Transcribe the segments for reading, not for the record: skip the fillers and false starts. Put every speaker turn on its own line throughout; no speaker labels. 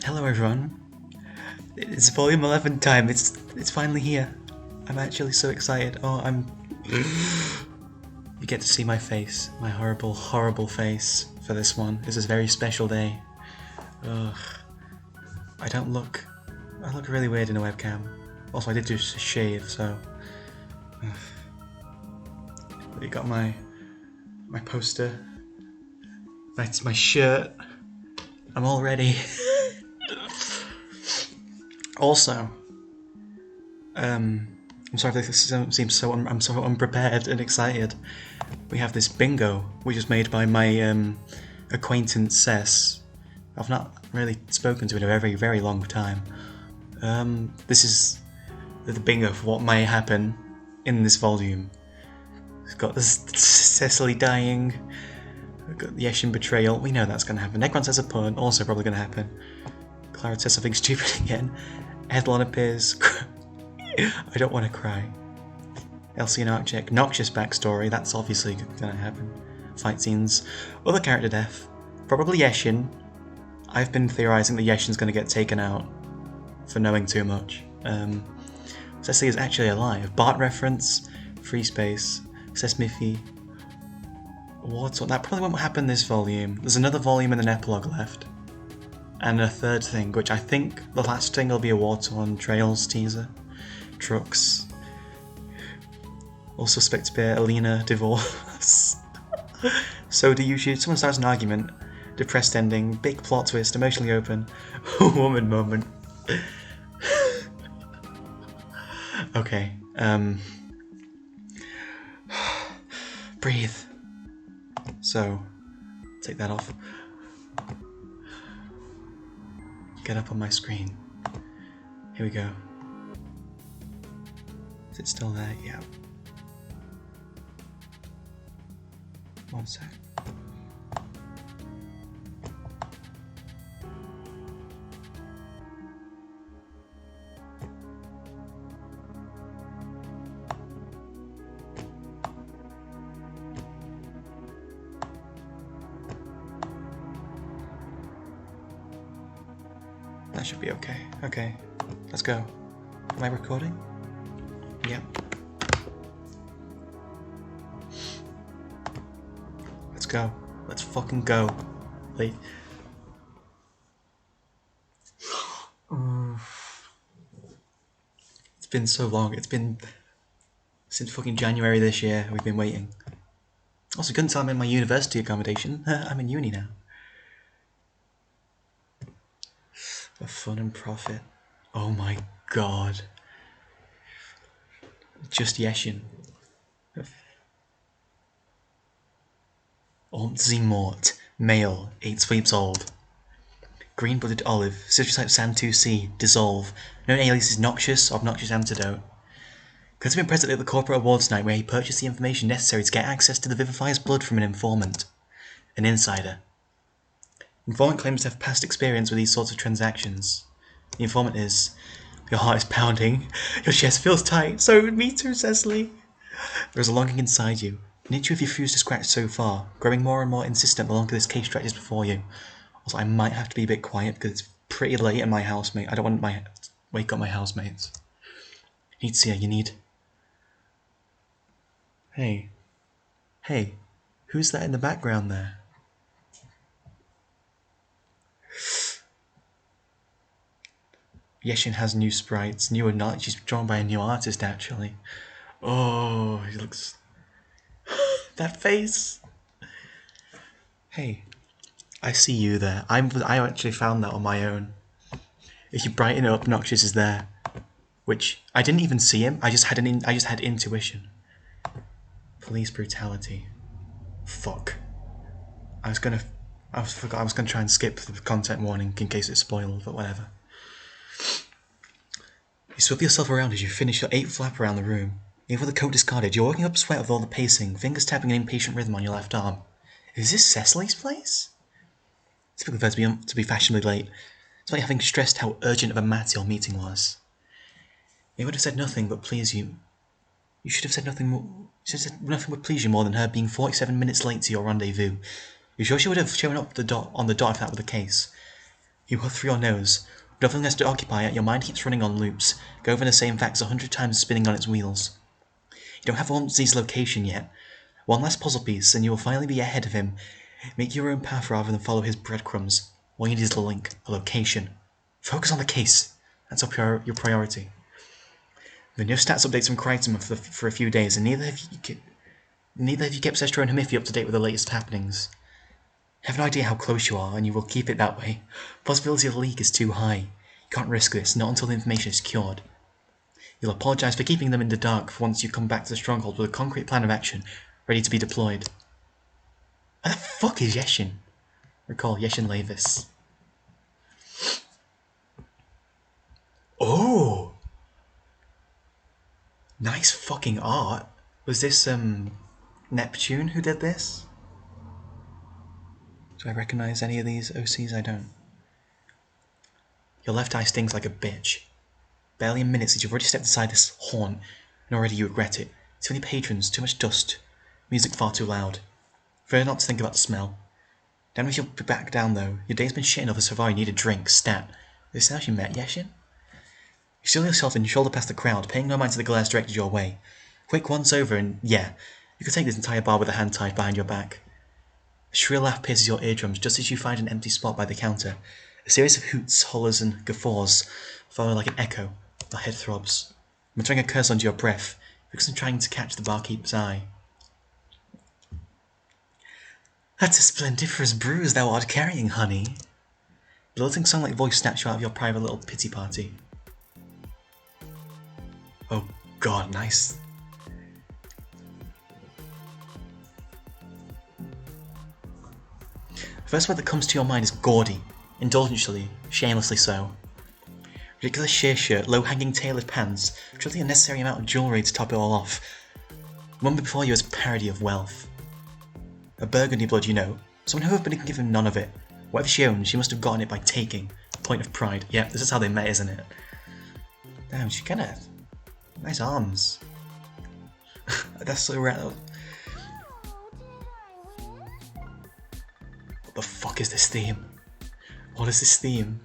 Hello everyone. It's volume 11 time. It's finally here. I'm actually so excited. You get to see my face, my horrible, horrible face for this one. This is a very special day. Ugh. I look really weird in a webcam. Also, I did do a shave, so. You got my poster. That's my shirt. I'm all ready. Also, I'm sorry if this seems so. I'm so unprepared and excited. We have this bingo, which was made by my acquaintance Cess. I've not really spoken to in a very, very long time. This is the bingo for what may happen in this volume. We've got this Cecily dying. We've got the Yeshin betrayal. We know that's going to happen. Necron says a pun, also probably going to happen. Clara says something stupid again. Edlon appears. I don't want to cry. Elsie and Arccheck. Noxious backstory. That's obviously going to happen. Fight scenes. Other character death. Probably Yeshin. I've been theorising that Yeshin's going to get taken out for knowing too much. Cecily is actually alive. Bart reference. Free space. Sesmiffy. That probably won't happen this volume. There's another volume and an epilogue left. And a third thing, which I think the last thing will be a War-Torn Trails teaser. Trucks. All suspects bear Alina divorce. So do you shoot? Someone starts an argument. Depressed ending. Big plot twist. Emotionally open. Woman moment. Okay. Breathe. So, take that off. Get up on my screen. Here we go. Is it still there? Yeah. One sec. That should be okay. Okay, let's go. Am I recording? Yep. Let's go. Let's fucking go. Wait. It's been so long. It's been since fucking January this year. We've been waiting. Also, couldn't tell I'm in my university accommodation. I'm in uni now. For fun and profit. Oh my god. Just Yeshin. Zimort. Male. 8 sweeps old. Green-blooded olive. Citrus type Santu-C. Dissolve. Known alias is Noxious. Obnoxious antidote. Could have been present at the corporate awards night where he purchased the information necessary to get access to the Vivifier's blood from an informant. An insider. Informant claims to have past experience with these sorts of transactions. The informant is, your heart is pounding, your chest feels tight, so me too, Cecily. There is a longing inside you, an itch you've refused to scratch so far, growing more and more insistent the longer this case stretches before you. Also, I might have to be a bit quiet because it's pretty late and my housemate, I don't want to wake up my housemates. Need to see her, you need... Hey, who's that in the background there? Yeshin has new sprites, new or not. She's drawn by a new artist, actually. Oh, he looks... that face! Hey, I see you there. I actually found that on my own. If you brighten it up, Noxious is there. Which, I didn't even see him, I just had intuition. Police brutality. Fuck. I was gonna try and skip the content warning in case it's spoiled, but whatever. You swivel yourself around as you finish your 8th lap around the room. Even with the coat discarded, you're working up a sweat with all the pacing, fingers tapping an impatient rhythm on your left arm. Is this Cecily's place? Typically for her to be fashionably late, despite having stressed how urgent of a matter your meeting was. It would have said nothing but please you. You should have said nothing more. Nothing would please you more than her being 47 minutes late to your rendezvous. You're sure she would have shown up on the dot if that were the case? You huff through your nose. With nothing else to occupy it, your mind keeps running on loops, go over the same facts 100 times spinning on its wheels. You don't have Ormsey's location yet. One last puzzle piece, and you will finally be ahead of him. Make your own path rather than follow his breadcrumbs. All you need is a link, a location. Focus on the case. That's your priority. The new stats updates from Crichton for a few days, and neither have you kept Sestro and Hamifi up to date with the latest happenings. I have no idea how close you are, and you will keep it that way. The possibility of a leak is too high. You can't risk this, not until the information is secured. You'll apologise for keeping them in the dark once you come back to the stronghold with a concrete plan of action, ready to be deployed. Where the fuck is Yeshin? Recall Yeshin Lavis. Oh! Nice fucking art. Was this, Neptune who did this? Do I recognise any of these OCs? I don't. Your left eye stings like a bitch. Barely a minute since you've already stepped aside this haunt, and already you regret it. Too many patrons, too much dust, music far too loud. Prefer not to think about the smell. Damn if you'll be back down though. Your day's been shit enough as far you need a drink, stat. Is this how you met Yeshin? You steal yourself and shoulder past the crowd, paying no mind to the glares directed your way. Quick once over and, yeah, you could take this entire bar with a hand tied behind your back. A shrill laugh pierces your eardrums just as you find an empty spot by the counter. A series of hoots, hollers, and guffaws follow like an echo. Your head throbs. Muttering a curse under your breath, focusing on trying to catch the barkeeper's eye. That's a splendiferous bruise thou art carrying, honey. The lilting song-like voice snaps you out of your private little pity party. Oh god, nice. The first word that comes to your mind is gaudy, indulgently, shamelessly so. Ridiculous sheer shirt, low-hanging tailored pants, truly the unnecessary amount of jewellery to top it all off. The woman before you is a parody of wealth. A burgundy blood, you know, someone who have been given none of it. Whatever she owns, she must have gotten it by taking. A point of pride. Yeah, this is how they met, isn't it? Damn, she kinda... nice arms. That's so rare. What the fuck is this theme? What is this theme?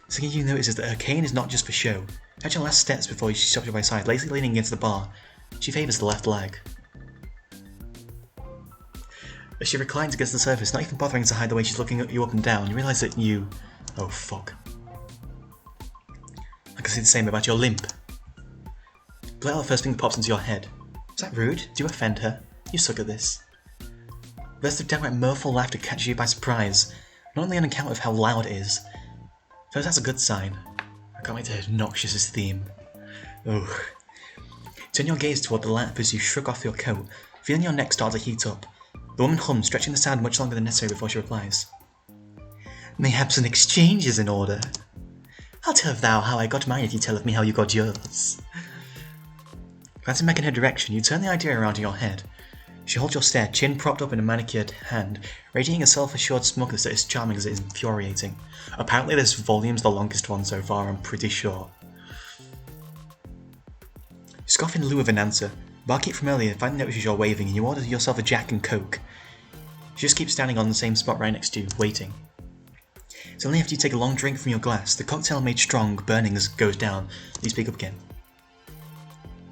Something you notice is that her cane is not just for show. Catch your last steps before she stops you by her side, lazily leaning against the bar. She favours the left leg. As she reclines against the surface, not even bothering to hide the way she's looking at you up and down, you realise that you... oh fuck. I can say the same about your limp. Blurt out the first thing that pops into your head. Is that rude? Do you offend her? You suck at this. A burst of downright mirthful laughter catches you by surprise, not only on account of how loud it is. First, that's a good sign. I can't wait to hear Noxious's theme. Ugh. Turn your gaze toward the lamp as you shrug off your coat, feeling your neck start to heat up. The woman hums, stretching the sound much longer than necessary before she replies. Mayhaps an exchange is in order. I'll tell thou how I got mine if you telleth me how you got yours. Glancing back in her direction, you turn the idea around in your head. She holds your stare, chin propped up in a manicured hand, radiating a self-assured smugness that is charming as it is infuriating. Apparently this volume's the longest one so far, I'm pretty sure. You scoff in lieu of an answer. Barkeep from earlier finally notices you're waving and you order yourself a Jack and Coke. She just keeps standing on the same spot right next to you, waiting. It's only after you take a long drink from your glass, the cocktail made strong, burning as goes down, that you speak up again.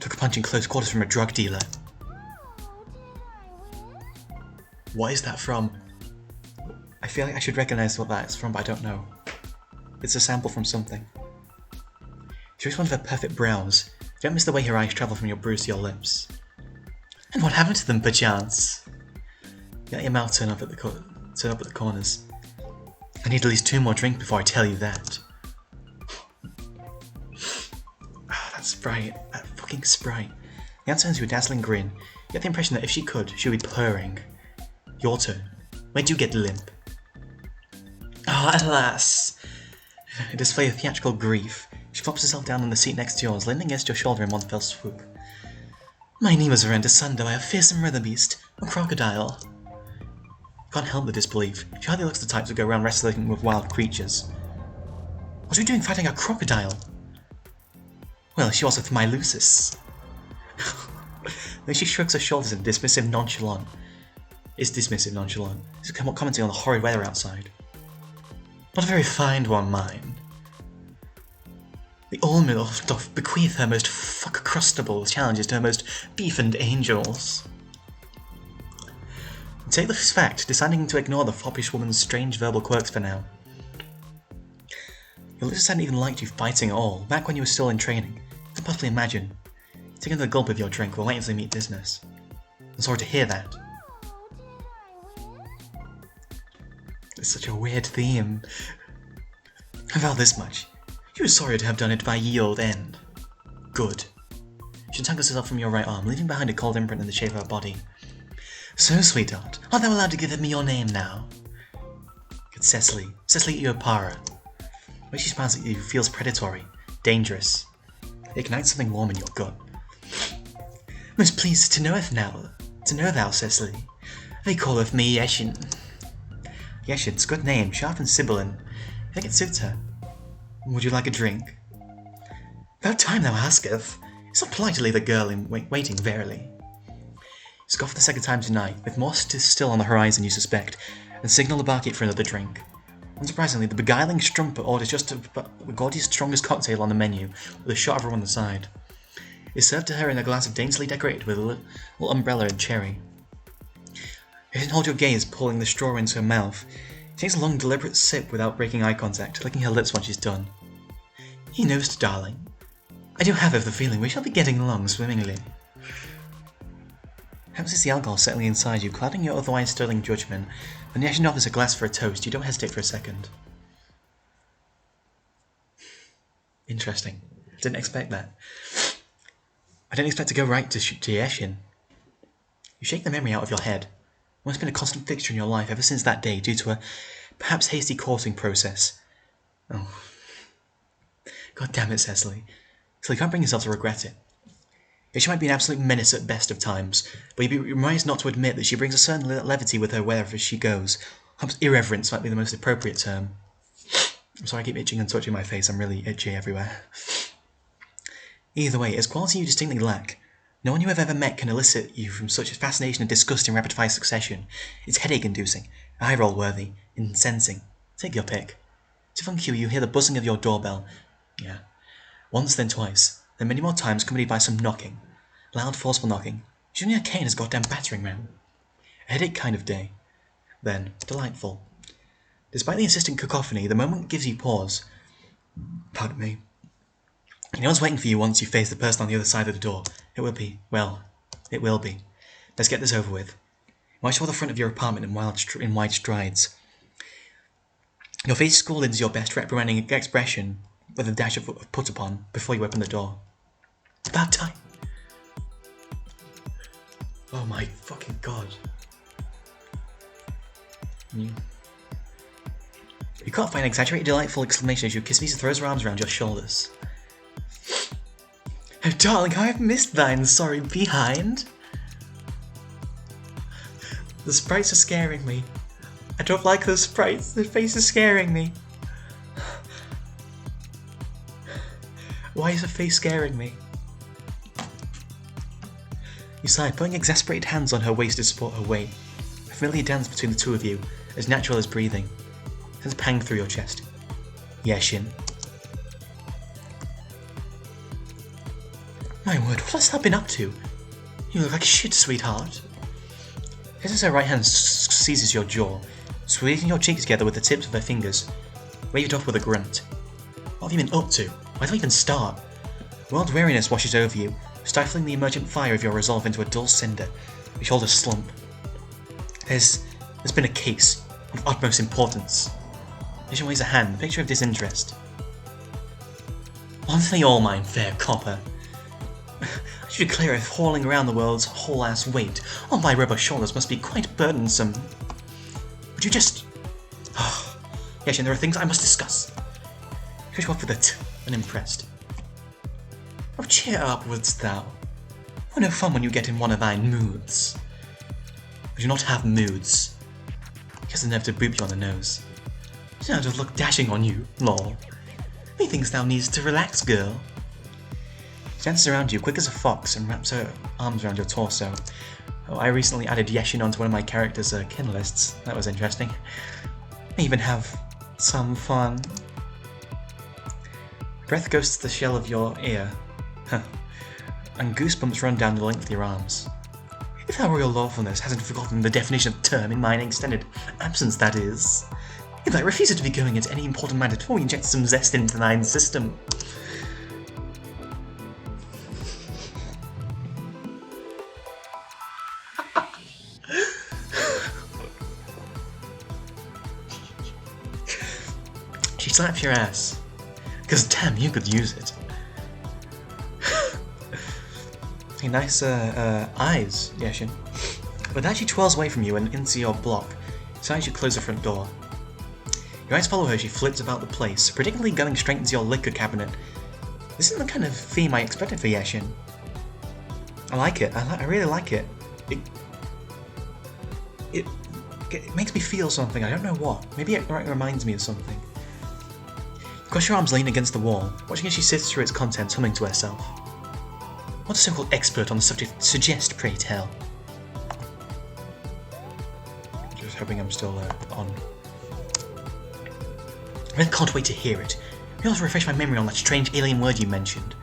Took a punch in close quarters from a drug dealer. What is that from? I feel like I should recognise what that is from, but I don't know. It's a sample from something. She was one of her perfect brows. Don't miss the way her eyes travel from your bruise to your lips. And what happened to them, perchance? You let your mouth turn up at the corners. I need at least 2 more drinks before I tell you that. Ah, that Sprite. That fucking Sprite. The answer turns to a dazzling grin. You get the impression that if she could, she would be purring. Your turn. Where do you get limp? Ah, alas! A display of theatrical grief. She flops herself down on the seat next to yours, leaning against your shoulder in one fell swoop. My knee was rent asunder by a fearsome weather beast, a crocodile. You can't help but disbelieve. She hardly looks the type to go around wrestling with wild creatures. What are you doing fighting a crocodile? Well, she was with my Lucis. Then she shrugs her shoulders in dismissive nonchalance. It's dismissive, nonchalant. He's commenting on the horrid weather outside. Not a very fine one, mine. The Allmill doth bequeath her most fuck-crustable challenges to her most beef-and angels. Take this fact, deciding to ignore the foppish woman's strange verbal quirks for now. Your lips hadn't even liked you fighting at all, back when you were still in training. You can possibly imagine. Taking another gulp of your drink while waiting for the meet business. I'm sorry to hear that. It's such a weird theme. I felt this much. She was sorry to have done it by ye old end. Good. She untangles herself from your right arm, leaving behind a cold imprint in the shape of her body. So, sweetheart, art thou allowed to give me your name now? Good Cecily. Cecily Iopara. The way she smiles at you feels predatory, dangerous. It ignites something warm in your gut. Most pleased to knoweth now. To know thou, Cecily. They calleth me Yeshin. Yeshin's a good name, sharp and sibilant. I think it suits her. Would you like a drink? About time thou asketh. It's not polite to leave a girl in waiting, verily. Scoff the second time tonight, with more still on the horizon you suspect, and signal the barkeep for another drink. Unsurprisingly, the beguiling strumpet orders just the gaudiest, strongest cocktail on the menu, with a shot of her on the side. It's served to her in a glass of daintily decorated with a little umbrella and cherry. You didn't hold your gaze, pulling the straw into her mouth. She takes a long, deliberate sip without breaking eye contact, licking her lips when she's done. You know, darling, I do have the feeling we shall be getting along swimmingly. Perhaps it's the alcohol settling inside you, clouding your otherwise sterling judgment. When Yeshin offers a glass for a toast, you don't hesitate for a second. Interesting. Didn't expect that. I didn't expect to go right to Yeshin. You shake the memory out of your head. One's been a constant fixture in your life ever since that day, due to a perhaps hasty courting process. Oh. God damn it, Cecily. So you can't bring yourself to regret it. She might be an absolute menace at best of times, but you'd be wise not to admit that she brings a certain levity with her wherever she goes. Perhaps irreverence might be the most appropriate term. I'm sorry I keep itching and touching my face, I'm really itchy everywhere. Either way, it's quality you distinctly lack. No one you have ever met can elicit you from such a fascination and disgust in rapid-fire succession. It's headache-inducing, eye-roll worthy, incensing. Take your pick. To funk you hear the buzzing of your doorbell. Yeah. Once, then twice, then many more times accompanied by some knocking. Loud, forceful knocking. Usually a cane has goddamn battering ram. A headache kind of day. Then, delightful. Despite the insistent cacophony, the moment gives you pause. Pardon me. You know what's waiting for you once you face the person on the other side of the door. It will be, well, it will be. Let's get this over with. March toward the front of your apartment in wide strides. Your face scrawled into your best reprimanding expression with a dash of put upon before you open the door. About time. Oh my fucking god. You can't find an exaggerated, delightful exclamation as you kiss me and throws her arms around your shoulders. Oh darling, how I've missed thine sorry behind. The sprites are scaring me. I don't like those sprites, their face is scaring me. Why is her face scaring me? You sigh, putting exasperated hands on her waist to support her weight. A familiar dance between the two of you, as natural as breathing. Sends a pang through your chest. Yeshin. My word, what has that been up to? You look like shit, sweetheart. As her right hand seizes your jaw, squeezing your cheeks together with the tips of her fingers, waved off with a grunt. What have you been up to? Why do I even start? World weariness washes over you, stifling the emergent fire of your resolve into a dull cinder. Your shoulders slump. There's been a case of utmost importance. Yeshin waves a hand, a picture of disinterest. Once they all mine, fair copper. I should declare if hauling around the world's whole-ass weight on my rubber shoulders must be quite burdensome. Would you just... Yeshin, there are things I must discuss. Cut you off with it, unimpressed. Oh, cheer up, wouldst thou? Oh, no fun when you get in one of thine moods. I do not have moods. He has the nerve to boop you on the nose. I do not just look dashing on you, lol. Methinks thou needest to relax, girl. She dances around you, quick as a fox, and wraps her arms around your torso. Oh, I recently added Yeshin onto one of my characters' kin lists. That was interesting. I even have some fun. Breath goes to the shell of your ear. Huh. And goosebumps run down the length of your arms. If our royal lawfulness hasn't forgotten the definition of term in my extended absence, that is. If I refuse to be going into any important matter before we inject some zest into thine system. She slaps your ass. Because damn, you could use it. Hey, nice eyes, Yeshin. But as she twirls away from you and into your block, it's as you close the front door. Your eyes follow her as she flits about the place, predictably going straight into your liquor cabinet. This isn't the kind of theme I expected for Yeshin. I like it. I really like it. It makes me feel something. I don't know what. Maybe it reminds me of something. You cross your arms lean against the wall, watching as she sifts through its contents, humming to herself. What does a so-called expert on the subject suggest, pray tell? Just hoping I'm still on. I really can't wait to hear it. Maybe I'll refresh my memory on that strange alien word you mentioned.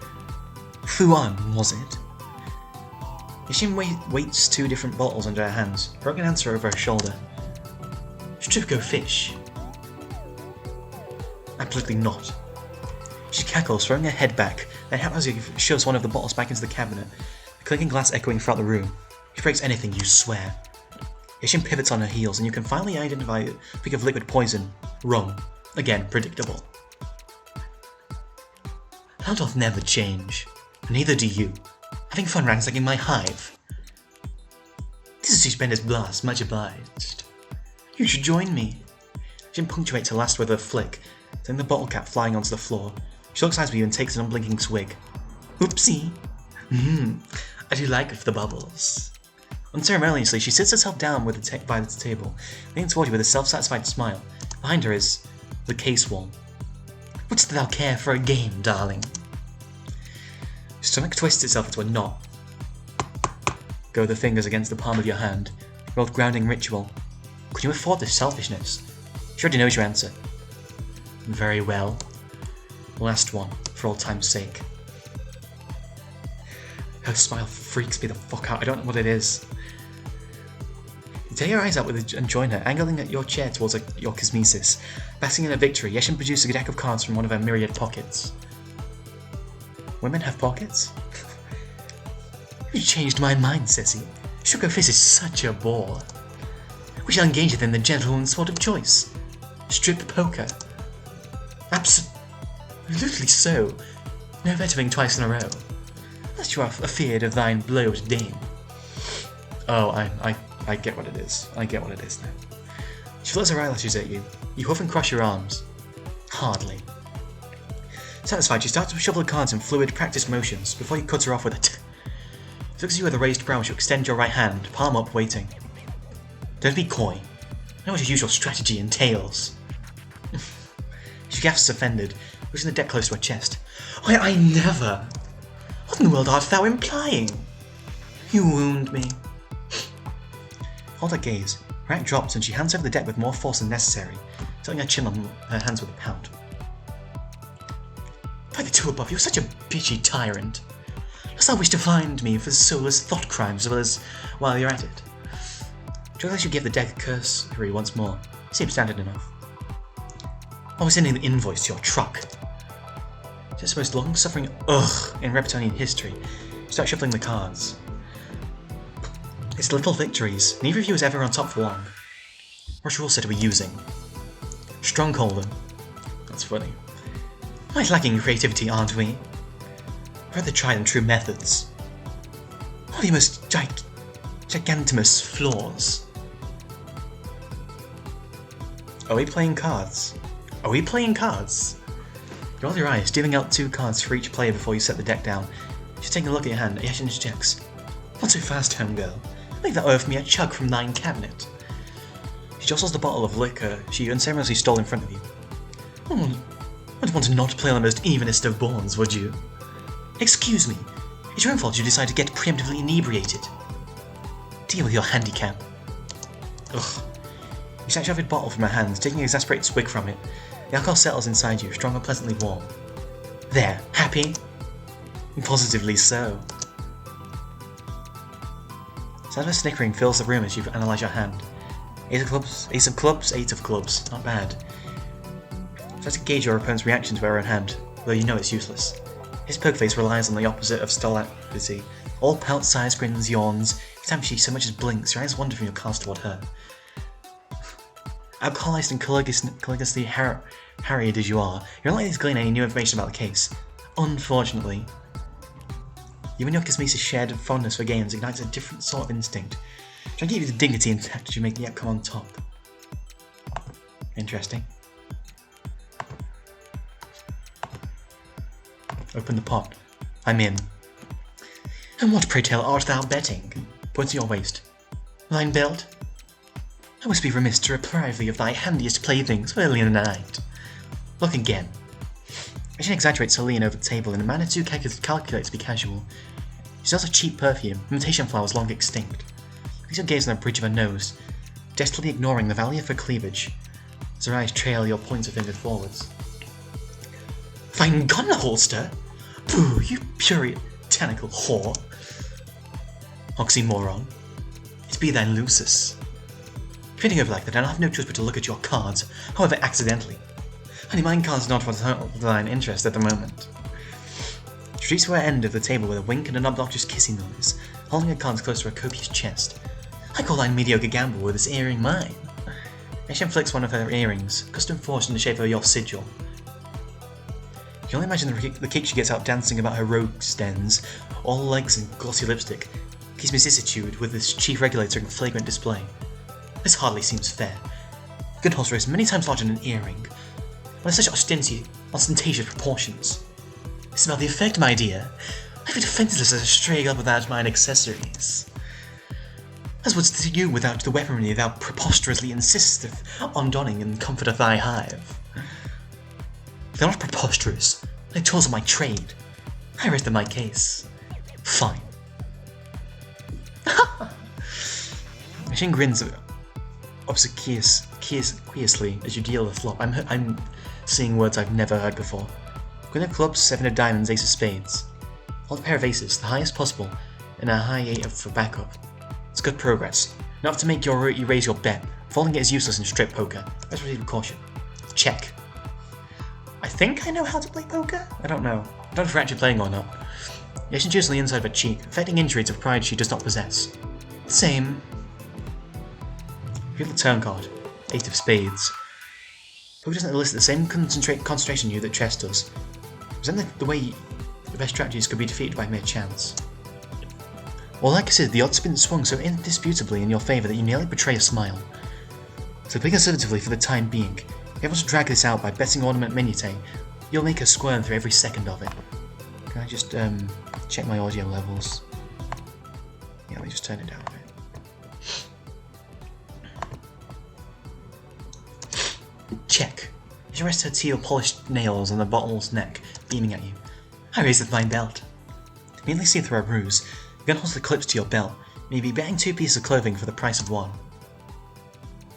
Fuan, was it? Yeshin weights 2 different bottles under her hands, a broken answer over her shoulder. Stripko fish. Absolutely not. She cackles, throwing her head back, then haphazardly shoves one of the bottles back into the cabinet, the clinking glass echoing throughout the room. She breaks anything, you swear. Yeshin pivots on her heels, and you can finally identify a peak of liquid poison. Wrong. Again, predictable. Thou doth never change. Neither do you. Having fun ransacking my hive. This is stupendous blast, much obliged. You should join me. Yeshin punctuates her last with a flick, sending the bottle cap flying onto the floor. She looks eyes with you and takes an unblinking swig. Oopsie. I do like the bubbles. Unceremoniously, she sits herself down by the table, leaning toward you with a self-satisfied smile. Behind her is the case wall. Wouldst thou care for a game, darling? Your stomach twists itself into a knot. Go the fingers against the palm of your hand. Your old grounding ritual. Could you afford this selfishness? She already knows your answer. Very well. Last one, for old time's sake. Her smile freaks me the fuck out. I don't know what it is. You tear your eyes out and join her, angling at your chair towards your cosmesis. Basking in her victory, Yeshin produces a deck of cards from one of her myriad pockets. Women have pockets? You changed my mind, Sissy. Sugar Fizz is such a bore. We shall engage it in the gentleman's sport of choice. Strip poker. Absolutely so. No vettering twice in a row. Unless you are afeard of thine blowed dame. Oh, I get what it is. I get what it is now. She flutters her eyelashes at you. You huff and cross your arms. Hardly. Satisfied, she starts to shuffle the cards in fluid, practiced motions before you cut her off with it. She looks at you with a raised brow as you extend your right hand, palm up, waiting. Don't be coy. I know what your usual strategy entails. She gasps offended, pushing the deck close to her chest. I never! What in the world art thou implying? You wound me. Hold her gaze. Her act drops and she hands over the deck with more force than necessary, tilting her chin on her hands with a pout. By the two above, you're such a bitchy tyrant. Dost thou wish to find me for soulless thought crimes as well as while you're at it? Do you realize you give the deck a cursory once more? Seems standard enough. I was sending the invoice to your truck. Just the most long-suffering ugh in Reptilian history. Start shuffling the cards. It's little victories. Neither of you is ever on top for long. What rule set are we using? Strongholding. That's funny. Quite lacking creativity, aren't we? Where are the tried and true methods? What are the most gigantimous flaws? Are we playing cards? Are we playing cards? You roll your eyes, dealing out 2 cards for each player before you set the deck down. She's taking a look at your hand. Yeshin checks. Not so fast, homegirl. Leave that over for me a chug from thine cabinet. She jostles the bottle of liquor she unceremoniously stole in front of you. I'd want to not play on the most evenest of bournes, would you? Excuse me. It's your own fault you decided to get preemptively inebriated. Deal with your handicap. Ugh. You snatch off a bottle from her hands, taking an exasperated swig from it. The alcohol settles inside you, strong and pleasantly warm. There, happy? Positively so. Sound of snickering fills the room as you analyse your hand. Ace of clubs, eight of clubs. Not bad. Try to gauge your opponent's reaction to her own hand, though you know it's useless. His poker face relies on the opposite of stolidity. All pout-sized grins, yawns. Every time she so much as blinks, your eyes wander from your cards toward her. Alcoholized and caliginously harried as you are, you're unlikely to glean any new information about the case. Unfortunately, you and your Kismisa's shared fondness for games ignites a different sort of instinct. Trying to keep the dignity intact as you make the outcome on top. Interesting. Open the pot. I'm in. And what, pray tell, art thou betting? Point to your waist. Thine belt? I must be remiss to deprive thee of thy handiest playthings so early in the night. Look again. Yeshin exaggerates her lean over the table in a manner too calculated to be casual. She sells a cheap perfume, imitation flowers long extinct. Place your gaze on the bridge of her nose, desperately ignoring the value of her cleavage, as her eyes trail your pointer finger forwards. Fine gun holster? Pooh, you puritanical whore! Oxymoron. It be thine Lucis. Fitting over like that, and I have no choice but to look at your cards, however accidentally. Honey, mine cards not of thine interest at the moment. She reaches to her end of the table with a wink and an obnoxious kissing noise, holding her cards close to her copious chest. I call thine mediocre gamble with this earring mine. Yeshin flicks one of her earrings, custom forged in the shape of your sigil. You can only imagine the kick she gets out dancing about her rogue's dens, all legs and glossy lipstick, keeps vicissitude with this chief regulator in flagrant display. This hardly seems fair. A gun holster is many times larger than an earring, and such ostentatious proportions. It's about the effect, my dear. I feel defenseless as a stray god without mine accessories. As wouldst you without the weaponry thou preposterously insisteth on donning in comfort of thy hive. They're not preposterous. They're tools of my trade. I rest in my case. Fine. Yeshin grins obsequiously as you deal the flop. I'm seeing words I've never heard before. Queen of clubs, 7 of diamonds, ace of spades. Hold a pair of aces, the highest possible, and a high 8 for backup. It's good progress. Enough to make you raise your bet. Folding it is useless in strip poker. Let's proceed with caution. Check. I think I know how to play poker? I don't know. I don't know if we're actually playing or not. Yeshin chews on the inside of her cheek, affecting injury to pride she does not possess. Same. Reveal the turn card. 8 of spades. Poker doesn't elicit the same concentration in you that chess does. Present the way the best strategies could be defeated by mere chance. Well, like I said, the odds have been swung so indisputably in your favour that you nearly betray a smile. So play conservatively for the time being. If you want to drag this out by betting ornament minute, you'll make her squirm through every second of it. Can I just check my audio levels? Yeah, let me just turn it down a bit. Check. She rests her teal polished nails on the bottle's neck, beaming at you. I raised my belt. Immediately see through her ruse, the gun holds the clips to your belt, and you'd be betting 2 pieces of clothing for the price of 1.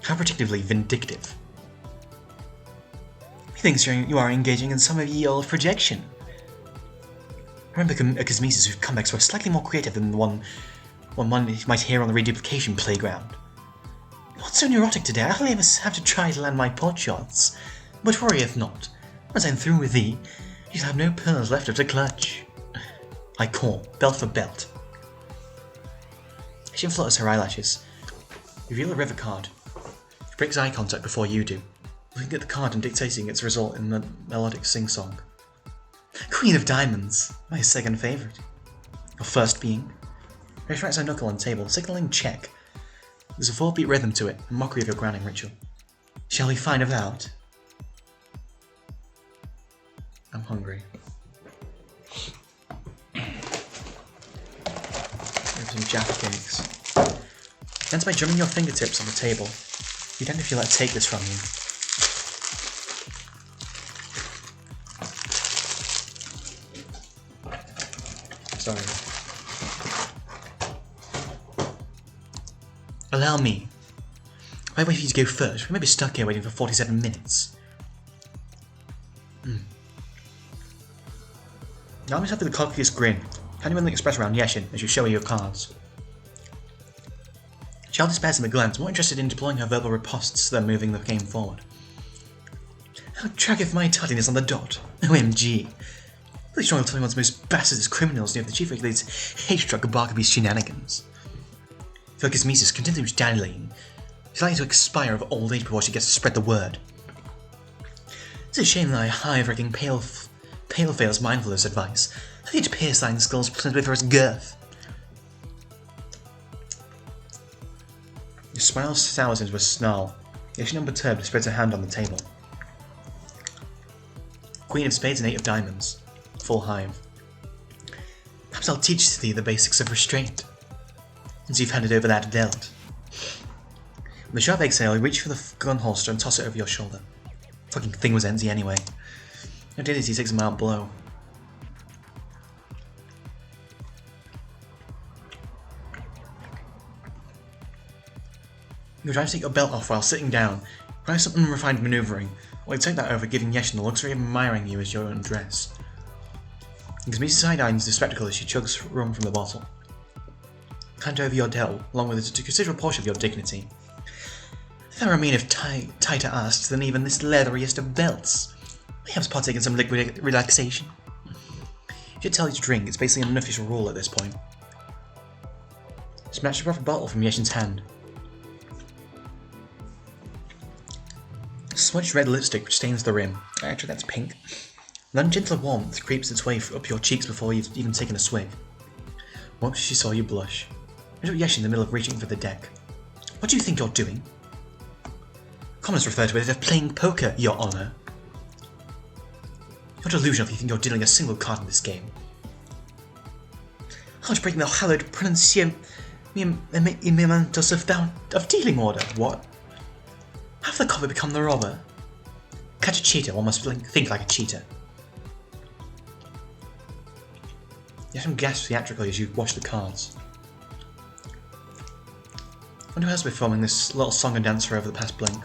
How predictably vindictive. Methinks you are engaging in some of ye old projection. Remember Kismisa's whose comebacks were slightly more creative than the one you might hear on the reduplication playground. What's so neurotic today? I hardly ever have to try to land my pot shots. But worry if not. Once I'm through with thee, you shall have no pearls left of to clutch. I call, belt for belt. She flutters her eyelashes. Reveal a river card. She breaks eye contact before you do, looking at the card and dictating its result in the melodic sing-song. Queen of Diamonds, my second favourite. Your first being. She strikes her knuckle on the table, signalling check. There's a 4-beat rhythm to it, a mockery of your grounding ritual. Shall we find out? I'm hungry. Some Jaffa cakes. Ends by drumming your fingertips on the table. You don't feel like take this from you. Sorry. Allow me. If I wait for you to go first, we may be stuck here waiting for 47 minutes. Now I'm just having the cockiest grin. Can't even express around Yeshin as you show her your cards. She held spares in the glance, more interested in deploying her verbal ripostes than moving the game forward. How tracketh my tardiness on the dot? OMG. Really strong will tell me one's most bastards criminals near the chief regulates hate-struck Barkaby's shenanigans. Focus Mises continues dallying. She's likely to expire of old age before she gets to spread the word. It's a shame that I high-ranking pale fails mindfulness advice. I think pierce line skills presented for its girth. Your smile sours into a snarl. Yeshin, unperturbed, spreads her hand on the table. Queen of spades and 8 of diamonds. Full hive. Perhaps I'll teach thee the basics of restraint. Once you've handed over that belt. With a sharp exhale, you reach for the gun holster and toss it over your shoulder. Fucking thing was empty anyway. No dignity takes a mild blow. You try to take your belt off while sitting down. Try some unrefined manoeuvring, while you take that over, giving Yeshin the looks of admiring you as you undress. Because Mrs. side-eyes the spectacle as she chugs rum from the bottle. Hand over your delt, along with a considerable portion of your dignity. There are mean of tighter asks than even this leatheriest of belts. Perhaps partake in some liquid relaxation. If you tell you to drink, it's basically an unofficial rule at this point. Snatch the profit bottle from Yeshin's hand. Smudged red lipstick which stains the rim. Actually, that's pink. Then gentle warmth creeps its way up your cheeks before you've even taken a swig. Once she saw you blush. You Yeshin in the middle of reaching for the deck. What do you think you're doing? Commoners refer to it as playing poker, Your Honour. You're delusional if you think you're dealing a single card in this game. How to breaking the hallowed pronunciamentos of dealing order, what? Have the cover become the robber? Catch a cheater, one must think like a cheater. Yeshin gasps theatrically as you watch the cards. I wonder who else will be filming this little song and dance for over the past blink.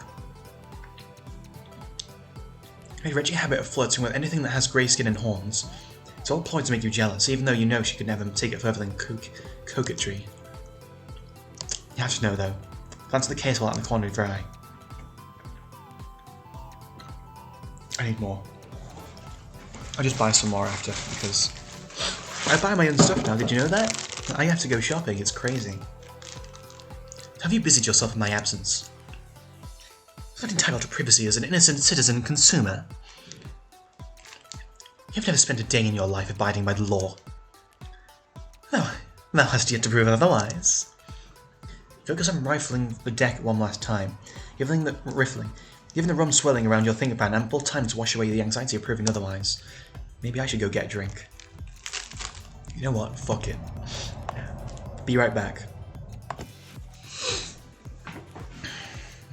A wretched habit of flirting with anything that has grey skin and horns. It's all ploy to make you jealous, even though you know she could never take it further than coquetry. You have to know though. Glance at the case while out in the corner of your eye. I need more. I'll just buy some more after, because I buy my own stuff now, did you know that? I have to go shopping, it's crazy. Have you busied yourself in my absence? I'm not entitled to privacy as an innocent citizen consumer. You've never spent a day in your life abiding by the law. Oh, thou hast yet to prove otherwise. Focus on rifling the deck one last time, giving the rum swirling around your thinking pan ample time to wash away the anxiety of proving otherwise. Maybe I should go get a drink. You know what? Fuck it. Be right back.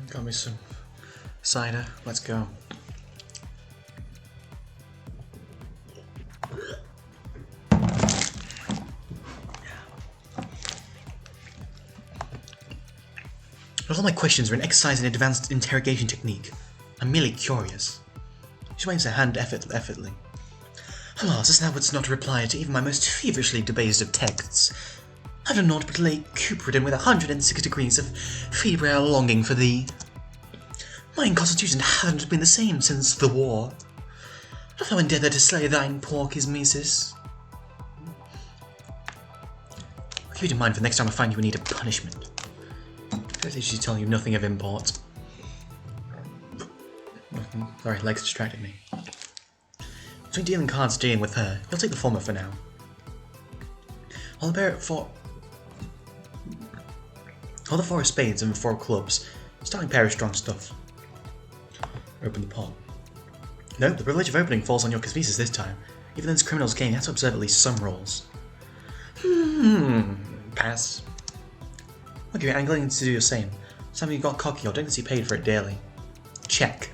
Got me some cider. Let's go. Not all my questions are an exercise in advanced interrogation technique. I'm merely curious. She waves her hand effortlessly. Alas, as thou wouldst not reply to even my most feverishly debased of texts, I've done naught but lay cupid with 106 degrees of febrile longing for thee. Mine constitution haven't been the same since the war. Doth thou endeavour to slay thine poor Mises? I'll keep it in mind for the next time I find you in need of punishment. I think she's telling you nothing of import. Sorry, legs distracted me. Between dealing cards dealing with her, you'll take the former for now. Hold the four of spades and 4 of clubs. Starting pair of strong stuff. Open the pot. No, the privilege of opening falls on your Mises this time. Even in this criminal's game, you have to observe at least some rules. Pass. I'll give you angling to do the same. Some of you got cocky or dignity paid for it dearly. Check.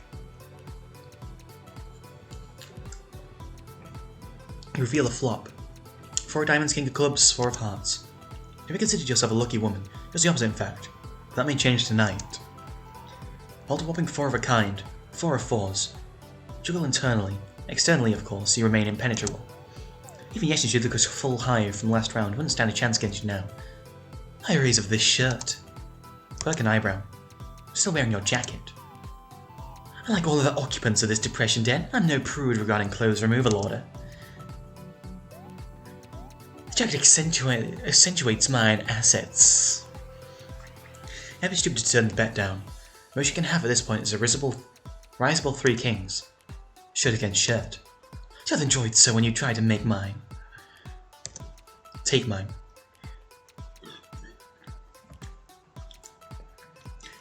You reveal a flop. 4 of diamonds, king of clubs, 4 of hearts. Have you considered yourself a lucky woman? Just the opposite, in fact. That may change tonight. Hold a whopping 4 of a kind, 4 of 4s. Juggle internally. Externally, of course, you remain impenetrable. Even Yeshin, who took a full high from last round, wouldn't stand a chance against you now. I raise of this shirt. Quirk an eyebrow. Still wearing your jacket. Unlike all other occupants of this depression den, I'm no prude regarding clothes removal order. The jacket accentuates mine assets. I'd be stupid to turn the bet down. Most you can have at this point is a risible 3 kings. Shirt against shirt. You have enjoyed so when you try to make mine. Take mine.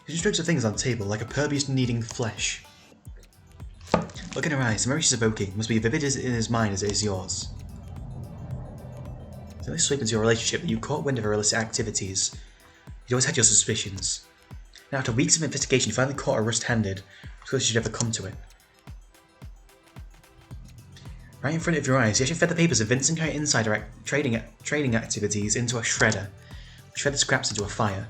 He strokes of things on the table like a pervious needing flesh. Look in her eyes, the memory she's evoking must be vivid in his mind as it is yours. It's only sweep into your relationship that you caught wind of her illicit activities. You always had your suspicions. Now after weeks of investigation you finally caught her rust-handed, because she'd ever come to it. Right in front of your eyes, Yeshin fed the papers of Vincent her insider trading activities into a shredder, which fed the scraps into a fire.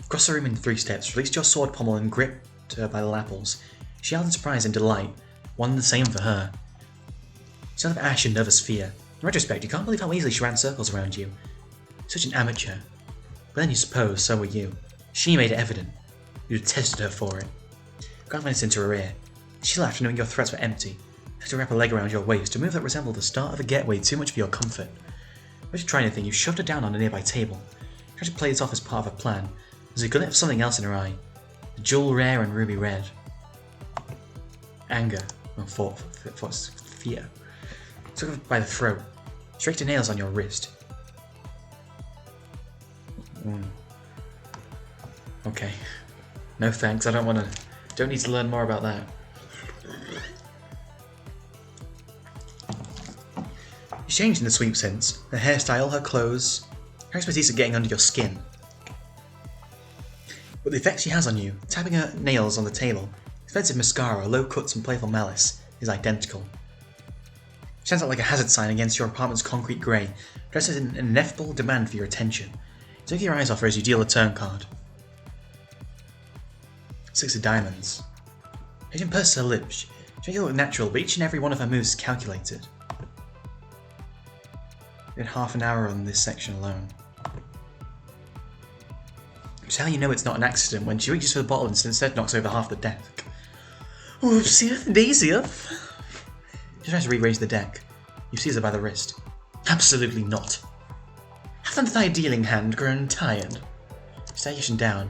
Crossed the room in 3 steps, released your sword pommel and gripped her by the lapels. She yelled in surprise and delight, one and the same for her. She of ash and nervous fear. In retrospect, you can't believe how easily she ran circles around you. Such an amateur. But then you suppose so were you. She made it evident. You detested her for it. Confidence into her ear. She laughed, knowing your threats were empty. Had to wrap a leg around your waist, a move that resembled the start of a getaway too much for your comfort. Without trying anything, you shoved her down on a nearby table. Tried to play this off as part of a plan, as you could have something else in her eye. The jewel rare and ruby red. Anger. Or fear. Took her by the throat. Straight her nails on your wrist. Okay. No thanks, don't need to learn more about that. She's changed in the sweep since. Her hairstyle, her clothes, her expertise at getting under your skin. But the effect she has on you, tapping her nails on the table, expensive mascara, low cuts and playful malice, is identical. She stands out like a hazard sign against your apartment's concrete grey, dressed in an ineffable demand for your attention. You take your eyes off her as you deal a turn card. 6 of diamonds. She purses her lips. She makes it look natural, but each and every one of her moves is calculated. We had half an hour on this section alone. It's how you know it's not an accident when she reaches for the bottle and instead knocks over half the deck. Oopsie daisy. She tries to rearrange the deck. You seize her by the wrist. Absolutely not. Haven't thy dealing hand grown tired? She stares Yeshin down.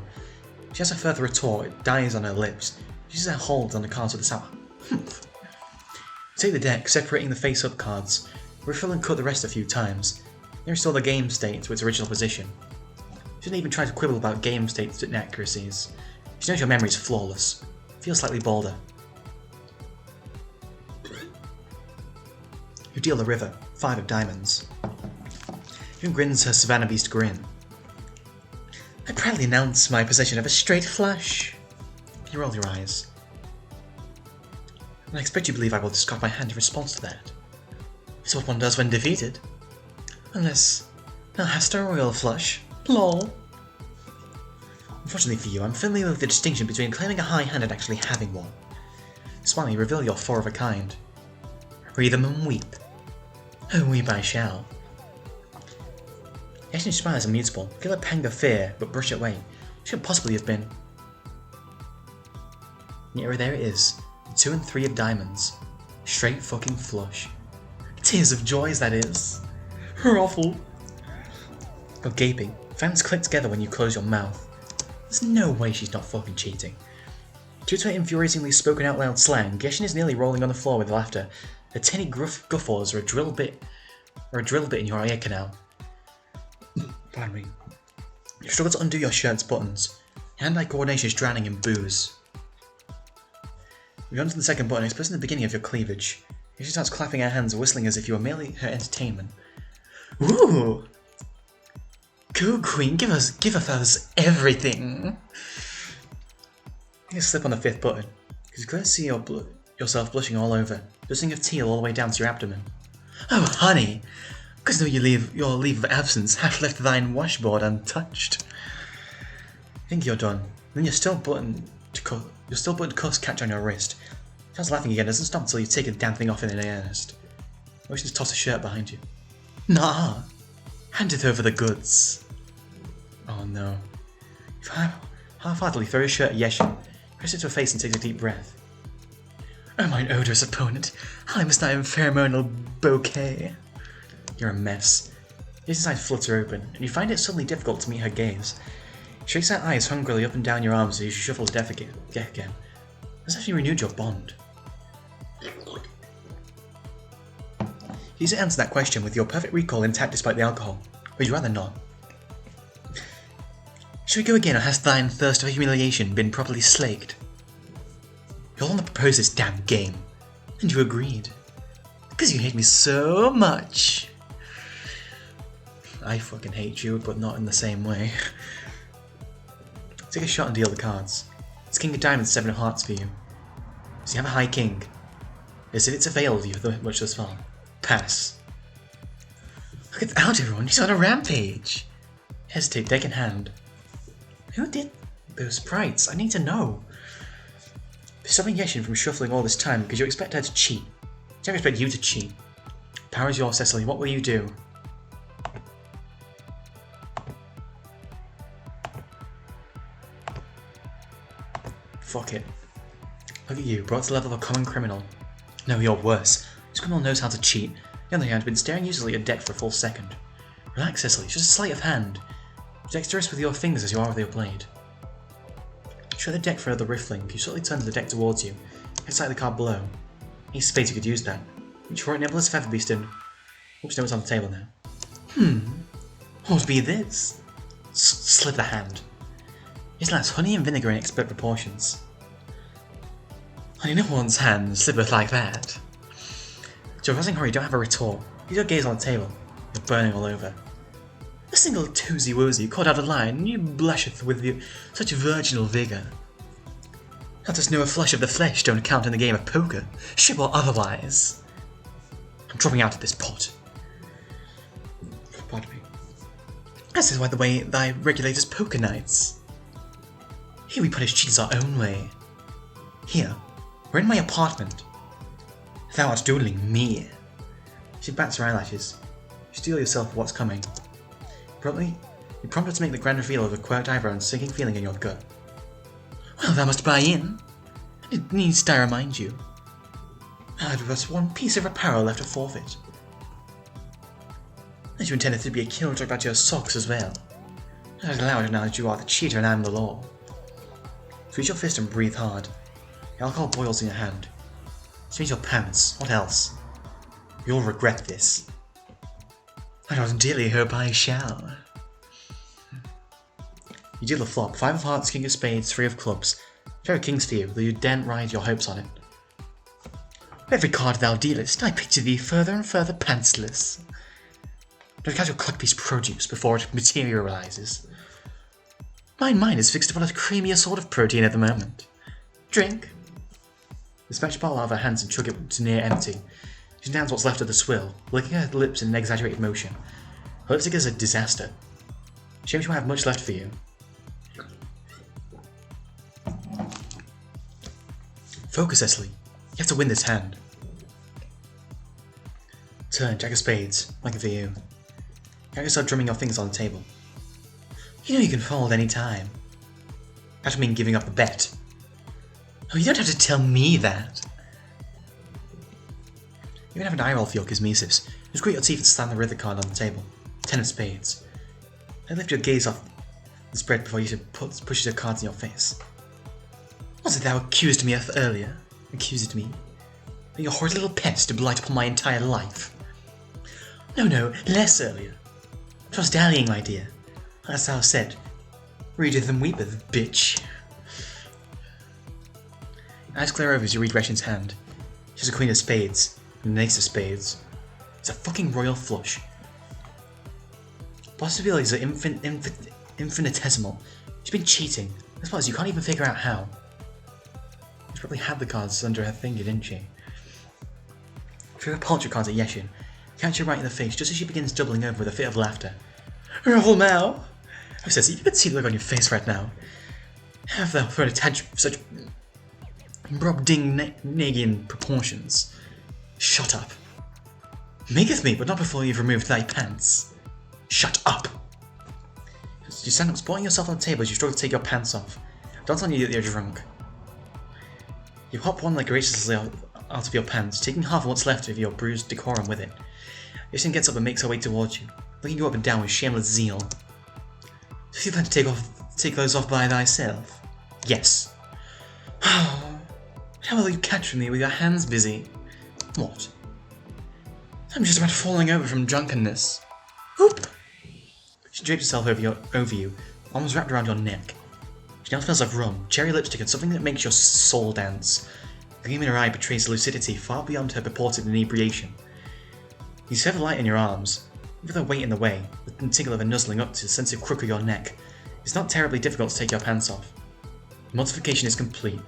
She has a further retort, it dies on her lips. She uses her hold on the cards with a sour humph. Take the deck, separating the face-up cards. Refill and cut the rest a few times. Then restore the game state to its original position. She doesn't even try to quibble about game state inaccuracies. She knows your memory is flawless. Feels slightly bolder. You deal the river, 5 of diamonds. Even grins her Savannah Beast grin. I proudly announce my possession of a straight flush. You roll your eyes. And I expect you believe I will discard my hand in response to that. It's what one does when defeated. Unless thou hast a royal flush. Lol. Unfortunately for you, I'm familiar with the distinction between claiming a high hand and actually having one. Smiling, reveal your 4 of a kind. Breathe them and weep. Oh, weep I shall. Yeshin smiles immutable. Feel a pang of fear, but brush it away. She could possibly have been. Nearer there it is. 2 and 3 of diamonds. Straight fucking flush. Tears of joys, that is. Ruffle. You're gaping. Fans click together when you close your mouth. There's no way she's not fucking cheating. Due to her infuriatingly spoken out loud slang, Yeshin is nearly rolling on the floor with laughter. Her tinny guffaws are a drill bit in your ear canal. Pardon me. You struggle to undo your shirt's buttons. Your hand-eye coordination is drowning in booze. Moving on to the second button, exposing the beginning of your cleavage. She starts clapping her hands, whistling as if you were merely her entertainment. Ooh! Go, Queen, give us everything! You slip on the 5th button, because you clearly see yourself blushing all over, bursting of teal all the way down to your abdomen. Oh, honey! Because know your leave of absence hath left thine washboard untouched. think you're done. Then you're still buttoned cuffs catch on your wrist. Sounds laughing again doesn't stop until you take the damn thing off in earnest. Motions to toss a shirt behind you. Nah! Hand it over the goods. Oh no. You half-heartedly throw your shirt at Yeshin, press it to her face and takes a deep breath. Oh, mine odorous opponent, how must I have pheromonal bouquet? You're a mess. Yeshin's eyes flutter open, and you find it suddenly difficult to meet her gaze. She shakes her eyes hungrily up and down your arms as you shuffle the deck again. That's actually renewed your bond. You to answer that question with your perfect recall intact despite the alcohol, or would you rather not? Shall we go again, or has thine thirst of humiliation been properly slaked? You're the one that proposed this damn game, and you agreed. Because you hate me so much. I fucking hate you, but not in the same way. Take a shot and deal the cards. It's King of Diamonds, 7 of Hearts for you. So you have a high king. As if it's availed you much thus far. Pass. Look at Alderon, he's on a rampage! Hesitate, deck in hand. Who did those sprites? I need to know. Stopping Yeshin from shuffling all this time because you expect her to cheat. She don't expect you to cheat. Power is yours, Cecily, what will you do? Fuck it. Look at you, brought to the level of a common criminal. No, you're worse. This criminal knows how to cheat. The other hand, been staring uselessly at deck for a full second. Relax, Cecily, it's just a sleight of hand. Dexterous with your fingers as you are with your blade. Show the deck for another riffling. You slightly turn the deck towards you. Inside the card below. Ace of Spades you could use that. Reach for it, nibble his feather beast in. Oops, no, it's on the table now. What would be this? Slip the hand. It lands honey and vinegar in expert proportions. On no one's hand slippeth like that. To a rousing hurry, don't have a retort. Use your gaze on the table. You're burning all over. A single toosy-woosy caught out a line, and you blusheth with such virginal vigour. Not to know a flush of the flesh don't count in the game of poker, ship or otherwise. I'm dropping out of this pot. Pardon me. This is why the way thy regulators poker nights. Here we punish cheaters our own way. Here, we're in my apartment. Thou art dueling me. She bats her eyelashes. You steel yourself for what's coming. Abruptly, you prompt her to make the grand reveal of a quirked eyebrow and sinking feeling in your gut. Well, thou must buy in. It needs I remind you. I had but one piece of apparel left to forfeit. As you intended to be a killjoy about your socks as well. I'd allow it now that you are the cheater and I'm the law. Squeeze your fist and breathe hard. The alcohol boils in your hand. Change your pants. What else? You'll regret this. I was dearly hope I shall. You deal the flop. 5 of hearts, king of spades, 3 of clubs. Pair of kings for you, though you daren't ride your hopes on it. With every card thou dealest, I picture thee further and further pantsless. Don't catch your cluck-piece produce before it materializes. My mind is fixed upon a creamier sort of protein at the moment. Drink. You smash the bottle out of her hands and chug it to near empty. She downs what's left of the swill, licking her lips in an exaggerated motion. Her lipstick is a disaster. Shame she won't have much left for you. Focus, Cecily. You have to win this hand. Turn, Jack of Spades. Like it for you. Can't you start drumming your fingers on the table? You know you can fold any time. That would mean giving up the bet. Oh, you don't have to tell me that. You can have an eye roll for your cosmesis. Just grit your teeth and slam the river card on the table. 10 of Spades. Then lift your gaze off the spread before you pushes your cards in your face. Was it thou accused me of earlier? Accused me? That your horrid little pets to blight upon my entire life? No, less earlier. 'Twas dallying, my dear. As thou said, readeth and weepeth, bitch. Eyes glare over as you read Yeshin's hand. She has a queen of spades, and an ace of spades. It's a fucking royal flush. Possibilities are infinitesimal. She's been cheating. As well as you can't even figure out how. She probably had the cards under her finger, didn't she? Threw her paltry cards at Yeshin. Catch her right in the face just as she begins doubling over with a fit of laughter. Ruffle Mao! Oh, Ceci, you can see the look on your face right now. Have thou thrown a tantrum of such Brobdingnagian proportions? Shut up. Maketh me, but not before you've removed thy pants. Shut up! You stand up, supporting yourself on the table as you struggle to take your pants off. Don't tell you that you're drunk. You hop one leg graciously out of your pants, taking half of what's left of your bruised decorum with it. Yeshin gets up and makes her way towards you, looking you up and down with shameless zeal. Do you plan to take those off by thyself? Yes. How will you catch me with your hands busy? What? I'm just about falling over from drunkenness. Whoop! She drapes herself over you, arms wrapped around your neck. She now smells like rum, cherry lipstick, and something that makes your soul dance. The gleam in her eye betrays lucidity far beyond her purported inebriation. You sever light in your arms, with her weight in the way, the tingle of her nuzzling up to the sensitive crook of your neck. It's not terribly difficult to take your pants off. The mortification is complete.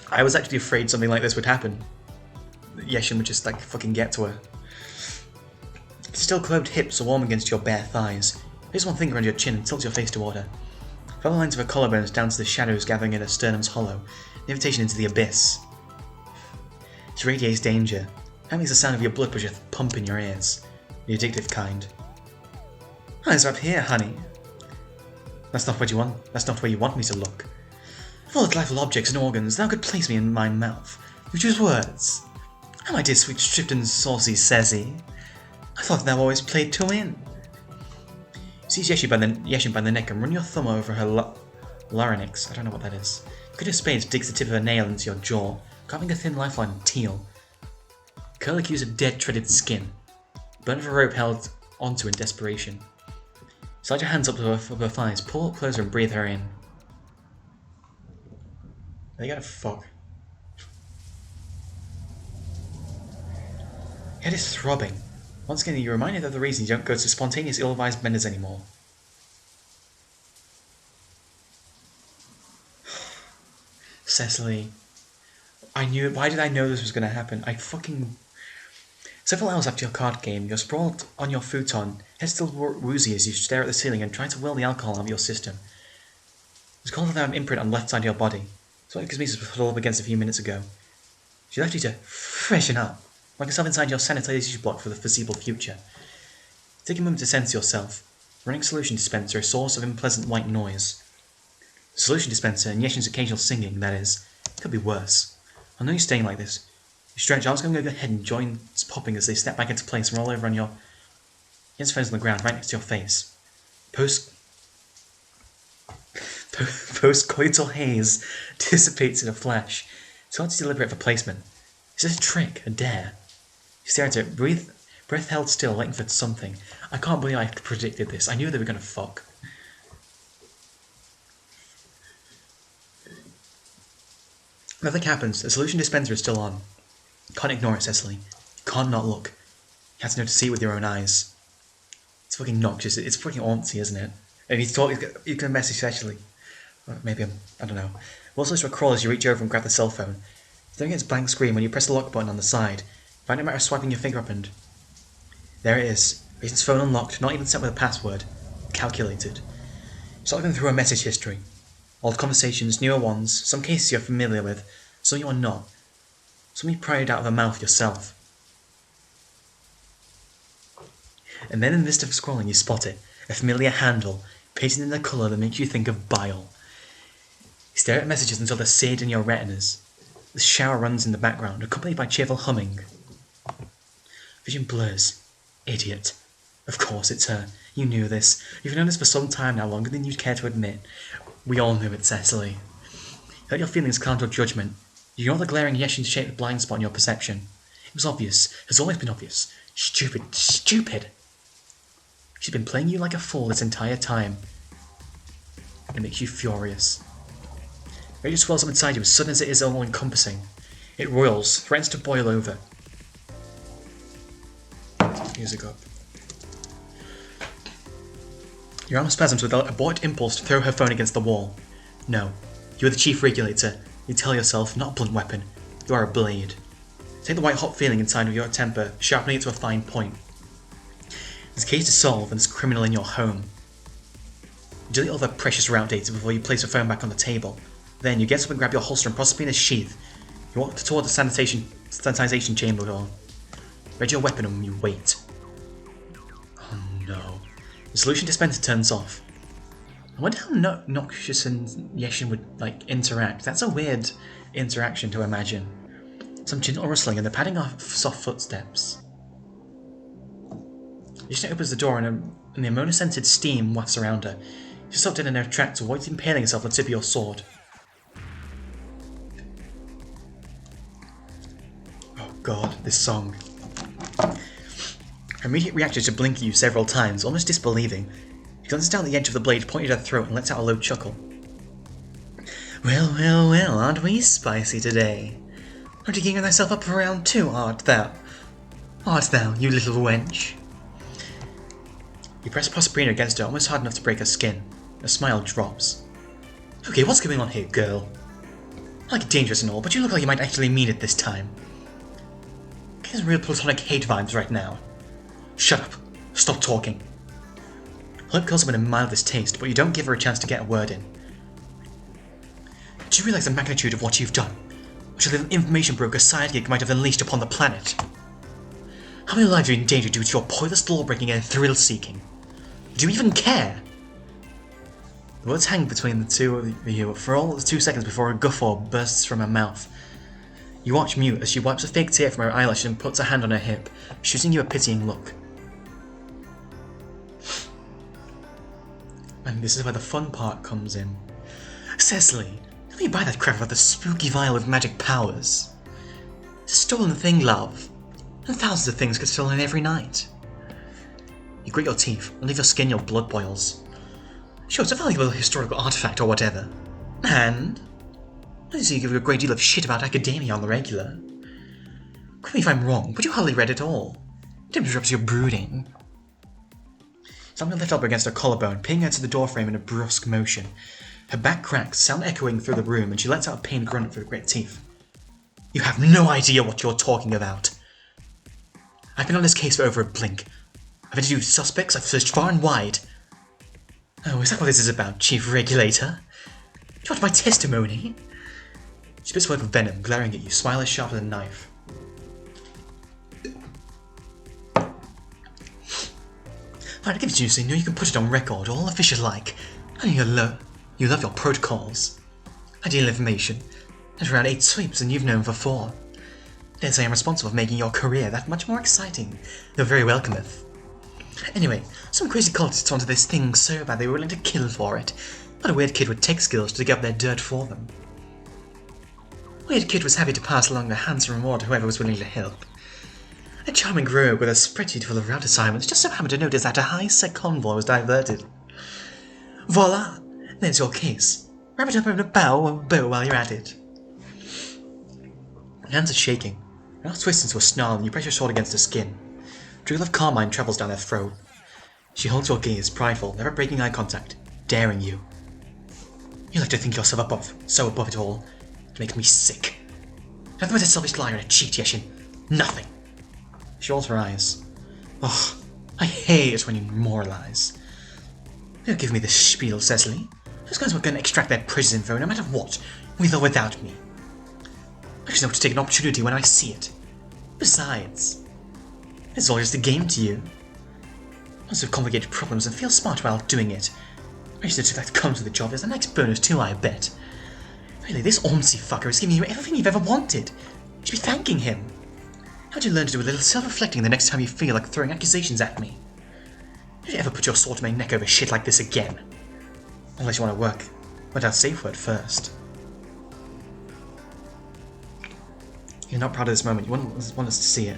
I was actually afraid something like this would happen. Yeshin would just like fucking get to her. Still clothed hips are warm against your bare thighs. Place one finger under your chin and tilt your face toward her. Follow the lines of her collarbones down to the shadows gathering in her sternum's hollow, an invitation into the abyss. She radiates danger. That makes the sound of your blood pressure pump in your ears. The addictive kind. Eyes are up here, honey. That's not where you want me to look. Of all the delightful objects and organs, thou could place me in my mouth. You choose words. Oh, my dear sweet stripped and saucy Sezzy. I thought thou always played to win. Seize Yeshin by the neck and run your thumb over her larynx. I don't know what that is. Good as spades digs the tip of a nail into your jaw, carving a thin lifeline in teal. Curl like use of dead, shredded skin. Burn of a rope held onto in desperation. Slide your hands up to her thighs, pull up closer and breathe her in. They gotta fuck. Head is throbbing. Once again, you're reminded of the reason you don't go to spontaneous, ill-advised benders anymore. Cecily. I knew it. Why did I know this was going to happen? Several hours after your card game, you're sprawled on your futon, head still woozy as you stare at the ceiling and try to will the alcohol out of your system. There's a cold imprint on the left side of your body. It's what Kazmisa's was huddled up against a few minutes ago. She left you to freshen up. Lock yourself inside your sanitization block for the foreseeable future. Take a moment to sense yourself. Running solution dispenser, a source of unpleasant white noise. The solution dispenser and Yeshin's occasional singing, that is, could be worse. I know you're staying like this. You stretch, arms going over your head and joints popping as they step back into place and roll over on your hands on the ground right next to your face. Post-coital haze dissipates in a flash. It's hard to deliberate for placement. Is this a trick? A dare? You stare at it, breath held still, waiting for something. I can't believe I predicted this. I knew they were gonna fuck. Nothing happens. The solution dispenser is still on. Can't ignore it, Cecily. You can't not look. You have to know to see it with your own eyes. It's fucking noxious. It's fucking aunty, isn't it? And you can message Cecily. Maybe I don't know. We'll also to a crawl as you reach over and grab the cell phone. Staring at its blank screen when you press the lock button on the side. Find it a matter of swiping your finger up and... There it is. Jason's phone unlocked, not even set with a password. Calculated. Start looking through her message history. Old conversations, newer ones, some cases you're familiar with, some you are not. Some you pried out of her mouth yourself. And then in the midst of scrolling you spot it. A familiar handle, painted in a colour that makes you think of bile. You stare at messages until they're seared in your retinas. The shower runs in the background, accompanied by cheerful humming. Vision blurs. Idiot. Of course it's her. You knew this. You've known this for some time now, longer than you'd care to admit. We all knew it, Cecily. Let your feelings calm your judgment. You ignore the glaring Yeshin-shaped blind spot in your perception. It was obvious. It has always been obvious. Stupid. Stupid! She's been playing you like a fool this entire time. It makes you furious. Rage swells up inside you as sudden as it is all-encompassing. It roils, threatens to boil over. Music up. Your arm spasms with a bought impulse to throw her phone against the wall. No. You are the chief regulator. You tell yourself, not a blunt weapon. You are a blade. Take the white-hot feeling inside of your temper, sharpening it to a fine point. There's a case to solve, and there's a criminal in your home. You delete all the precious route data before you place your phone back on the table. Then you get up and grab your holster and possibly in a sheath. You walk toward the sanitization chamber door. Ready your weapon and you wait. Oh no. The solution dispenser turns off. I wonder how Noxious and Yeshin would, interact. That's a weird interaction to imagine. Some gentle rustling and the padding of soft footsteps. Yeshin opens the door and the ammonia-scented steam wafts around her. She stopped in her tracks, avoiding impaling herself on the tip of your sword. Oh god, this song. Her immediate reaction is to blink at you several times, almost disbelieving. She glances down the edge of the blade, pointed at her throat, and lets out a low chuckle. Well, well, well, aren't we spicy today? Aren't you gearing thyself up for round 2, art thou? Art thou, you little wench? You press Proserpina against her, almost hard enough to break her skin. A smile drops. Okay, what's going on here, girl? I like it dangerous and all, but you look like you might actually mean it this time. Getting some real platonic hate vibes right now. Shut up. Stop talking. Hope calls up in a mild distaste, but you don't give her a chance to get a word in. Do you realize the magnitude of what you've done? Which the information broker sidekick might have unleashed upon the planet? How many lives are in danger due to your pointless law-breaking and thrill-seeking? Do you even care? The words hang between the two of you for all 2 seconds before a guffaw bursts from her mouth. You watch mute as she wipes a fake tear from her eyelash and puts her hand on her hip, shooting you a pitying look. And this is where the fun part comes in. Cecily, let me buy that crap about the spooky vial with magic powers. It's a stolen thing, love. And thousands of things get stolen every night. You grit your teeth, and leave your skin your blood boils. Sure, it's a valuable historical artifact or whatever. And I see you give a great deal of shit about academia on the regular. Correct me if I'm wrong, but you hardly read it all. Don't interrupt your brooding. Slamming her left elbow against her collarbone, pinning her to the doorframe in a brusque motion. Her back cracks, sound echoing through the room, and she lets out a pained grunt through her grit teeth. You have no idea what you're talking about. I've been on this case for over a blink. I've interviewed suspects, I've searched far and wide. Oh, is that what this is about, Chief Regulator? Do you want my testimony? She spits a word of venom, glaring at you, smile as sharp as a knife. Fine, I'll give it to you so you know you can put it on record, all official-like. I know you love your protocols. Ideal information. There's around 8 sweeps and you've known for 4. Dare say I'm responsible for making your career that much more exciting. You're very welcometh. Anyway, some crazy cultists wanted this thing so bad they were willing to kill for it. Not a weird kid with tech skills to dig up their dirt for them. Weird kid was happy to pass along a handsome reward to whoever was willing to help. A charming rogue with a spreadsheet full of route assignments just so happened to notice that a high-sec convoy was diverted. Voila! There's your case. Wrap it up in a bow while you're at it. Your hands are shaking. Your mouth twists into a snarl and you press your sword against her skin. A trickle of carmine travels down her throat. She holds your gaze, prideful, never breaking eye contact, daring you. You like to think yourself so above it all. It makes me sick. Nothing but a selfish liar and a cheat, Yeshin. Nothing. She rolls her eyes. Ugh, I hate it when you moralize. Don't give me this spiel, Cecily. Those guys were going to extract their precious info no matter what, with or without me. I just know to take an opportunity when I see it. Besides, it's all just a game to you. Lots of complicated problems and feel smart while doing it. I just know that comes with the job. There's a nice bonus too, I bet. Really, this Ormsey fucker is giving you everything you've ever wanted. You should be thanking him. How'd you learn to do a little self-reflecting the next time you feel like throwing accusations at me? Don't you ever put your sword to my neck over shit like this again? Unless you want to work out safe word first. You're not proud of this moment. You want us to see it.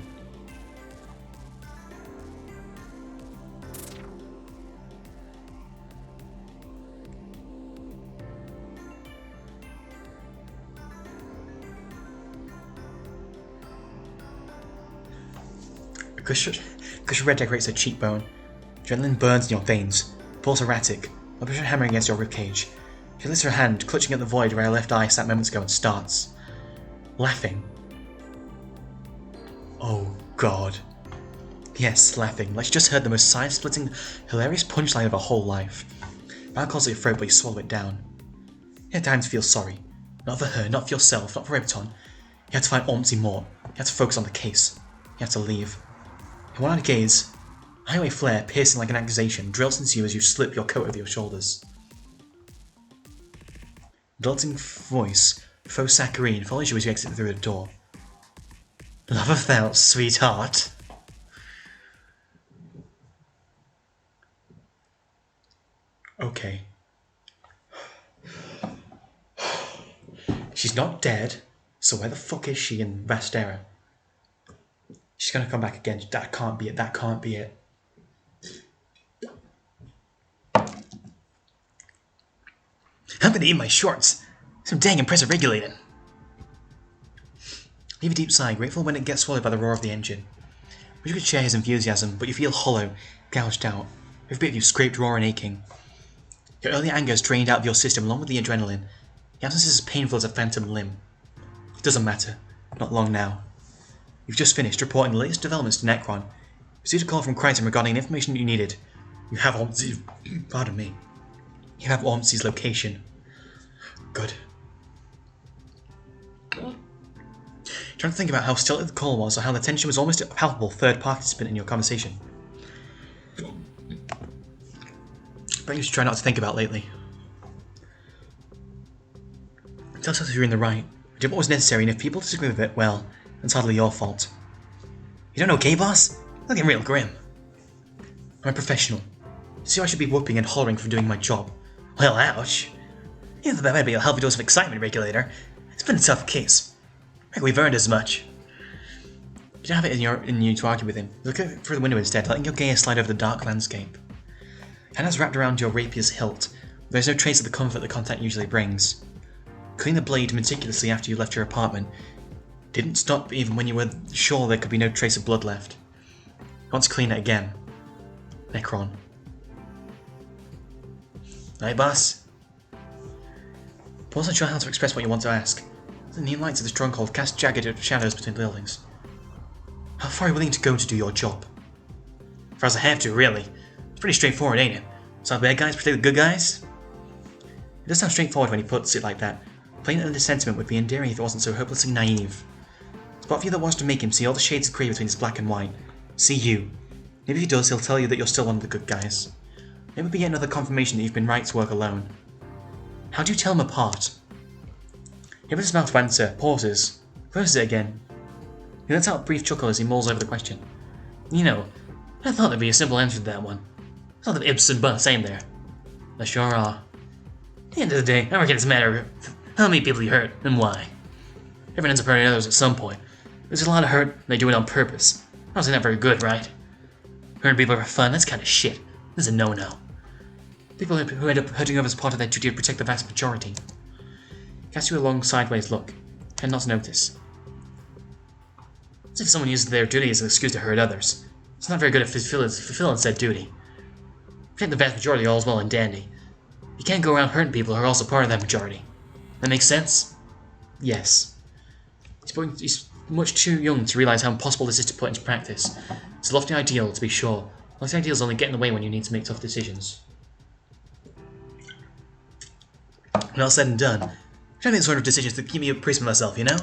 Cushion red decorates her cheekbone. Adrenaline burns in your veins. Pulse erratic. Blood pressure hammering against your ribcage. She lifts her hand, clutching at the void where her left eye sat moments ago and starts. Laughing. Oh god. Yes, laughing, like she just heard the most side-splitting, hilarious punchline of her whole life. Val calls at your throat, but you swallow it down. You have time to feel sorry. Not for her, not for yourself, not for Riverton. You have to find Ormsey Mort. You have to focus on the case. You have to leave. In one-eyed gaze, a highway flare, piercing like an accusation, drills into you as you slip your coat over your shoulders. A dulcing voice, faux saccharine, follows you as you exit through the door. Love felt, sweetheart. Okay. She's not dead, so where the fuck is she in Vastera? She's gonna come back again. That can't be it. That can't be it. I'm gonna eat my shorts. Some dang impressive regulating. Leave a deep sigh, grateful when it gets swallowed by the roar of the engine. Wish you could share his enthusiasm, but you feel hollow, gouged out. Every bit of you scraped raw and aching. Your early anger is drained out of your system along with the adrenaline. The absence is as painful as a phantom limb. It doesn't matter. Not long now. You've just finished reporting the latest developments to Necron. You received a call from Crichton regarding the information you needed. You have Ormsey's... Pardon me. You have Ormsey's location. Good. Trying to think about how stilted the call was, or how the tension was almost a palpable third participant in your conversation. But you should try not to think about lately. Tell us if you're in the right. You did what was necessary, and if people disagree with it, well, that's hardly your fault. You don't okay, boss? Looking real grim. I'm a professional. See, I should be whooping and hollering for doing my job. Well, ouch. You think that might be a healthy dose of excitement, Regulator. It's been a tough case. Heck, we've earned as much. You don't have it in you to argue with him. Look out through the window instead, letting your gaze slide over the dark landscape. Hands wrapped around your rapier's hilt. There's no trace of the comfort the contact usually brings. Clean the blade meticulously after you left your apartment. Didn't stop even when you were sure there could be no trace of blood left. You want to clean it again. Necron. Hey, boss. Paul's not sure how to express what you want to ask. The neon lights of the stronghold cast jagged shadows between buildings. How far are you willing to go to do your job? Far as I have to, really. It's pretty straightforward, ain't it? So the bad guys protect the good guys? It does sound straightforward when he puts it like that. Plain under sentiment would be endearing if it wasn't so hopelessly naive. It's part of you that wants to make him see all the shades of grey between his black and white. See you. Maybe if he does, he'll tell you that you're still one of the good guys. Maybe it'll be yet another confirmation that you've been right to work alone. How do you tell them apart? He opens his mouth to answer, pauses, closes it again. He lets out a brief chuckle as he mulls over the question. You know, I thought there'd be a simple answer to that one. It's not that ifs and buts, ain't there? There sure are. At the end of the day, I reckon it's a matter of how many people you hurt and why. Everyone ends up hurting others at some point. There's a lot of hurt, and they do it on purpose. Obviously not very good, right? Hurting people for fun, that's kind of shit. This is a no-no. People who end up hurting others part of their duty to protect the vast majority. Casts you a long sideways look, and not to notice. As if someone uses their duty as an excuse to hurt others. It's not very good at fulfilling said duty. Protect the vast majority all's well and dandy. You can't go around hurting people who are also part of that majority. That makes sense? Yes. He's much too young to realize how impossible this is to put into practice. It's a lofty ideal, to be sure. Lofty ideals only get in the way when you need to make tough decisions. When all said and done, I'm trying to make the sort of decisions that keep me a priest myself, you know?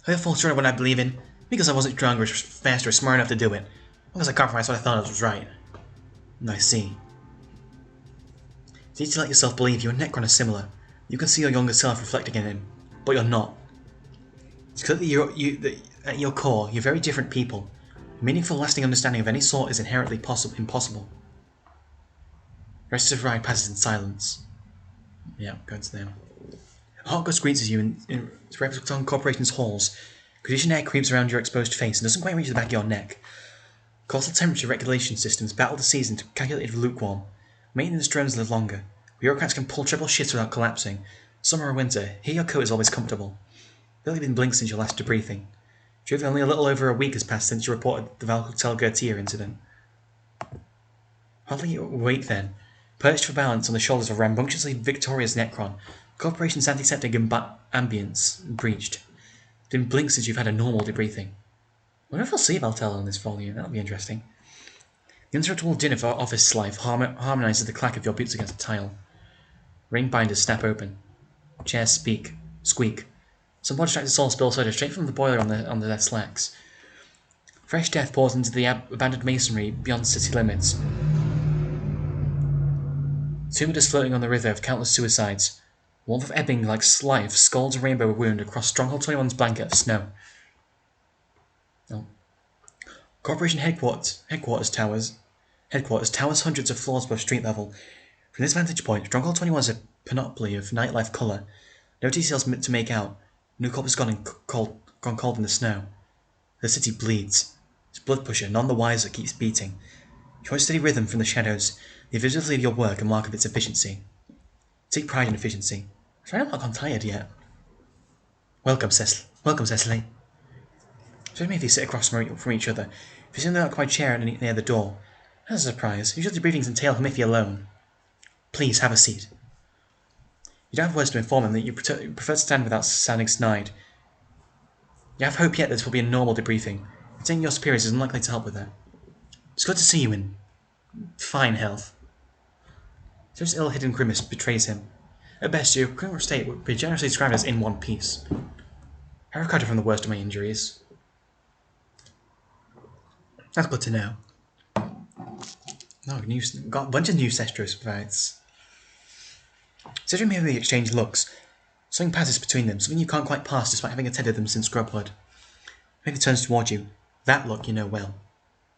I feel full short of what I believe in, because I wasn't strong or fast or smart enough to do it. Because I compromised what I thought was right. I see. It's easy to let yourself believe you and Necron are similar. You can see your younger self reflecting in him, but you're not. It's clear that at your core, you're very different people. A meaningful, lasting understanding of any sort is inherently impossible. The rest of the ride passes in silence. Yeah, going to them. A hot gust greets you in Replicon Corporation's halls. Conditioned air creeps around your exposed face and doesn't quite reach the back of your neck. Coastal temperature regulation systems battle the season to calculate lukewarm. Maintenance drones live longer. Bureaucrats can pull triple shifts without collapsing. Summer or winter, here your coat is always comfortable. Barely been blinked since your last debriefing. Truth, only a little over a week has passed since you reported the Valhotel Gertier incident. Hardly awake then, perched for balance on the shoulders of a rambunctiously victorious Necron, the Corporation's antiseptic ambience breached. It's been blinked since you've had a normal debriefing. I wonder if I'll see Valtel in this volume, that'll be interesting. The uninterruptible din of office life harmonizes the clack of your boots against the tile. Ring binders snap open. Chairs squeak. Some distracted soul spills soda straight from the boiler on their slacks. Fresh death pours into the abandoned masonry beyond city limits. Tumators floating on the river of countless suicides. Warmth of ebbing like life scalds a rainbow wound across Stronghold 21's blanket of snow. Oh. Corporation headquarters towers hundreds of floors above street level. From this vantage point, Stronghold 21 is a panoply of nightlife colour. No details to make out. No corpus gone cold in the snow. The city bleeds. Its blood pusher, none the wiser, keeps beating. You hear a steady rhythm from the shadows, the invisibility of your work a mark of its efficiency. Take pride in efficiency. I'm sorry I'm not gone tired yet. Welcome, Cecily. So maybe they sit across from each other, facing the occupied chair near the door. That's a surprise. Usually debriefings entail Miffy alone. Please, have a seat. You don't have words to inform him that you prefer to stand without sounding snide. You have hope yet that this will be a normal debriefing. Attending your superiors is unlikely to help with that. It's good to see you in fine health. Joe's ill-hidden grimace betrays him. At best, your current state would be generously described as in one piece. I recovered from the worst of my injuries. That's good to know. Got a bunch of new Sestros fights. Considering maybe exchange looks, something passes between them, something you can't quite pass despite having attended them since Grubhood. Maybe turns toward you. That look you know well.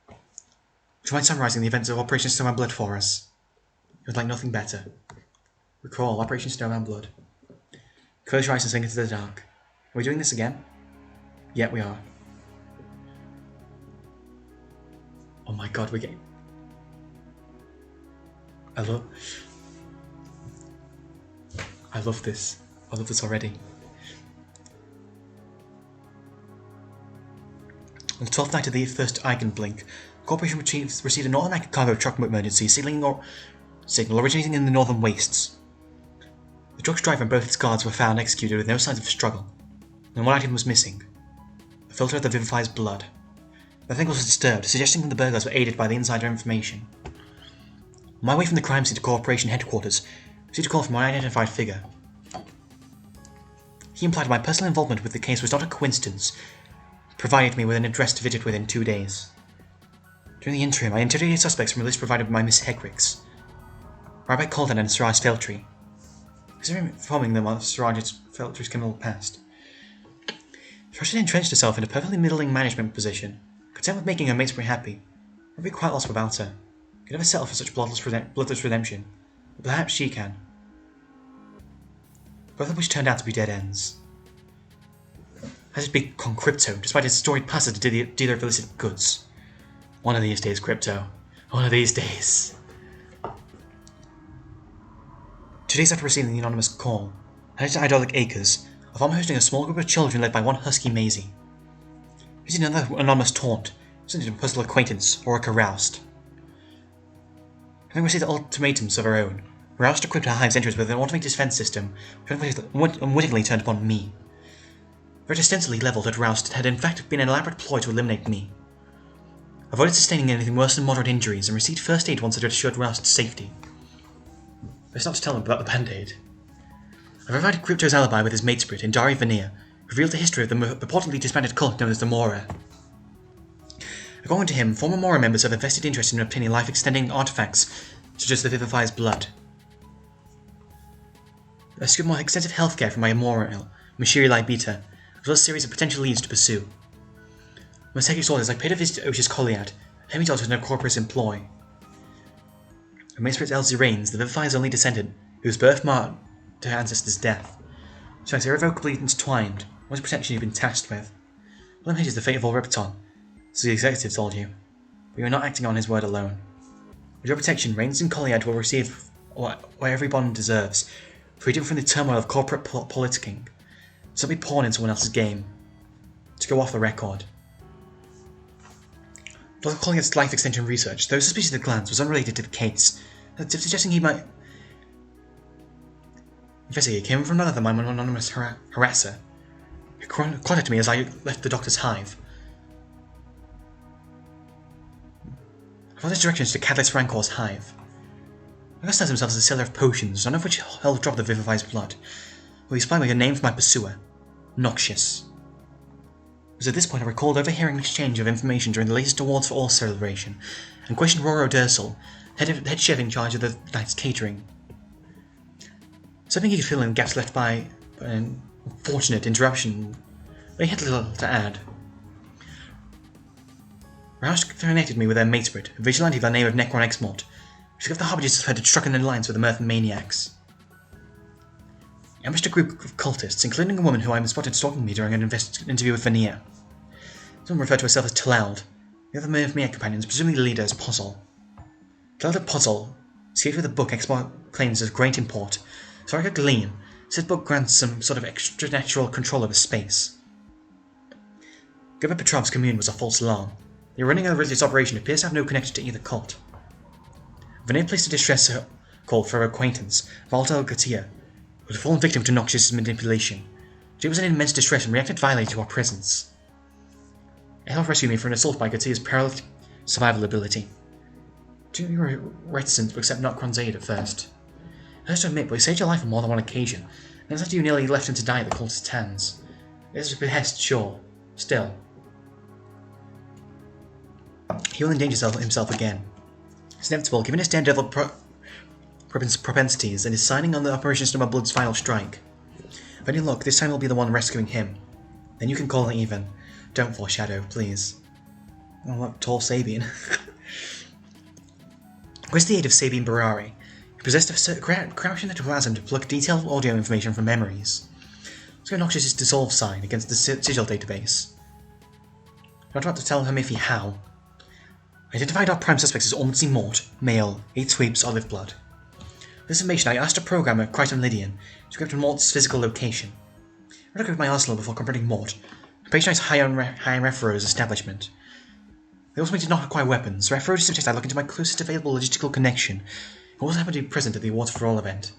Would you mind summarising the events of Operation Snowbound Blood for us? You would like nothing better. Recall Operation Snowbound Blood. Close your eyes and sink into the dark. Are we doing this again? Yeah, we are. Oh my god, we're getting... I love this. I love this already. On the 12th night of the first Eigenblink, the Corporation received an automatic cargo truck emergency signal originating in the northern wastes. The truck's driver and both its guards were found executed with no signs of struggle, and one item was missing: a filter that vivifies blood. Nothing was disturbed, suggesting that the burglars were aided by the insider information. On my way from the crime scene to Corporation headquarters, I received a call from an unidentified figure. He implied my personal involvement with the case was not a coincidence, provided me with an address to visit within 2 days. During the interim, I interrogated suspects from a list provided by Miss Hegrick's. Rabbi Colden and Siraj Feltry. Considering informing them of Siraj Feltry's criminal past. Siraj had entrenched herself in a perfectly middling management position, content with making her mates pretty happy. I'd be quite lost about her. Could never settle for such bloodless redemption, but perhaps she can. Both of which turned out to be dead ends. I just big con Crypto, despite his storied past as a dealer of illicit goods. One of these days, Crypto. One of these days. 2 days after receiving the anonymous call, headed to Idolic Acres, a farm hosting a small group of children led by one husky Maisie. Using another anonymous taunt, sent a personal acquaintance, Auric Roust. Having received ultimatums of her own, Roust equipped her hive's entrance with an automated defense system, which unwittingly turned upon me. Very ostensibly levelled at Roust, it had in fact been an elaborate ploy to eliminate me. I avoided sustaining anything worse than moderate injuries and received first aid once I had assured Roust's safety. Best not to tell him about the band-aid. I provided Crypto's alibi with his matesprit in Dari Veneer, revealed the history of the purportedly disbanded cult known as the Mora. According to him, former Mora members have a vested interest in obtaining life-extending artifacts such as the Vivifier's blood. I secured more extensive healthcare from my Mora, Mashiri Libeta, as well as a series of potential leads to pursue. My second orders, I paid a visit to Osh's Colliad, a hemidog with no corporate employ. Her maesprit Elsie Rains, the Vivifier's only descendant, whose birth marked her ancestor's death. She was irrevocably entwined. What protection you've been tasked with? Willem Hedge is the fate of all Ripton, so the executive told you. But you are not acting on his word alone. With your protection, Rains and Colliad will receive what every bond deserves: freedom from the turmoil of corporate politicking. So don't be pawned in someone else's game. To go off the record. Dr. Colliad's life extension research, though suspicious of the glance, was unrelated to the case, suggesting he might investigate came from none other than my anonymous harasser, who contacted me as I left the doctor's hive. I Follow his directions to Catalyst Rancor's hive. August knows himself as a seller of potions, none of which held a drop of vivifies blood. Well, he supplied me with a name for my pursuer. Noxious. It was at this point I recalled overhearing an exchange of information during the latest Awards for All celebration, and questioned Roro Dursel, head chef in charge of the night's catering. Something he could fill in gaps left by an unfortunate interruption, but he had little to add. Roush connected me with their matesprit, a vigilante by the name of Necron Exmort, who took the Harbingers had struck an alliance with the Mirth Maniacs. He ambushed a group of cultists, including a woman who I had spotted stalking me during an interview with Vanir. Someone referred to herself as Talaud. The other Mirth Maniac companions, presumably the leader, as Puzzle. Talaud of Puzzle escaped with a book Exmort claims as great import, so I could glean. Said book grants some sort of extranatural control over space. Governor Petrov's commune was a false alarm. The running of this operation appears to have no connection to either cult. Vanir placed a distress call for her acquaintance, Valtel Gatia, who had fallen victim to Noxious' manipulation. She was in immense distress and reacted violently to our presence. It helped rescue me from an assault by Gatia's perilous survival ability. You were reticent to accept Notcron's aid at first. I have to admit, but he saved your life on more than one occasion, and it's after you nearly left him to die at the cultist's hands. It was a behest, sure. Still. He will endanger himself again. It's inevitable, given his daredevil propensities and his signing on the Operation Snowbound Blood's final strike. If any luck, this time will be the one rescuing him. Then you can call it even. Don't foreshadow, please. Oh, look, tall Sabian. Where's the aid of Sabian Barari, who possessed a crouching that allows him to pluck detailed audio information from memories. Let's go Noxious' dissolve sign against the sigil database. I'm not about to tell him if he how. I identified our prime suspects as Ormsey Mort, male, 8 sweeps, olive blood. For this information, I asked a programmer, Crichton Lydian, to crypt Mort's physical location. I looked at my arsenal before confronting Mort, and patronized High-End Refero's establishment. They also did not acquire weapons, so Refero suggested I look into my closest available logistical connection, who also happened to be present at the Awards for All event.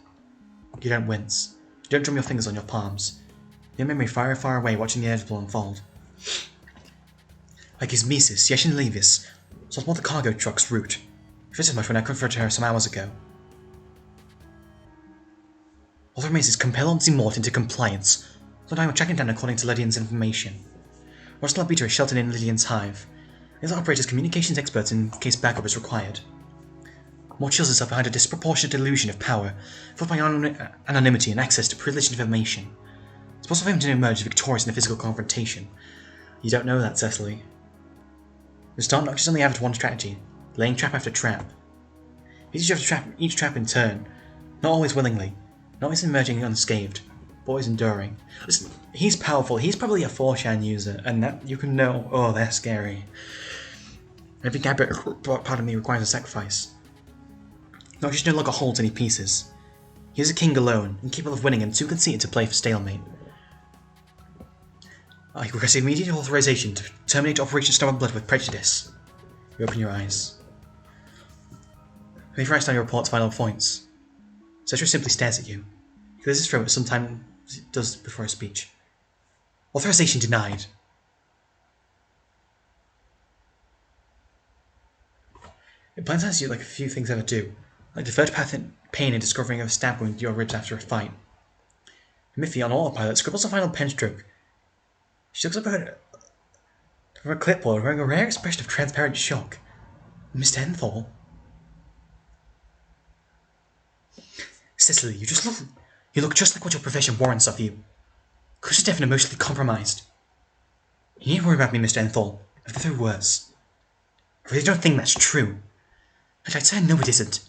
You don't wince. You don't drum your fingers on your palms. Your memory far, far away watching the inevitable unfold. Like his Mises, Yeshin Levis, sold more the cargo truck's route. He fits as much when I confronted her some hours ago. All that remains is compel Ormsey Mort into compliance, so I will track him down according to Lydian's information. Russell Arbiter is sheltered in Lydian's hive. He operates communications experts in case backup is required. Mort shields himself behind a disproportionate illusion of power, filled by anonymity and access to privileged information. It's possible for him to emerge victorious in a physical confrontation. You don't know that, Cecily. The start Noxious only have one strategy, laying trap after trap. He teaches you to each trap in turn, not always willingly, not always emerging unscathed, but always enduring. Listen, he's powerful, he's probably a 4chan user, and that you can know, oh, they're scary. Every part of me requires a sacrifice. Noxious no longer holds any pieces. He is a king alone, incapable of winning and too conceited to play for stalemate. I request immediate authorization to terminate Operation Snowbound Blood with prejudice. You open your eyes. He writes down your report's final points. Cestra simply stares at you. He clears his throat as sometimes he does before a speech. Authorization denied. It blindsides you like a few things ever do, like deferred pain in discovering a stab wound to your ribs after a fight. Miffy, on autopilot, scribbles a final pen stroke. She looks up at from her clipboard, wearing a rare expression of transparent shock. Mr. Enthal? Cecily, you look just like what your profession warrants of you. Close to deaf and emotionally compromised. You needn't worry about me, Mr. Enthal. I've been through worse. I really don't think that's true. I'd say no it isn't.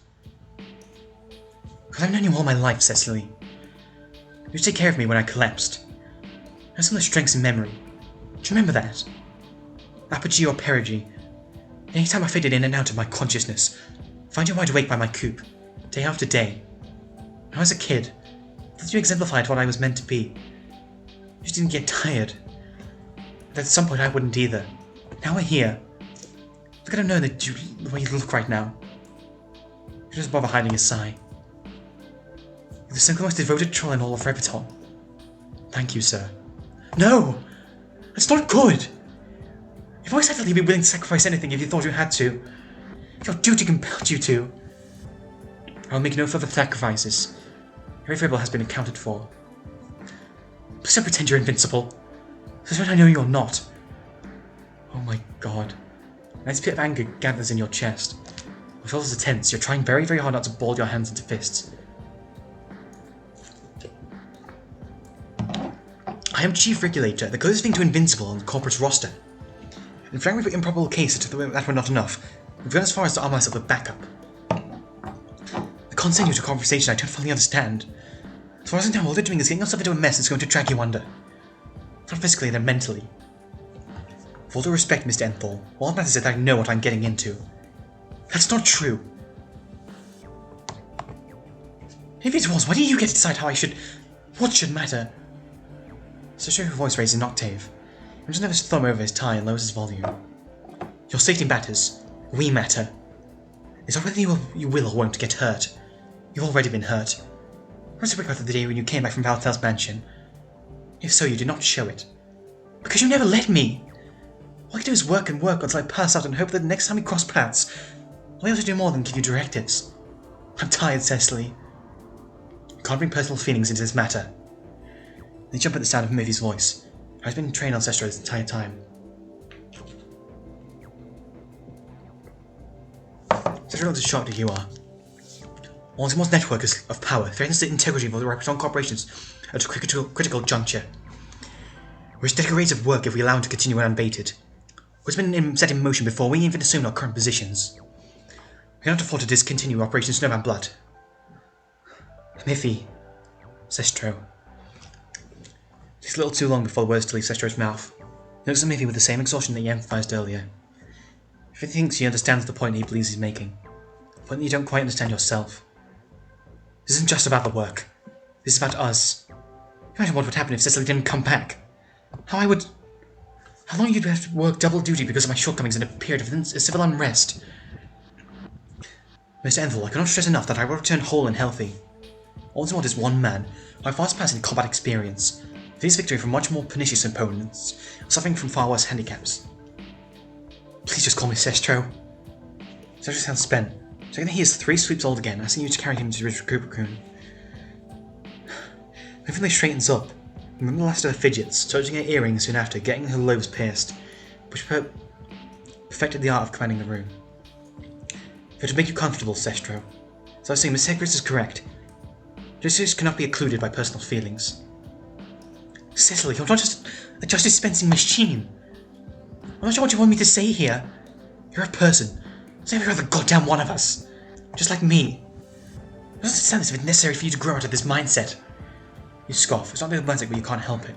Because I've known you all my life, Cecily. You used to take care of me when I collapsed. I have similar strengths in memory. Do you remember that? Apogee or perigee. Any time I faded in and out of my consciousness, I find you wide awake by my coop, day after day. When I was a kid, I thought you exemplified what I was meant to be. You just didn't get tired. But at some point I wouldn't either. Now we're here. Look, I don't know the way you look right now. You doesn't bother hiding a sigh. You're the single most devoted troll in all of Repeton. Thank you, sir. No! That's not good! You've always said that you'd be willing to sacrifice anything if you thought you had to. Your duty compelled you to. I'll make no further sacrifices. Every variable has been accounted for. Please don't pretend you're invincible. Because when I know you're not. Oh my god. A nice pit of anger gathers in your chest. Your shoulders are tense. You're trying very, very hard not to ball your hands into fists. I am Chief Regulator, the closest thing to invincible on the corporate's roster. And frankly, for improbable cases that were not enough, we've gone as far as to arm myself with backup. The consent you to conversation I don't fully understand. As far as I know, all they're doing is getting yourself into a mess that's going to drag you under. Not physically, then mentally. With all due respect, Mr. Enthal, all that matters is that I know what I'm getting into. That's not true. If it was, why do you get to decide what should matter? So her voice raised an octave. He just his thumb over his tie and lowers his volume. Your safety matters. We matter. It's not whether you will or won't get hurt. You've already been hurt. I was about the day when you came back from Valtel's mansion. If so, you did not show it. Because you never let me! All I can do is work and work until I pass out and hope that the next time we cross paths, I'll be able to do more than give you directives. I'm tired, Cecily. You can't bring personal feelings into this matter. They jump at the sound of Murphy's voice. I've been trained on Cestro this entire time. Cestro looks as shocked as you are. Baltimore's network of power threatens the integrity of the Rapidon corporations at a critical juncture. We risk decades of work if we allow him to continue unabated. What's been set in motion before we even assumed our current positions. We cannot afford to discontinue Operation Snowbound Blood. Miffy, Cestro. It takes a little too long before the words to leave Cestro's mouth. He looks at Miffy with the same exhaustion that he emphasized earlier. If he thinks he understands the point he believes he's making, the point that you don't quite understand yourself. This isn't just about the work. This is about us. Imagine what would happen if Cecily didn't come back. How long you'd have to work double duty because of my shortcomings in a period of civil unrest. Mr. Enthal, I cannot stress enough that I will return whole and healthy. All I want is one man, my fast pass in combat experience. Face victory from much more pernicious opponents, suffering from far worse handicaps. Please just call me Cestro. Cestro sounds spent. So he is 3 sweeps old again, asking you to carry him to his Recuperacoon. He finally straightens up. Remember the last of her fidgets, touching her earrings soon after, getting her lobes pierced, which perfected the art of commanding the room. If it would make you comfortable, Cestro. So I was saying, Miss Segris is correct. Justice cannot be occluded by personal feelings. Cecily, you're not just a justice dispensing machine. I'm not sure what you want me to say here. You're a person. So every other goddamn one of us. Just like me. I don't understand this if it's necessary for you to grow out of this mindset. You scoff. It's not diplomatic, but you can't help it.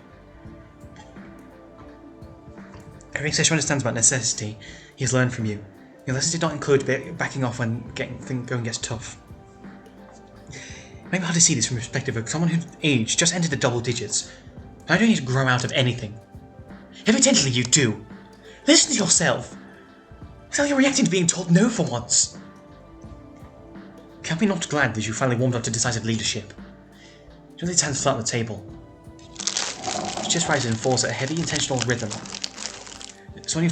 Everything Cestro understands about necessity, he has learned from you. Your lessons did not include backing off when going gets tough. It may be hard to see this from the perspective of someone whose age just entered the double digits. I don't need to grow out of anything. Evidently you do. Listen to yourself. It's how you're reacting to being told no for once. Can't be not glad that you finally warmed up to decisive leadership. She lays his hands flat on the table. His chest rises and falls at a heavy, intentional rhythm. It's the one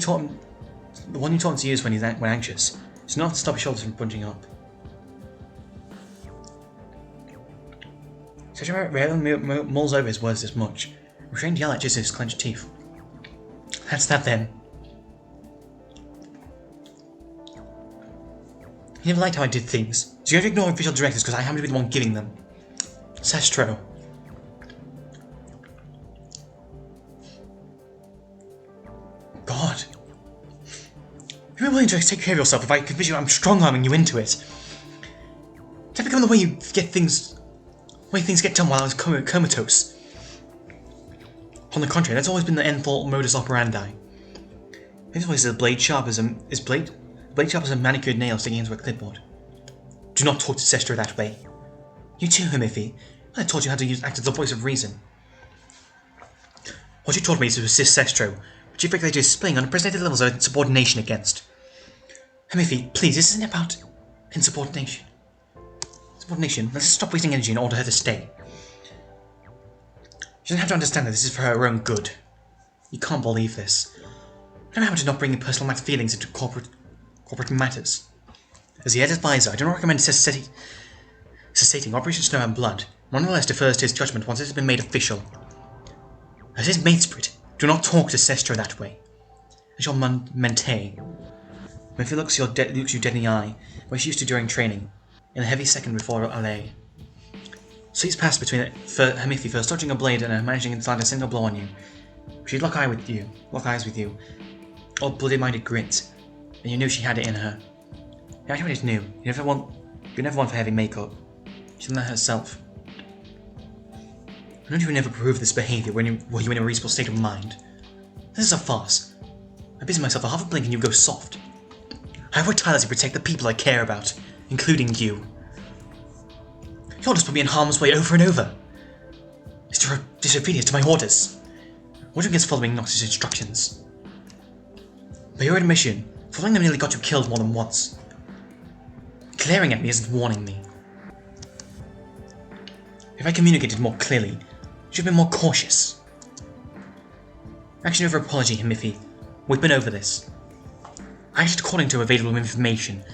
you taught him to use when anxious. It's not to stop his shoulders from punching up. Cestro rarely mulls over his words this much. Restrained to yell at just his clenched teeth. That's that then. He never liked how I did things, so you have to ignore official directives because I happen to be the one giving them. Cestro. God. You're willing to take care of yourself if I convince you I'm strong-arming you into it. That become the way you get things... the way things get done while I was comatose. On the contrary, that's always been the Enthal modus operandi. His voice is blade sharp as a manicured nail sticking into a clipboard. Do not talk to Cestro that way. You too, Himifi. I taught you how to act as the voice of reason. What you taught me is to assist Cestro, but you think you're displaying unprecedented levels of insubordination against. Himifi, please, this isn't about insubordination. Subordination, let's stop wasting energy and order her to stay. She doesn't have to understand that this is for her own good. You can't believe this. I don't know how to not bring your personal feelings into corporate matters. As the head advisor, I do not recommend cessating Operation Snowbound Blood. One nonetheless defers to his judgment once it has been made official. As his maid spirit, do not talk to Sestro that way. As your mentee, if he looks you dead in the eye, what she used to during training, in a heavy second before LA. Sleeps passed between Hamifi first dodging a blade and her managing to land a single blow on you. She'd lock eyes with you, all bloody-minded grit, and you knew she had it in her. You always knew. You never want for heavy makeup. She done that herself. I know you would never approve this behaviour were you in a reasonable state of mind. This is a farce. I busy myself a half a blink and you go soft. I work tirelessly to protect the people I care about, including you. You'll just put me in harm's way over and over. It's disobedience to my orders. What against following Nox's instructions? By your admission, following them nearly got you killed more than once. Glaring at me isn't warning me. If I communicated more clearly, you should have been more cautious. Action over apology, Hamifi. We've been over this. I acted according to available information.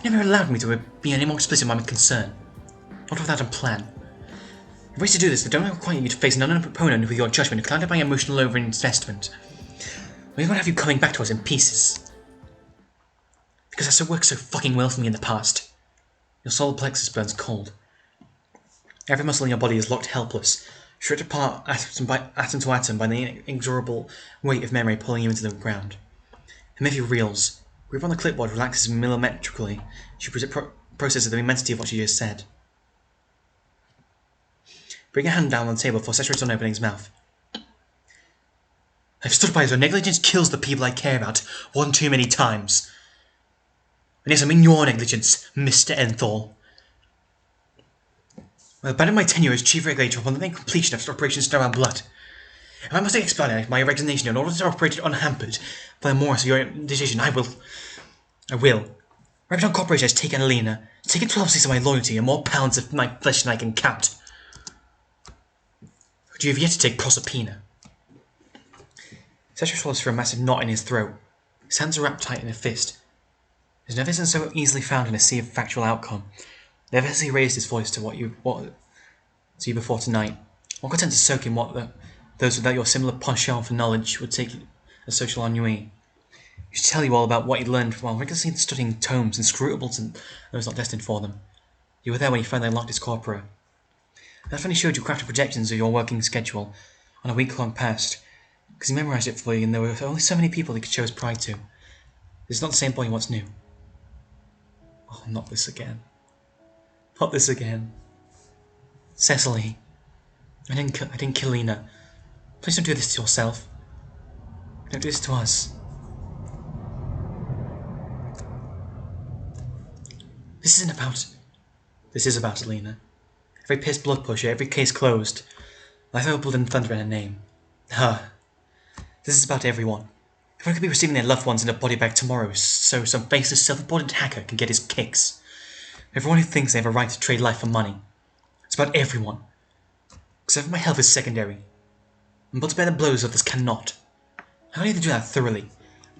You never allowed me to be any more explicit about my concern. Not without a plan. If ways to do this, they don't require you to face an unknown opponent with your judgment clouded by emotional overinvestment. We're gonna have you coming back to us in pieces. Because that's worked so fucking well for me in the past. Your solar plexus burns cold. Every muscle in your body is locked helpless, shredded apart atom to atom by the inexorable weight of memory pulling you into the ground. Hamifi reels. Grip on the clipboard relaxes millimetrically. She processes the immensity of what she just said. Bring your hand down on the table before Cesar's on opening his mouth. I've stood by as your negligence kills the people I care about one too many times. And yes, I mean your negligence, Mr. Enthal. I abandoned my tenure as Chief Regulator upon the completion of Operation Snowbound Blood. If I must expedite my resignation in order to operate it unhampered by the morals of your decision, I will. Repton Corporation has taken Alina, taken 12 seats of my loyalty and more pounds of my flesh than I can count. But you have yet to take Proserpina. Cesar swallows for a massive knot in his throat. His hands are wrapped tight in a fist. His nerve isn't so easily found in a sea of factual outcome. Never has he raised his voice to you before tonight, or content to soak in those without your similar penchant for knowledge would take as social ennui. He should tell you all about what he learned while rigorously studying tomes inscrutable to those not destined for them. You were there when he finally unlocked his corpora. That's when he showed you crafted projections of your working schedule on a week-long past, because he memorized it for you and there were only so many people he could show his pride to. This is not the same boy once knew. Oh, not this again. Not this again. Cecily. I didn't kill Lena. Please don't do this to yourself. Don't do this to us. This is about Alina. Every pissed blood pusher, every case closed. Life over blood and thunder in her name. Her. This is about everyone. Everyone could be receiving their loved ones in a body bag tomorrow, so some faceless, self-important hacker can get his kicks. Everyone who thinks they have a right to trade life for money. It's about everyone. Except for my health is secondary. I'm about to bear the blows others cannot. How do you do that thoroughly?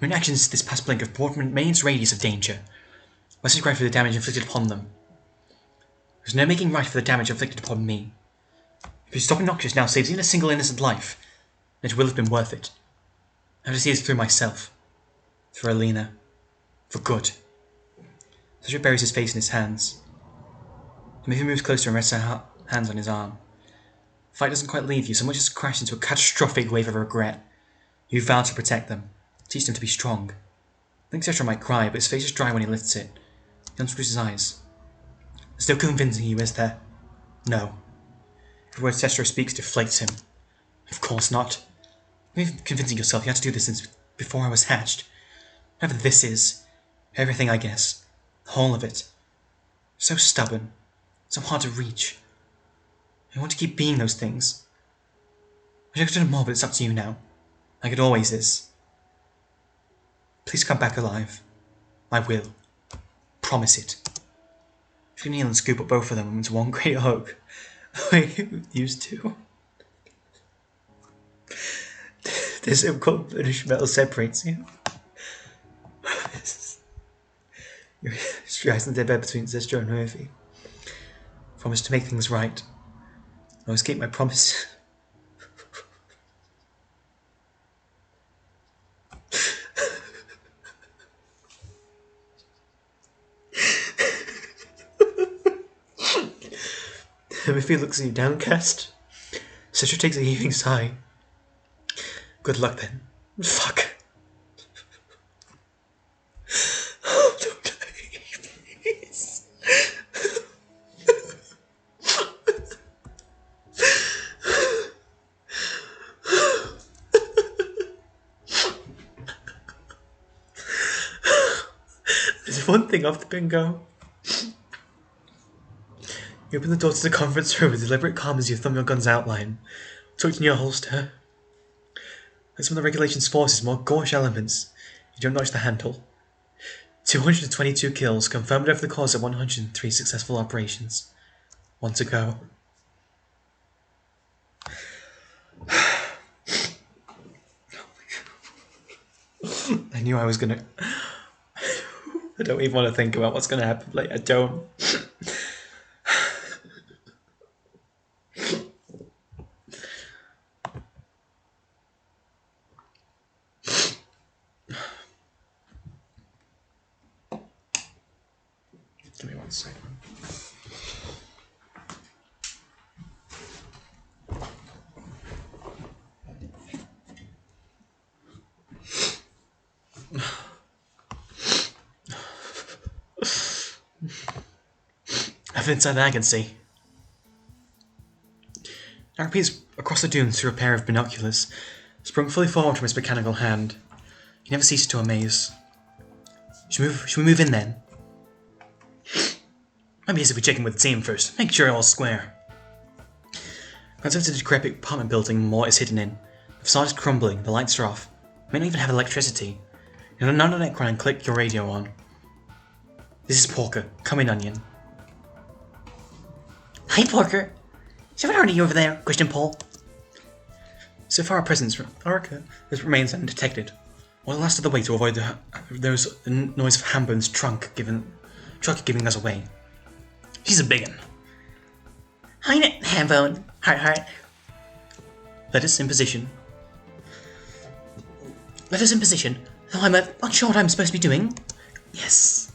My actions this past blink have brought Maine's radius of danger. Must regret for the damage inflicted upon them. There's no making right for the damage inflicted upon me. If you stop Noxious now saves even a single innocent life, it will have been worth it. I have to see this through myself. For Alina. For good. Cedric buries his face in his hands. Maybe moves closer and rests her hands on his arm. The fight doesn't quite leave you so much as crash into a catastrophic wave of regret. You vow to protect them. Teach them to be strong. I think Cedric might cry, but his face is dry when he lifts it. He unscrews his eyes. There's no convincing you, is there? No. Every word Cestro speaks deflates him. Of course not. You're convincing yourself you had to do this since before I was hatched. Whatever this is. Everything, I guess. The whole of it. So stubborn. So hard to reach. I want to keep being those things. I should have done more, but it's up to you now. Like it always is. Please come back alive. I will. Promise it. If you kneel and scoop up both of them into one great hug, the way you used to. This difficult punishment separates you. She eyes in the bed between Zistra and Murphy. Promise to make things right. I always keep my promise. Murphy looks at you downcast. Zistra takes a heaving sigh. Good luck then. Fuck. Oh, don't die, please. There's one thing off the bingo. You open the door to the conference room with deliberate calm as you thumb your gun's outline, tucked in your holster. Like some of the regulations forces more gauche elements, you don't notch the handle. 222 kills, confirmed over the course of 103 successful operations. 1 to go. I knew I was gonna... I don't even want to think about what's gonna happen. Like, I don't. Give me 1 second. I've inside I can see. Aaron peers across the dunes through a pair of binoculars, sprung fully forward from his mechanical hand. He never ceases to amaze. Should we move in then? Maybe if we check in with the team first, make sure all's square. Glance over to the decrepit apartment building Mort is hidden in. The facade is crumbling, the lights are off. We may not even have electricity. You nod on Ekron and click your radio on. This is Porker. Come in, Onion. Hi, Porker. Is everyone already over there? Questioned Paul. So far, our presence remains undetected. We're the last of the way to avoid the noise of Hambone's truck giving us away. She's a big one. Hi, Hambone. Heart. Let us in position. Though I'm not sure what I'm supposed to be doing. Yes.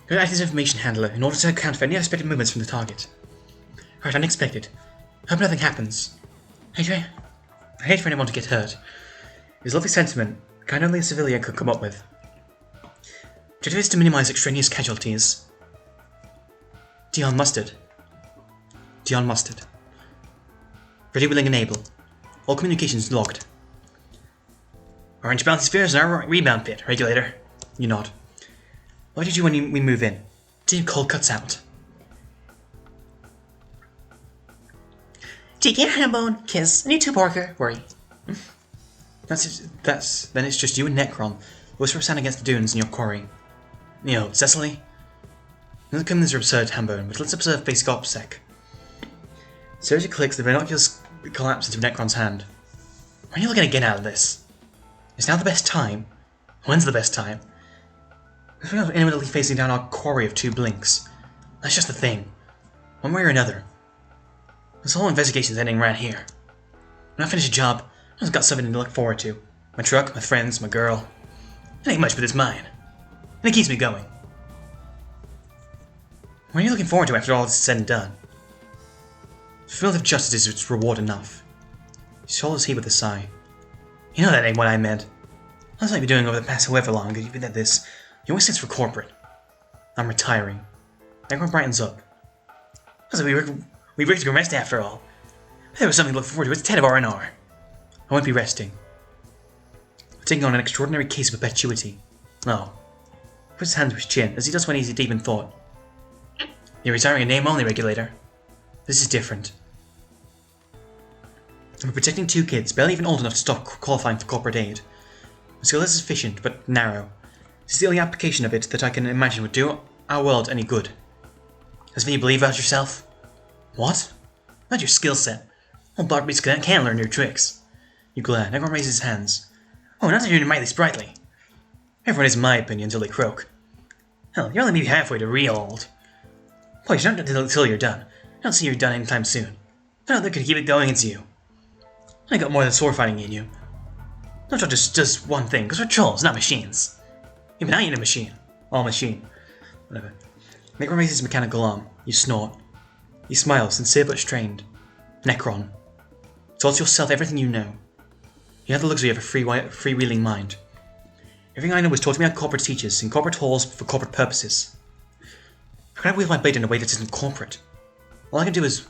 Go to Active Information Handler in order to account for any unexpected movements from the target. Right, unexpected. Hope nothing happens. I hate for anyone to get hurt. It's a lovely sentiment, kind only a civilian could come up with. Objective is to minimize extraneous casualties. Dion Mustard. Ready, willing, and able. All communications logged. Orange bouncy spheres and our rebound pit, regulator. You nod. What did you when we move in? Team cold cuts out. Take care, Hambone. Kiss. And you too, Parker. Worry. Then it's just you and Necron. Whisper sound against the dunes in your quarry. Cecily? Doesn't come this absurd, Hambone, but let's observe basic OPSEC. Sergio clicks, the binoculars collapse into Necron's hand. When are you looking to get out of this? Is now the best time? When's the best time? We're not imminently facing down our quarry of 2 blinks. That's just the thing. One way or another. This whole investigation's ending right here. When I finish a job, I've got something to look forward to. My truck, my friends, my girl. It ain't much, but it's mine. And it keeps me going. What are you looking forward to after all this is said and done? Fulfillment of justice is its reward enough. He swallows he with a sigh. You know that ain't what I meant. That's what I've been doing over the past however long you've been at this. You always stands for corporate. I'm retiring. Everyone brightens up. That's we rigged to rest after all. There was something to look forward to. It's 10 of R&R. I won't be resting. I'm taking on an extraordinary case of perpetuity. Oh. He puts his hand to his chin, as he does when he's deep in thought. You're retiring a name-only regulator. This is different. I'm protecting 2 kids, barely even old enough to stop qualifying for corporate aid. My skill is sufficient, but narrow. This is the only application of it that I can imagine would do our world any good. Doesn't you believe about yourself? What? Not your skill set. Old Bartbeats can't learn new tricks. You glare. Everyone raises his hands. Oh, not that you're mighty sprightly. Everyone is in my opinion until they croak. Hell, you're only maybe halfway to real old. Please, don't until you're done. I don't see you're done anytime soon. I don't think I can keep it going into you. I got more than sword fighting in you. Don't try just one thing, because we're trolls, not machines. Even I ain't a machine. All machine. Whatever. Necron raises his mechanical arm. You snort. He smiles, sincere but strained. Necron. Tell yourself everything you know. You have the luxury of a freewheeling mind. Everything I know was taught to me by corporate teachers, in corporate halls, for corporate purposes. How can I wield my blade in a way that isn't corporate? All I can do is,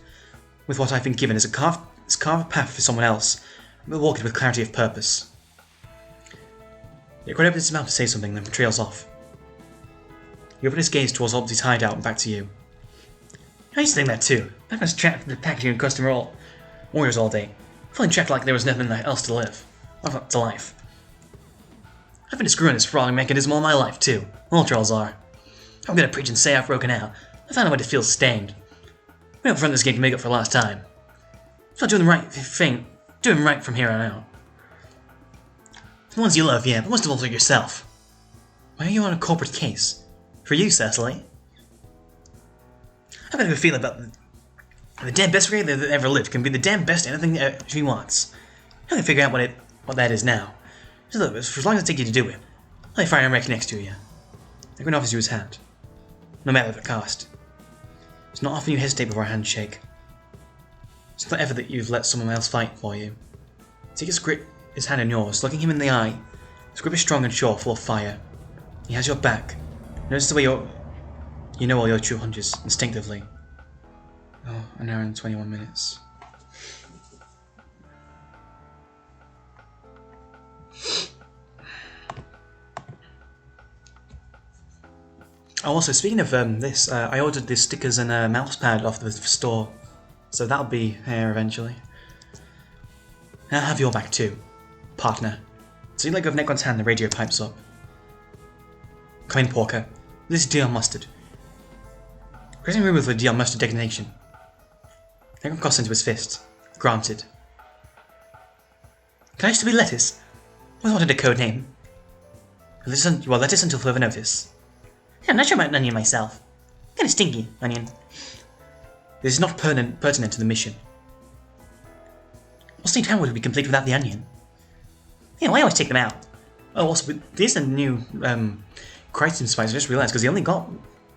with what I've been given, is carve a path for someone else, and walk it with clarity of purpose. Necron opens his mouth to say something, then trails off. He opened his gaze towards Obsi's hideout and back to you. I used to think that too. I was trapped in the packaging and customer warriors all day, feeling trapped like there was nothing else to live. To life. I've been screwing this sprawling mechanism all my life too. All trolls are. I'm gonna preach and say I've broken out. I found out what it feels stained. We up front this game to make up for last time. It's not doing the right thing. Doing right from here on out. The ones you love, yeah, but most of all for yourself. Why are you on a corporate case? For you, Cecily. I've got a good feeling about the damn best way that ever lived can be the damn best anything she wants. I can figure out what that is now. Just look, for as long as it takes you to do it. I'll fire a wreck next to you. Everyone offers you his hand. No matter the cost. It's not often you hesitate before a handshake. It's not ever that you've let someone else fight for you. Take his hand in yours, looking him in the eye. His grip is strong and sure, full of fire. He has your back. Notice the way you know all your true hunches, instinctively. Oh, an hour and 21 minutes. Oh, also, speaking of this, I ordered the stickers and a mouse pad off the store, so that'll be here eventually. I'll have your back too, partner. So you let go of Necron's hand, the radio pipes up. Come in, Porker. This is Dion Mustard. Creating room with the Dion Mustard designation. Necron coughs into his fist. Granted. Can I used to be Lettuce? I wanted a code name. You are Lettuce until further notice. I'm not sure about Onion myself. Kinda stinky, Onion. This is not pertinent to the mission. Austin Town would be complete without the Onion. Yeah, I always take them out. Oh, also, these are new Crichton spies, I just realised, because they only got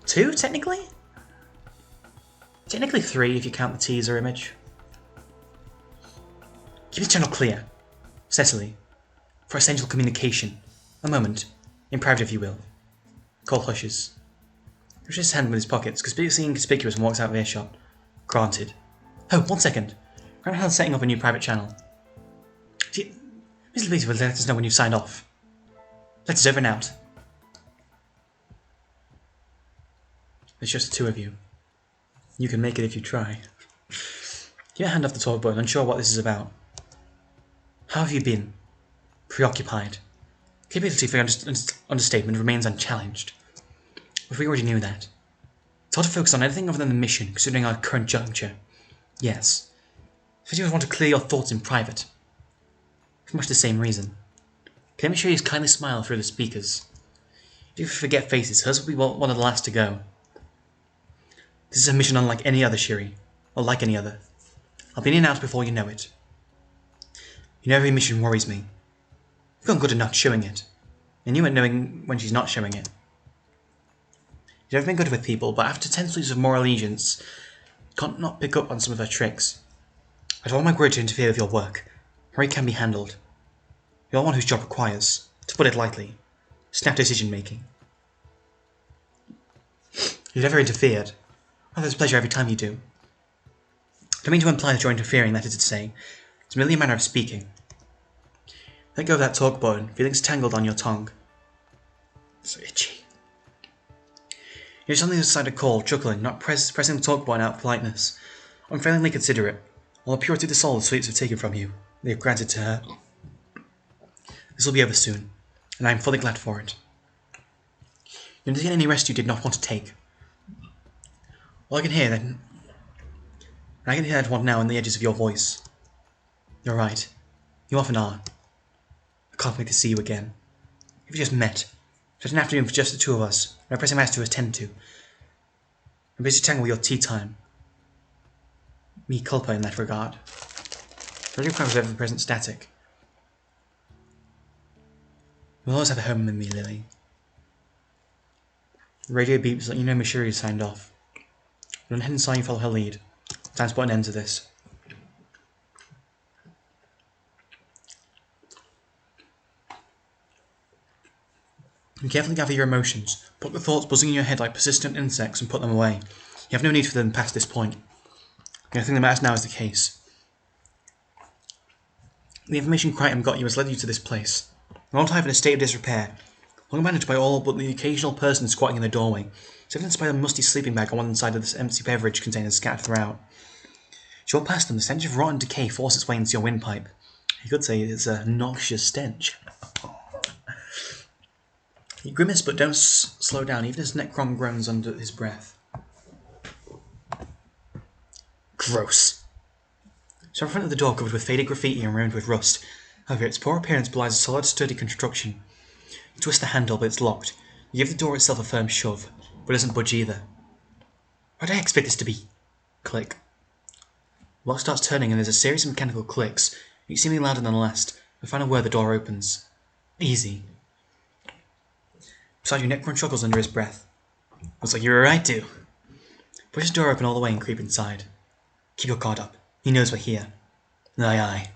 2, technically? Technically 3, if you count the teaser image. Keep the channel clear. Cecily. For essential communication. A moment. In private, if you will. Cole hushes. He pushes his hand with his pockets, completely inconspicuous, and walks out of earshot. Granted. Oh, 1 second. Grandma's setting up a new private channel. Mr. Peter will let us know when you've signed off. Let us over and out. There's just the 2 of you. You can make it if you try. Get your hand off the talk button, unsure what this is about. How have you been? Preoccupied. Capability for understatement remains unchallenged. But we already knew that. It's hard to focus on anything other than the mission, considering our current juncture. Yes. So you want to clear your thoughts in private. For much the same reason. Can I show you kindly smile through the speakers? If you forget faces, hers will be one of the last to go. This is a mission unlike any other, Shiri. Or like any other. I'll be in and out before you know it. You know every mission worries me. You've gone good at not showing it. And you at knowing when she's not showing it. You've never been good with people, but after 10 sleeps of more allegiance, you can't not pick up on some of her tricks. I don't want my grid to interfere with your work. Or it can be handled. You're the one whose job requires, to put it lightly, snap decision making. You've never interfered. Well, there's pleasure every time you do. I don't mean to imply that you're interfering, that is to say. It's merely a manner of speaking. Let go of that talk button, feelings tangled on your tongue. So itchy. You're suddenly beside a call, chuckling, not pressing the talk button out of politeness. Unfailingly considerate. All the purity of the soul the sweets have taken from you, they have granted to her. This will be over soon, and I am fully glad for it. You didn't take any rest you did not want to take. All I can hear that one now in the edges of your voice. You're right. You often are. I can't wait to see you again. If we just met, Just an afternoon for just the two of us. No pressing matters to attend to. I'm busy tangle with your tea time. Me culpa in that regard. Radio crowds over the present static. We'll always have a home with me, Lily. The radio beeps let you know Mashiri has signed off. Run ahead inside and follow her lead. Time to put an end to this. And carefully gather your emotions. Put the thoughts buzzing in your head like persistent insects and put them away. You have no need for them past this point. The only thing that matters now is the case. The information Crichton got you has led you to this place. An old hive in a state of disrepair, long managed by all but the occasional person squatting in the doorway. It's evidenced by the musty sleeping bag on one side of this empty beverage containers scattered throughout. As you walk past them, the stench of rotten decay forces its way into your windpipe. You could say it's a noxious stench. You grimace, but don't slow down, even as Necron groans under his breath. Gross. So in front of the door covered with faded graffiti and ruined with rust. However, its poor appearance belies a solid, sturdy construction. You twist the handle, but it's locked. You give the door itself a firm shove, but it doesn't budge either. What did I expect this to be? Click. The lock starts turning and there's a series of mechanical clicks, each seemingly louder than the last. The final word, the door opens. Easy. Beside you, Necron chuckles under his breath. Looks like you were right to. Push the door open all the way and creep inside. Keep your guard up. He knows we're here. Aye, aye.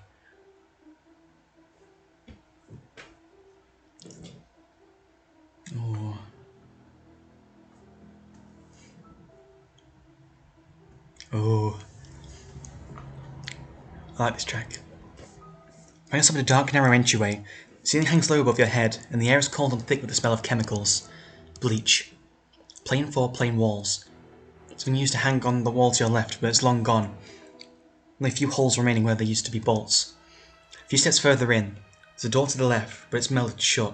Oh. Oh. I like this track. Find yourself in a dark, narrow entryway. The ceiling hangs low above your head, and the air is cold and thick with the smell of chemicals. Bleach. Plain floor, plain walls. Something used to hang on the wall to your left, but it's long gone. Only a few holes remaining where there used to be bolts. A few steps further in, there's a door to the left, but it's melted shut.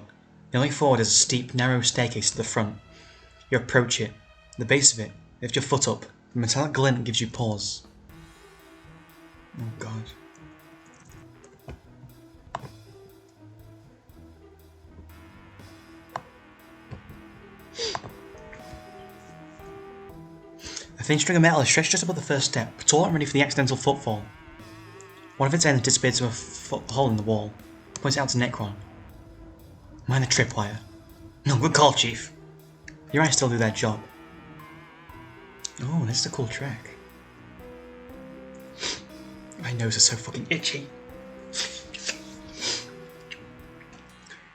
The only forward is a steep, narrow staircase to the front. You approach it. At the base of it, lift your foot up. The metallic glint gives you pause. Oh god. A thin string of metal is stretched just above the first step, taut and ready for the accidental footfall. One of its ends disappears to a hole in the wall. Points out to Necron. Mind the tripwire. No, good call, Chief. Your eyes still do their job. Oh, this is a cool track. My nose is so fucking itchy.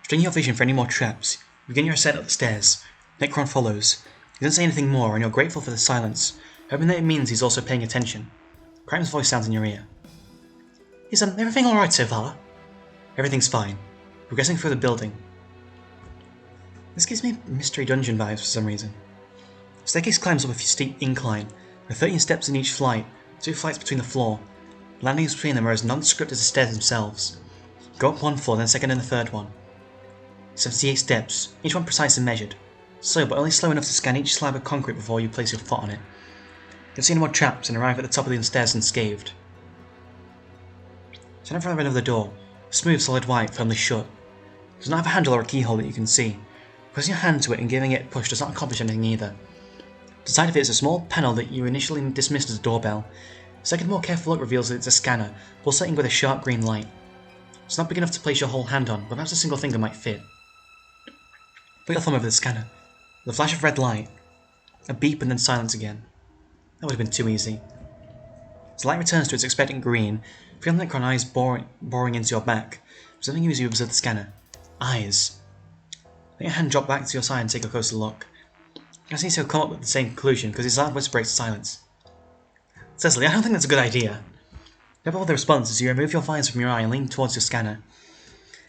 String your vision for any more traps. You begin your ascent up the stairs. Necron follows. He doesn't say anything more, and you're grateful for the silence, hoping that it means he's also paying attention. Crichton's voice sounds in your ear. Is everything alright so far? Everything's fine. Progressing through the building. This gives me mystery dungeon vibes for some reason. The staircase climbs up a steep incline. There are 13 steps in each flight, 2 flights between the floor. Landings between them are as nondescript as the stairs themselves. You go up one floor, then a second and a third one. 78 steps, each one precise and measured. Slow, but only slow enough to scan each slab of concrete before you place your foot on it. You can see no more traps and arrive at the top of the stairs unscathed. Stand in front of another door, smooth, solid white, firmly shut. It does not have a handle or a keyhole that you can see. Pressing your hand to it and giving it a push does not accomplish anything either. To the side of it is a small panel that you initially dismissed as a doorbell. A second more careful look reveals that it's a scanner, pulsating with a sharp green light. It's not big enough to place your whole hand on, but perhaps a single finger might fit. Put your thumb over the scanner. The flash of red light, a beep and then silence again. That would have been too easy. As the light returns to its expectant green, feel Necron eyes boring into your back. Something you observe the scanner. Eyes. Let your hand drop back to your side and take a closer look. You can see he'll come up with the same conclusion because his loud whisper breaks the silence. Cecily, I don't think that's a good idea. Never bother the response as you remove your visor from your eye and lean towards your scanner.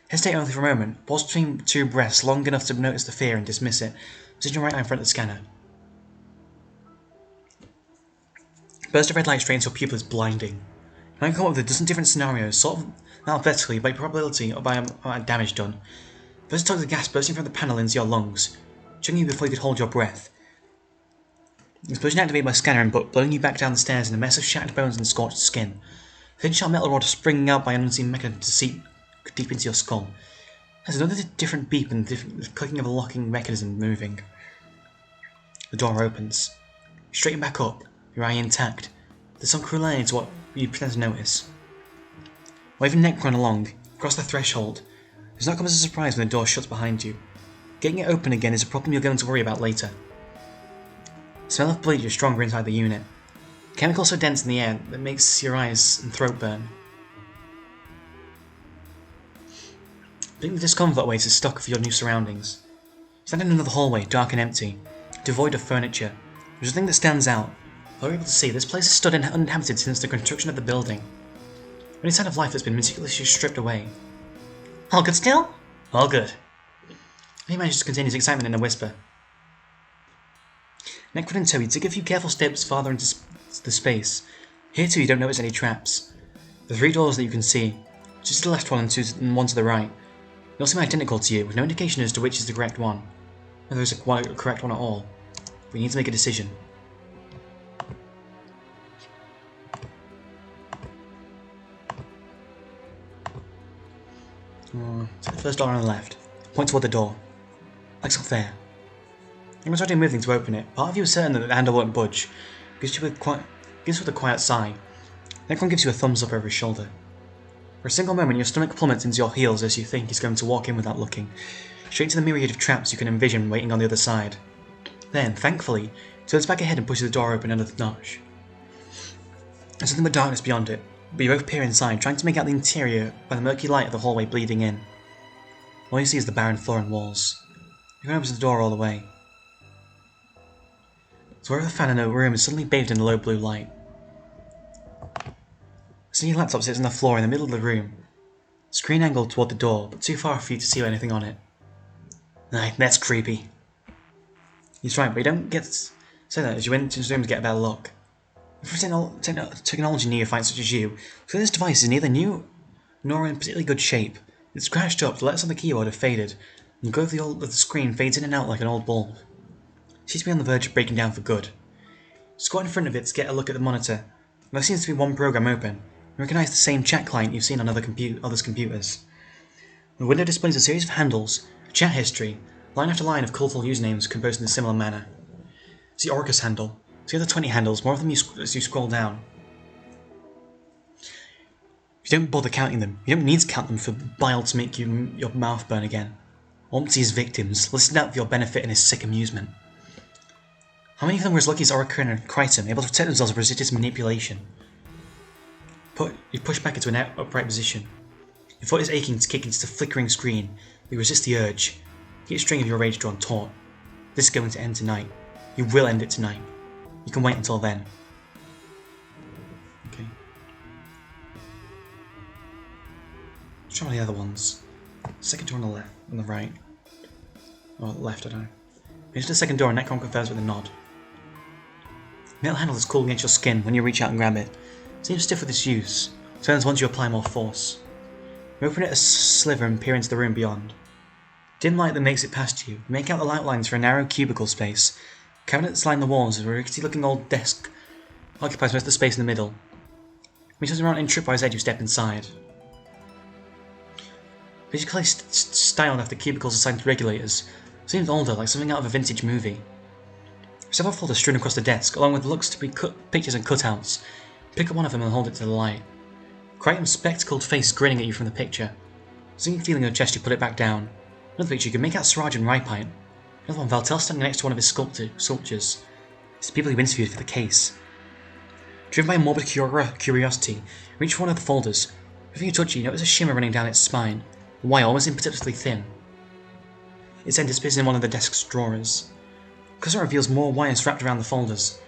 Hesitate only for a moment, pause between two breaths long enough to notice the fear and dismiss it. Position your right eye in front of the scanner. A burst of red light strains your pupil is blinding. You might come up with a dozen different scenarios, sort of alphabetically by probability or by damage done. First tug of the gas bursting from the panel into your lungs, choking you before you could hold your breath. The explosion activated my scanner and blowing you back down the stairs in a mess of shattered bones and scorched skin. A thin sharp metal rod springing out by an unseen mechanism to seep deep into your skull. There's another different beep and the clicking of a locking mechanism moving. The door opens. You straighten back up, your eye intact. There's some correlating to what you pretend to notice. Waving Necron along, across the threshold, it does not come as a surprise when the door shuts behind you. Getting it open again is a problem you're going to worry about later. The smell of bleach is stronger inside the unit. Chemicals so dense in the air that makes your eyes and throat burn. I think the discomfort awaits is stuck for your new surroundings. You stand in another hallway, dark and empty, devoid of furniture. There's a thing that stands out. You're able to see this place has stood uninhabited since the construction of the building. Any sign of life that's been meticulously stripped away. All good still? All good. He manages to contain his excitement in a whisper. Necron and Toby take a few careful steps farther into the space. Here too you don't notice any traps. The 3 doors that you can see, just to the left one and one to the right, they all seem identical to you, with no indication as to which is the correct one. Whether there's a correct one at all. We need to make a decision. Take the first door on the left. Point toward the door. Legs off there. You must already moving to open it. Part of you is certain that the handle won't budge. Gives with a quiet sigh. Necron gives you a thumbs up over his shoulder. For a single moment your stomach plummets into your heels as you think he's going to walk in without looking, straight to the myriad of traps you can envision waiting on the other side. Then, thankfully, he turns back ahead and pushes the door open another notch. There's nothing but darkness beyond it, but you both peer inside, trying to make out the interior by the murky light of the hallway bleeding in. All you see is the barren floor and walls. Necron opens the door all the way. So wherever the fan in the room is suddenly bathed in the low blue light. A sneaky laptop sits on the floor in the middle of the room, screen angled toward the door, but too far for you to see anything on it. Aye, that's creepy. He's right, but you don't get to say that as you enter the room to get a better look. For technology neophytes such as you, this device is neither new nor in particularly good shape. It's scratched up, the letters on the keyboard have faded, and the glow of the screen fades in and out like an old bulb. It seems to be on the verge of breaking down for good. Squat in front of it to get a look at the monitor. There seems to be one program open. You recognise the same chat client you've seen on others' computers. The window displays a series of handles, chat history, line after line of colourful usernames composed in a similar manner. It's the Orcus handle. It's the other 20 handles, more of them as you scroll down. If you don't bother counting them, you don't need to count them for bile to make your mouth burn again. Ormsey's victims, listed out for your benefit and his sick amusement. How many of them were as lucky as Orica and Crichton, able to protect themselves from resisted manipulation? You push back into an upright position. Your foot is aching to kick into the flickering screen, but you resist the urge. You get a string of your rage drawn taut. This is going to end tonight. You will end it tonight. You can wait until then. Okay. Let's try the other ones. Second door on the left, on the right. Or left, I don't know. Into the second door and Necron confirms with a nod. The metal handle is cool against your skin when you reach out and grab it. It seems stiff with its use. It turns once you apply more force. You open it a sliver and peer into the room beyond. Dim light that makes it past you. You make out the outlines for a narrow cubicle space. Cabinets line the walls with a rickety-looking old desk occupies most of the space in the middle. When you turn around and trip by his edge, you step inside. Basically styled after cubicles assigned to regulators. Seems older, like something out of a vintage movie. Several folders strewn across the desk, along with looks to be pictures and cutouts. Pick up one of them and hold it to the light. Crichton's spectacled face grinning at you from the picture. Sinking feeling in your chest, you put it back down. Another picture, you can make out Siraj and Ripite. Another one, Valtel standing next to one of his sculptures. It's the people he interviewed for the case. Driven by a morbid curiosity, you reach one of the folders. Everything you touch, you notice a shimmer running down its spine, a wire almost imperceptibly thin. Its end disappears in one of the desk's drawers. Because it reveals more wires wrapped around the folders,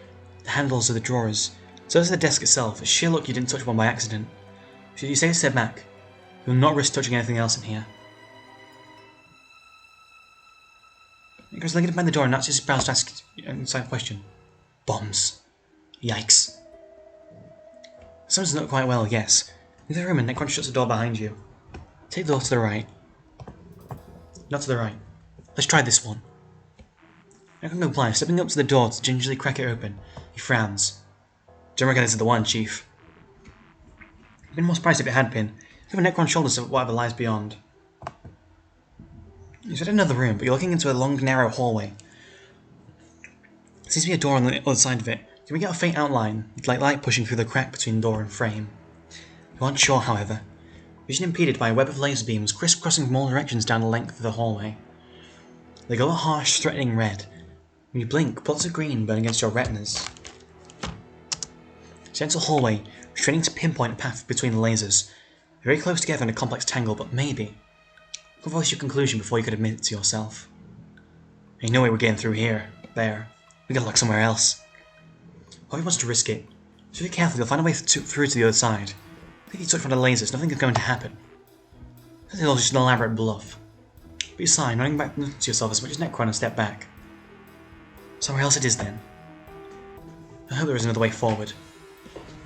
the handles of the drawers, so does the desk itself, a sheer look you didn't touch one by accident. Should you take a step back, you will not risk touching anything else in here. Nicholas lingered behind the door and that's his brows to ask an inside question. Bombs. Yikes. Sounds not quite well, yes. Leave the room and Necron shuts the door behind you. Take the door to the right. Not to the right. Let's try this one. Necron complies, stepping up to the door to gingerly crack it open. He frowns. Don't reckon this is the one, Chief. I'd been more surprised if it had been. Given Necron's shoulders of whatever lies beyond. You're in another room, but you're looking into a long, narrow hallway. There seems to be a door on the other side of it. You can get a faint outline, like light pushing through the crack between door and frame. You aren't sure, however. Vision impeded by a web of laser beams crisscrossing from all directions down the length of the hallway. They glow a harsh, threatening red. When you blink, pots of green burn against your retinas. It's a gentle hallway, training to pinpoint a path between the lasers. They're very close together in a complex tangle, but maybe. You'll voice your conclusion before you could admit it to yourself. Ain't no way we're getting through here. There. We gotta look somewhere else. Whoever wants to risk it, so be careful, you'll find a way through to the other side. If you touch one of the lasers, nothing is going to happen. This is all just an elaborate bluff. But you sigh, nodding back to yourself as much as Necron and step back. Somewhere else it is then. I hope there is another way forward.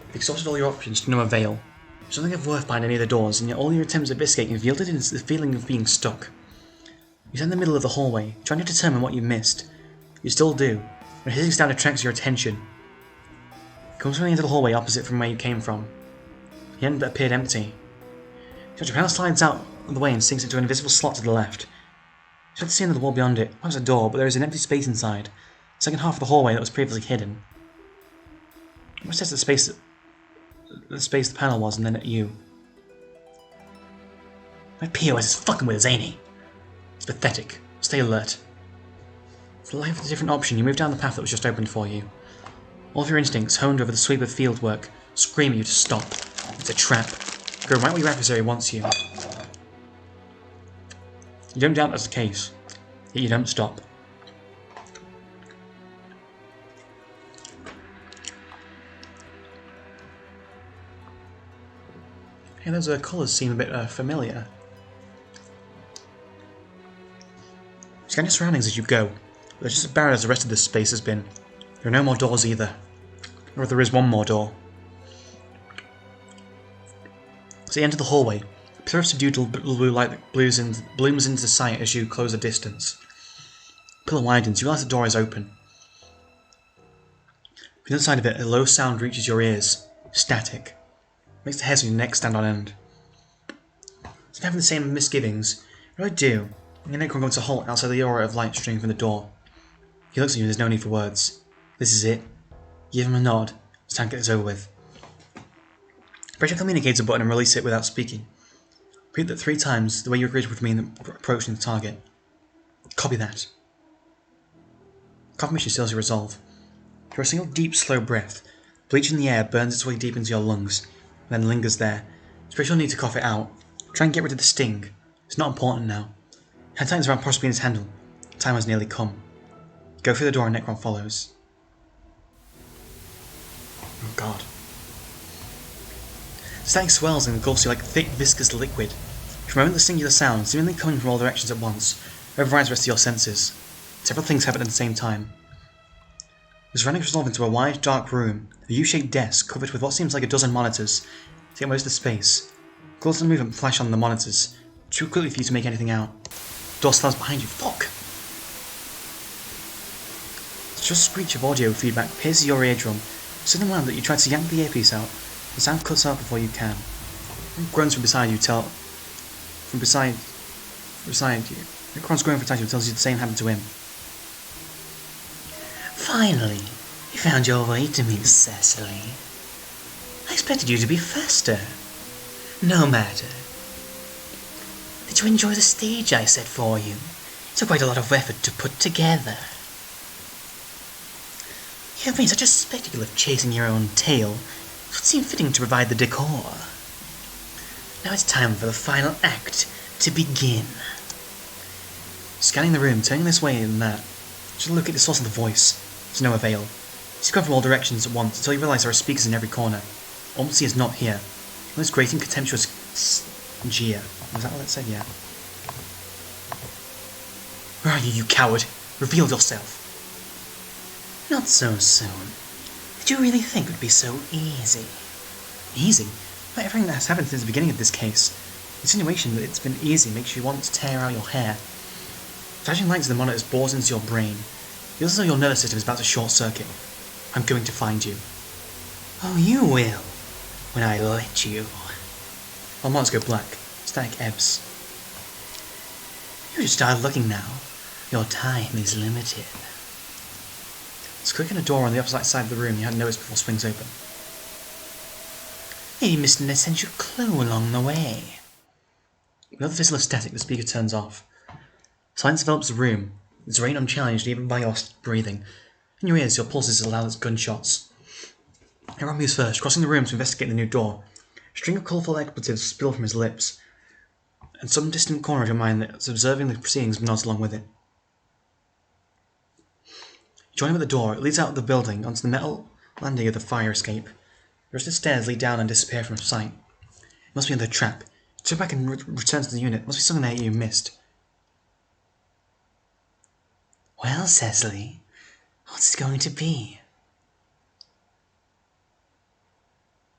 You've exhausted all your options to no avail. There's nothing of worth behind any of the doors, and yet all your attempts at escape have yielded in the feeling of being stuck. You stand in the middle of the hallway, trying to determine what you missed. You still do, when a hissing sound attracts your attention. It comes from the end of the hallway opposite from where you came from. The end appeared empty. Your panel slides out of the way and sinks into an invisible slot to the left. You start to see into the wall beyond it. Perhaps a door, but there is an empty space inside. The second half of the hallway that was previously hidden. You must test the space the panel was, and then at you. My POS is fucking with us, ain't he? It's pathetic. Stay alert. For the life of a different option, you move down the path that was just opened for you. All of your instincts, honed over the sweep of field work, scream at you to stop. It's a trap. Go right where your adversary wants you. You don't doubt that's the case, yet you don't stop. Hey, those colours seem a bit familiar. Scan your surroundings as you go. They're just as barren as the rest of this space has been. There are no more doors either. Or there is one more door. So you enter the hallway. A pillar of subdued blue light that blooms into sight as you close the distance. The pillar widens. You realise the door is open. From the other side of it, a low sound reaches your ears. Static. Makes the hairs on your neck stand on end. So having the same misgivings, what do I do? Your neck comes to a halt outside the aura of light streaming from the door. He looks at you and there's no need for words. This is it. You give him a nod. It's time to get this over with. Press your communicator button and release it without speaking. Repeat that 3 times the way you agreed with me in approaching the target. Copy that. Confirmation seals your resolve. For a single deep, slow breath, bleach in the air burns its way deep into your lungs, and then lingers there. Express your need to cough it out. Try and get rid of the sting. It's not important now. Hand tightens around Proserpina's handle. Time has nearly come. Go through the door and Necron follows. Oh god. Static swells and engulfs you like thick, viscous liquid. From a moment the singular sound, seemingly coming from all directions at once, overrides the rest of your senses. Several things happen at the same time. The surroundings resolve into a wide, dark room, a U-shaped desk covered with what seems like a dozen monitors, take most of the space. Clothes and movement flash on the monitors, too quickly for you to make anything out. The door slams behind you. Fuck! It's just a screech of audio feedback pierces your eardrum, so loud that you try to yank the earpiece out. The sound cuts out before you can. Groans from beside you tell... From beside you. Necron's groan from beside you tells you the same happened to him.
Finally, you found your way to me, Cecily. I expected you to be faster. No matter. Did you enjoy the stage I set for you? It took quite a lot of effort to put together. You have made such a spectacle of chasing your own tail, it would seem fitting to provide the decor. Now it's time for the final act to begin.
Scanning the room, turning this way and that. Just look at the source of the voice. To no avail. You come from all directions at once until you realise there are speakers in every corner. Almost is not here. This grating, contemptuous jeer. Was that what it said? Yeah. Where are you, you coward? Reveal yourself.
Not so soon. Did you really think it would be so easy?
Easy? Not everything that has happened since the beginning of this case. The insinuation that it's been easy makes you want to tear out your hair. Flashing lights of the monitors bores into your brain. It feels as though your nervous system is about to short circuit. I'm going to find you.
Oh, you will. When I let you.
All monitors go black. Static ebbs.
You should start looking now. Your time is limited.
It's clicking a door on the opposite side of the room you hadn't noticed before swings open.
Maybe you missed an essential clue along the way.
Without the visible static, the speaker turns off. Silence envelops the room. It's rain unchallenged even by your breathing. In your ears, your pulses as loud as gunshots. Everyone moves first, crossing the room to investigate the new door. A string of colourful expletives spill from his lips, and some distant corner of your mind that's observing the proceedings nods along with it. You join him at the door. It leads out of the building onto the metal landing of the fire escape. The rest of the stairs lead down and disappear from sight. It must be another trap. You turn back and return to the unit. It must be something there you missed.
Well, Cecily, what's it going to be?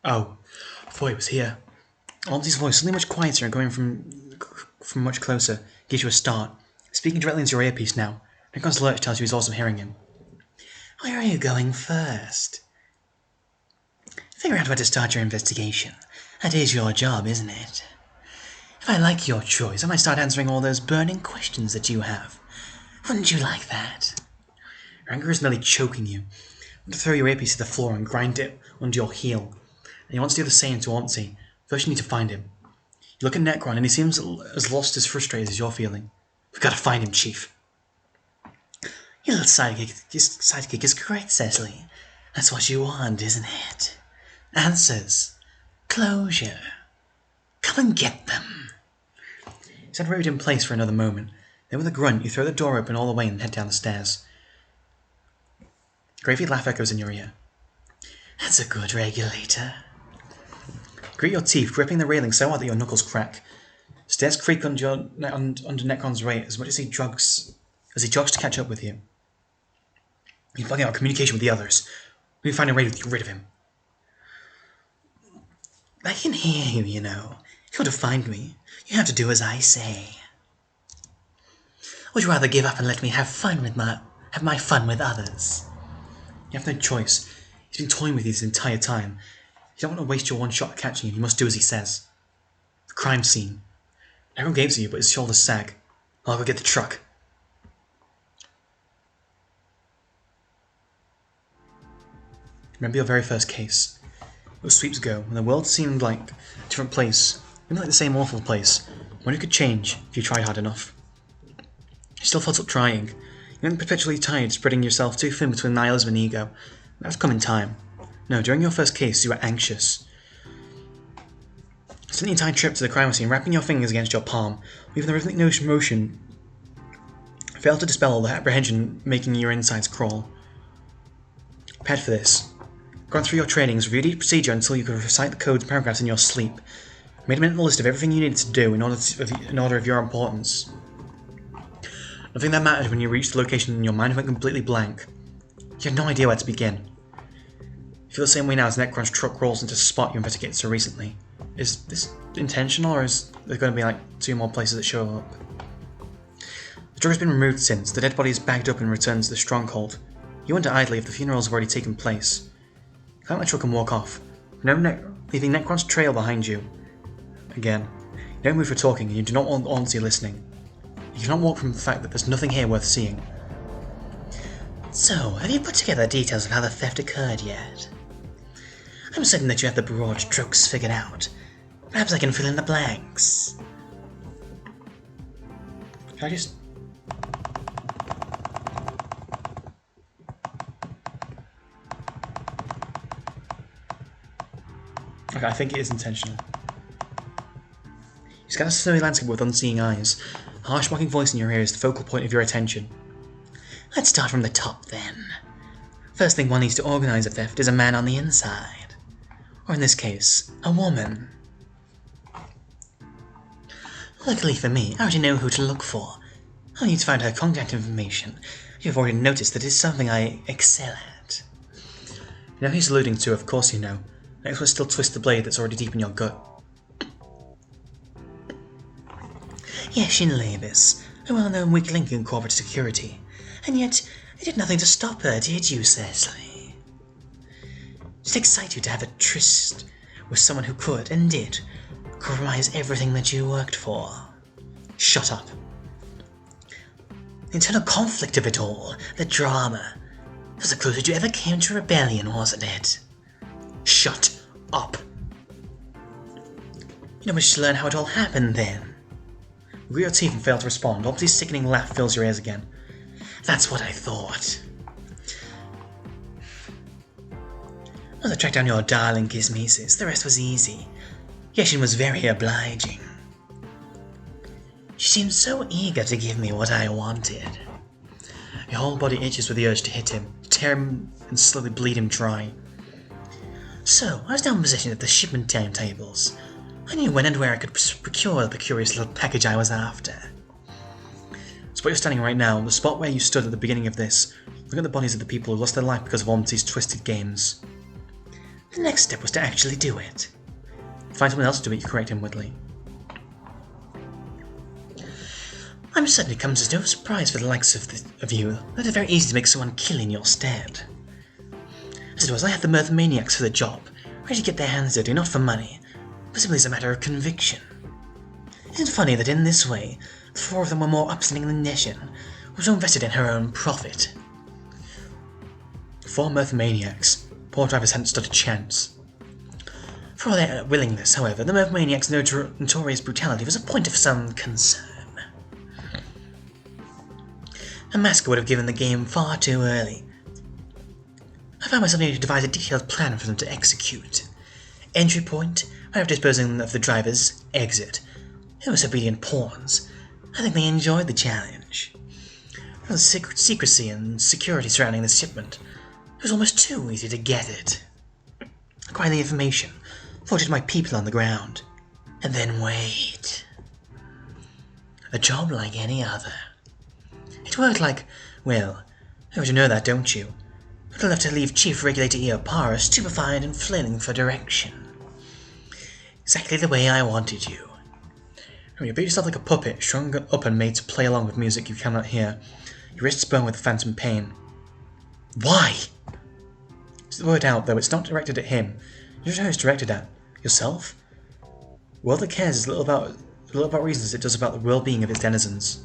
Oh, I thought he was here. Aunty's voice, suddenly much quieter and going from much closer, gives you a start. Speaking directly into your earpiece now. Nikon's lurch tells you he's also hearing him.
Where are you going first? Figure out where to start your investigation. That is your job, isn't it? If I like your choice, I might start answering all those burning questions that you have. Wouldn't you like that?
Your anger is nearly choking you. You want to throw your earpiece to the floor and grind it under your heel. And you want to do the same to Auntie. First you need to find him. You look at Necron and he seems as lost as frustrated as you're feeling. We've got to find him, Chief.
Your little sidekick is correct, Cecily. That's what you want, isn't it? Answers. Closure. Come and get them.
You stand rooted in place for another moment. Then with a grunt, you throw the door open all the way and head down the stairs. A gravy laugh echoes in your ear.
That's a good regulator.
You grit your teeth, gripping the railing so hard that your knuckles crack. Stairs creak under Necron's weight as much as he jogs to catch up with you. You're bugging out communication with the others. We find a way to get rid of him.
I can hear you, you know. If you want to find me, you have to do as I say. Would you rather give up and let me have my fun with others?
You have no choice. He's been toying with you this entire time. You don't want to waste your one shot at catching him. You must do as he says. The crime scene. Everyone games at you, but his shoulders sag. I'll go get the truck. Remember your very first case. It was sweeps ago, when the world seemed like a different place, even like the same awful place, one you could change if you tried hard enough. You still felt up trying. You weren't perpetually tired, spreading yourself too thin between nihilism and ego. That would come in time. No, during your first case, you were anxious. Spent the entire trip to the crime scene, wrapping your fingers against your palm, even the rhythmic motion failed to dispel all the apprehension making your insides crawl. Prepared for this. Gone through your trainings, reviewed each procedure until you could recite the codes and paragraphs in your sleep. Made a mental list of everything you needed to do in order of your importance. Nothing that mattered when you reached the location and your mind went completely blank. You had no idea where to begin. You feel the same way now as Necron's truck rolls into the spot you investigated so recently. Is this intentional, or is there going to be like 2 more places that show up? The drug has been removed since. The dead body is bagged up and returned to the stronghold. You wonder idly if the funerals have already taken place. Climb the truck and walk off, leaving Necron's trail behind you. Again, you don't move for talking, and you do not want Auntie listening. You cannot walk from the fact that there's nothing here worth seeing.
So, have you put together details of how the theft occurred yet? I'm certain that you have the broad strokes figured out. Perhaps I can fill in the blanks.
Can I just... Okay, I think it is intentional. You scan a snowy landscape with unseeing eyes. A harsh mocking voice in your ear is the focal point of your attention.
Let's start from the top then. First thing one needs to organize a theft is a man on the inside. Or in this case, a woman. Luckily for me, I already know who to look for. I need to find her contact information. You've already noticed that it's something I excel at.
You know who he's alluding to, of course you know. Next one still twist the blade that's already deep in your gut.
Yeshin Labus, a well-known weak link in corporate security. And yet, you did nothing to stop her, did you, Cecily? Did it excite you to have a tryst with someone who could, and did, compromise everything that you worked for?
Shut up.
The internal conflict of it all, the drama. It was the closest you ever came to rebellion, wasn't it?
Shut up.
You don't wish to learn how it all happened, then?
You grit your teeth and fail to respond. Obviously, sickening laugh fills your ears again.
That's what I thought. Once I tracked down your darling Kismesis, the rest was easy. Yeshin was very obliging. She seemed so eager to give me what I wanted.
Your whole body itches with the urge to hit him, tear him, and slowly bleed him dry.
So, I was down in possession of the shipment timetables. I knew when and where I could procure the curious little package I was after.
Spot you're standing right now, the spot where you stood at the beginning of this, looking at the bodies of the people who lost their life because of Ormsey's twisted games.
The next step was to actually do it.
Find someone else to do it, you correct inwardly.
I'm certain it comes as no surprise for the likes of you that it's very easy to make someone kill in your stead. As it was, I had the Mirth Maniacs for the job, ready to get their hands dirty, not for money, but simply as a matter of conviction. Isn't it funny that in this way, the four of them were more upstanding than Yeshin, who was so invested in her own profit?
4 Mirth Maniacs. Poor drivers hadn't stood a chance.
For all their willingness, however, the Mirth Maniacs' notorious brutality was a point of some concern. A massacre would have given the game far too early. I found myself needing to devise a detailed plan for them to execute. Entry point, way of disposing of the drivers, exit. They were obedient pawns. I think they enjoyed the challenge. For the secrecy and security surrounding the shipment, it was almost too easy to get it. Acquire the information, forward to my people on the ground, and then wait. A job like any other. It worked like, well, you already know that, don't you? Little enough to leave Chief Regulator Eopara stupefied and flailing for direction. Exactly the way I wanted you.
When you beat yourself like a puppet, strung up and made to play along with music you cannot hear, your wrists burn with phantom pain. Why? It's the word out, though it's not directed at him. You don't know who it's directed at. Yourself? A world that cares as little about reasons as it does about the well-being of its denizens.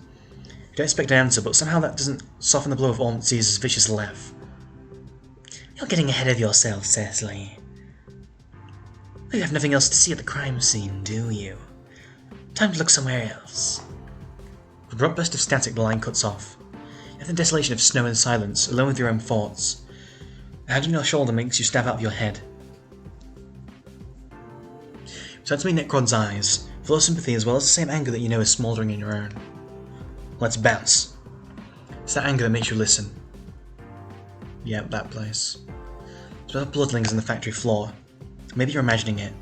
You don't expect an answer, but somehow that doesn't soften the blow of Ormsey's vicious laugh.
You're getting ahead of yourself, Cecily. You have nothing else to see at the crime scene, do you? Time to look somewhere else.
With a abrupt burst of static, the line cuts off. You have the desolation of snow and silence, alone with your own thoughts. A hand on your shoulder makes you stab out of your head. You turn to meet Necron's eyes, full of sympathy as well as the same anger that you know is smouldering in your own. Let's bounce. It's that anger that makes you listen. Yep, that place. There's bloodlings in the factory floor. Maybe you're imagining it.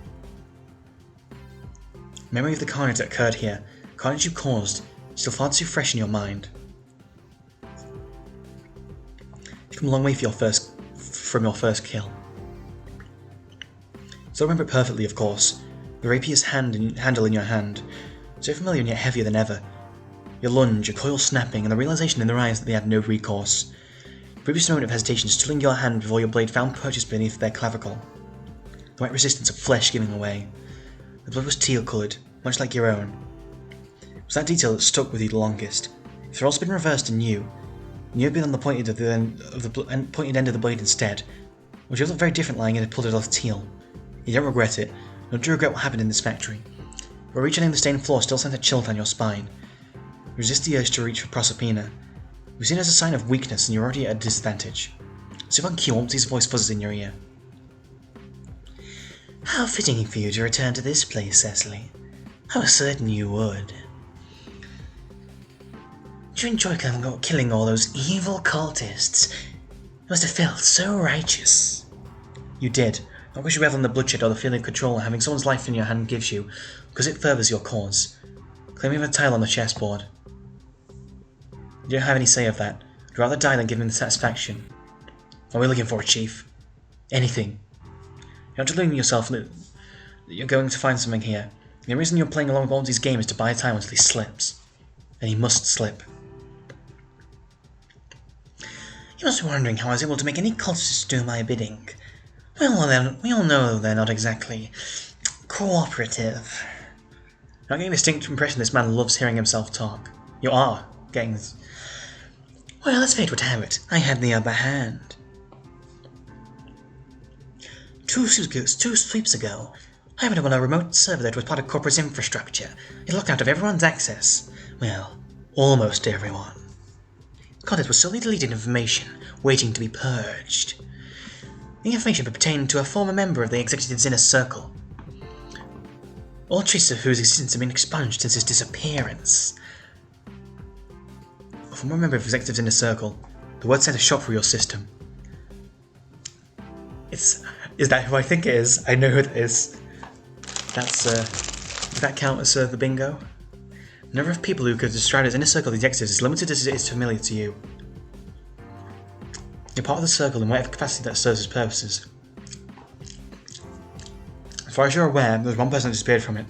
Memory of the carnage that occurred here, carnage you caused, still far too fresh in your mind. You've come a long way from your first kill. So remember it perfectly, of course. The rapier's handle in your hand, so familiar and yet heavier than ever. Your lunge, your coil snapping, and the realization in their eyes that they had no recourse. A previous moment of hesitation stilling your hand before your blade found purchase beneath their clavicle. The white resistance of flesh giving away. The blood was teal-coloured, much like your own. It was that detail that stuck with you the longest. If the roles had been reversed and you had been on the pointed end of the blade instead, would you have looked very different lying in a pulled off teal? You don't regret it, nor do you regret what happened in this factory. But reaching the stained floor still sent a chill down your spine. You resist the urge to reach for Proserpina. You've seen it as a sign of weakness and you're already at a disadvantage. So if on cue, Ormsey's voice buzzes in your ear.
How fitting for you to return to this place, Cecily. I was certain you would. Did you enjoy killing all those evil cultists? It must have felt so righteous.
You did. Not because you revel in the bloodshed or the feeling of control having someone's life in your hand gives you, because it furthers your cause. Claiming a tile on the chessboard. You don't have any say of that. I'd rather die than give him the satisfaction. What are we looking for, Chief? Anything. You're not deluding yourself that you're going to find something here. The reason you're playing along with Ormsey's game is to buy time until he slips. And he must slip.
You must be wondering how I was able to make any cultists do my bidding. Well then, we all know they're not exactly cooperative.
I'm getting a distinct impression this man loves hearing himself talk. You are getting this.
Well, as fate would have it, I had the upper hand. Two sweeps ago, I happened upon a remote server that was part of corporate infrastructure. It locked out of everyone's access. Well, almost everyone. Content was solely deleted information, waiting to be purged. The information pertained to a former member of the executive's inner circle. All traces of whose existence have been expunged since his disappearance. A former member of the executive's inner circle. The word sent a shock through your system. Is that who I think it is? I know who it is. Does that count as the bingo? The number of people who could describe as inner circle of the executives is limited as it is familiar to you. You're part of the circle in whatever capacity that serves its purposes. As far as you're aware, there's one person that disappeared from it.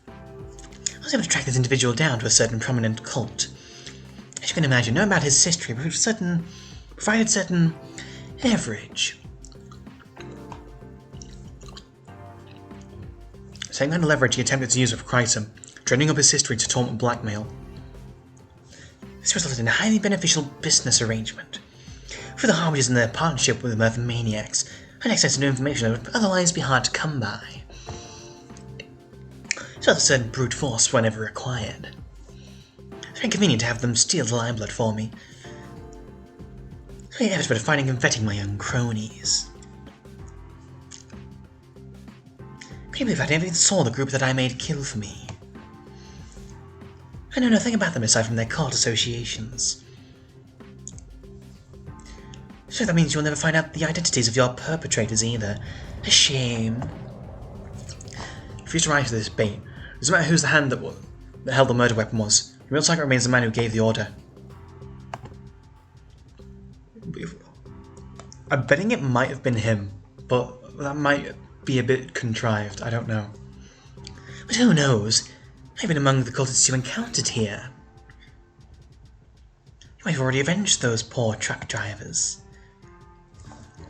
I was able to track this individual down to a certain prominent cult. As you can imagine, knowing about his history provided certain leverage. Same kind of leverage he attempted to use with Krytum, trending up his history to taunt and blackmail. This resulted in a highly beneficial business arrangement. For the Harbingers and their partnership with the Murphy Maniacs, had access to new information that would otherwise be hard to come by. So a certain brute force whenever required. It's very convenient to have them steal the lifeblood for me. So I have been finding and vetting my young cronies. Can you believe I never even saw the group that I made kill for me? I know nothing about them aside from their cult associations. So that means you'll never find out the identities of your perpetrators either. A shame. If you to rise to this bait, it doesn't matter whose the hand that held the murder weapon was. The real target remains the man who gave the order. I'm betting it might have been him, but that might be a bit contrived, I don't know. But who knows? I've been among the cultists you encountered here. You might have already avenged those poor truck drivers.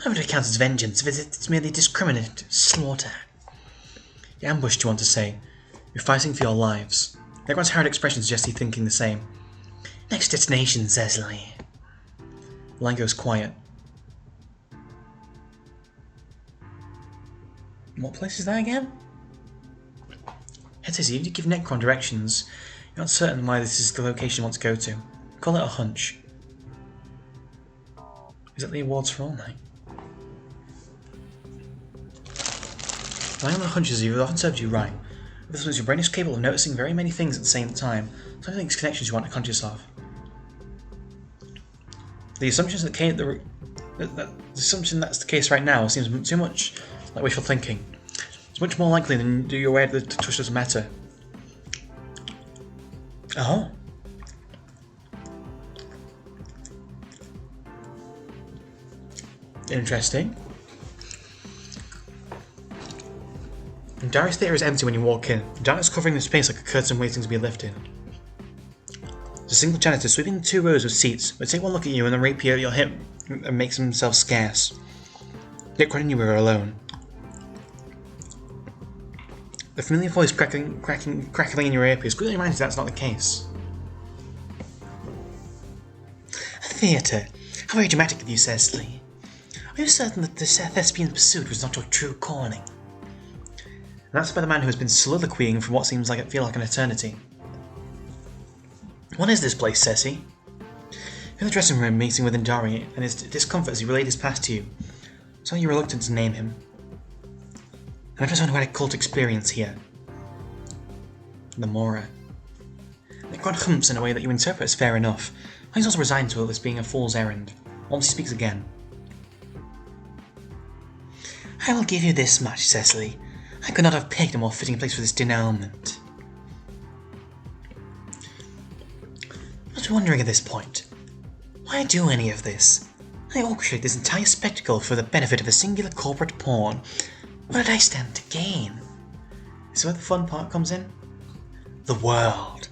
I would account as vengeance if it's merely discriminate slaughter. You ambushed, you want to say. You're fighting for your lives. Everyone's heard expression suggests you thinking the same. Next destination, Cecily. The line goes quiet. What place is that again? It says you give Necron directions. You're not certain why this is the location you want to go to. Call it a hunch. Is that the awards for all night? Relying on the hunches you've often served you right. This means your brain is capable of noticing very many things at the same time. Some things connections you aren't conscious of. The assumptions the assumption that's the case right now seems too much like wishful thinking. It's much more likely than you're aware that the touch doesn't matter. Oh. Interesting. Darius Theatre is empty when you walk in. The janitor's covering the space like a curtain waiting to be lifted. There's a single janitor sweeping 2 rows of seats, but take one look at you and the rapier at your hip and makes himself scarce. Yet and you were alone. The familiar voice crackling in your earpiece quickly reminds you that's not the case. A theatre. How very dramatic of you, Cecily. Are you certain that the thespian pursuit was not your true calling? And that's by the man who has been soliloquying for what seems like an eternity. What is this place, Ceci? In the dressing room, meeting with Indari, and his discomfort as he relayed his past to you. So you're reluctant to name him. And I've someone who had a cult experience here. The Mora. Necron humps in a way that you interpret as fair enough. He's also resigned to this being a fool's errand. Once he speaks again. I will give you this much, Cecily. I could not have picked a more fitting place for this denouement. I was wondering at this point, why do any of this? I orchestrate this entire spectacle for the benefit of a singular corporate pawn. What did I stand to gain? Is where the fun part comes in? The world.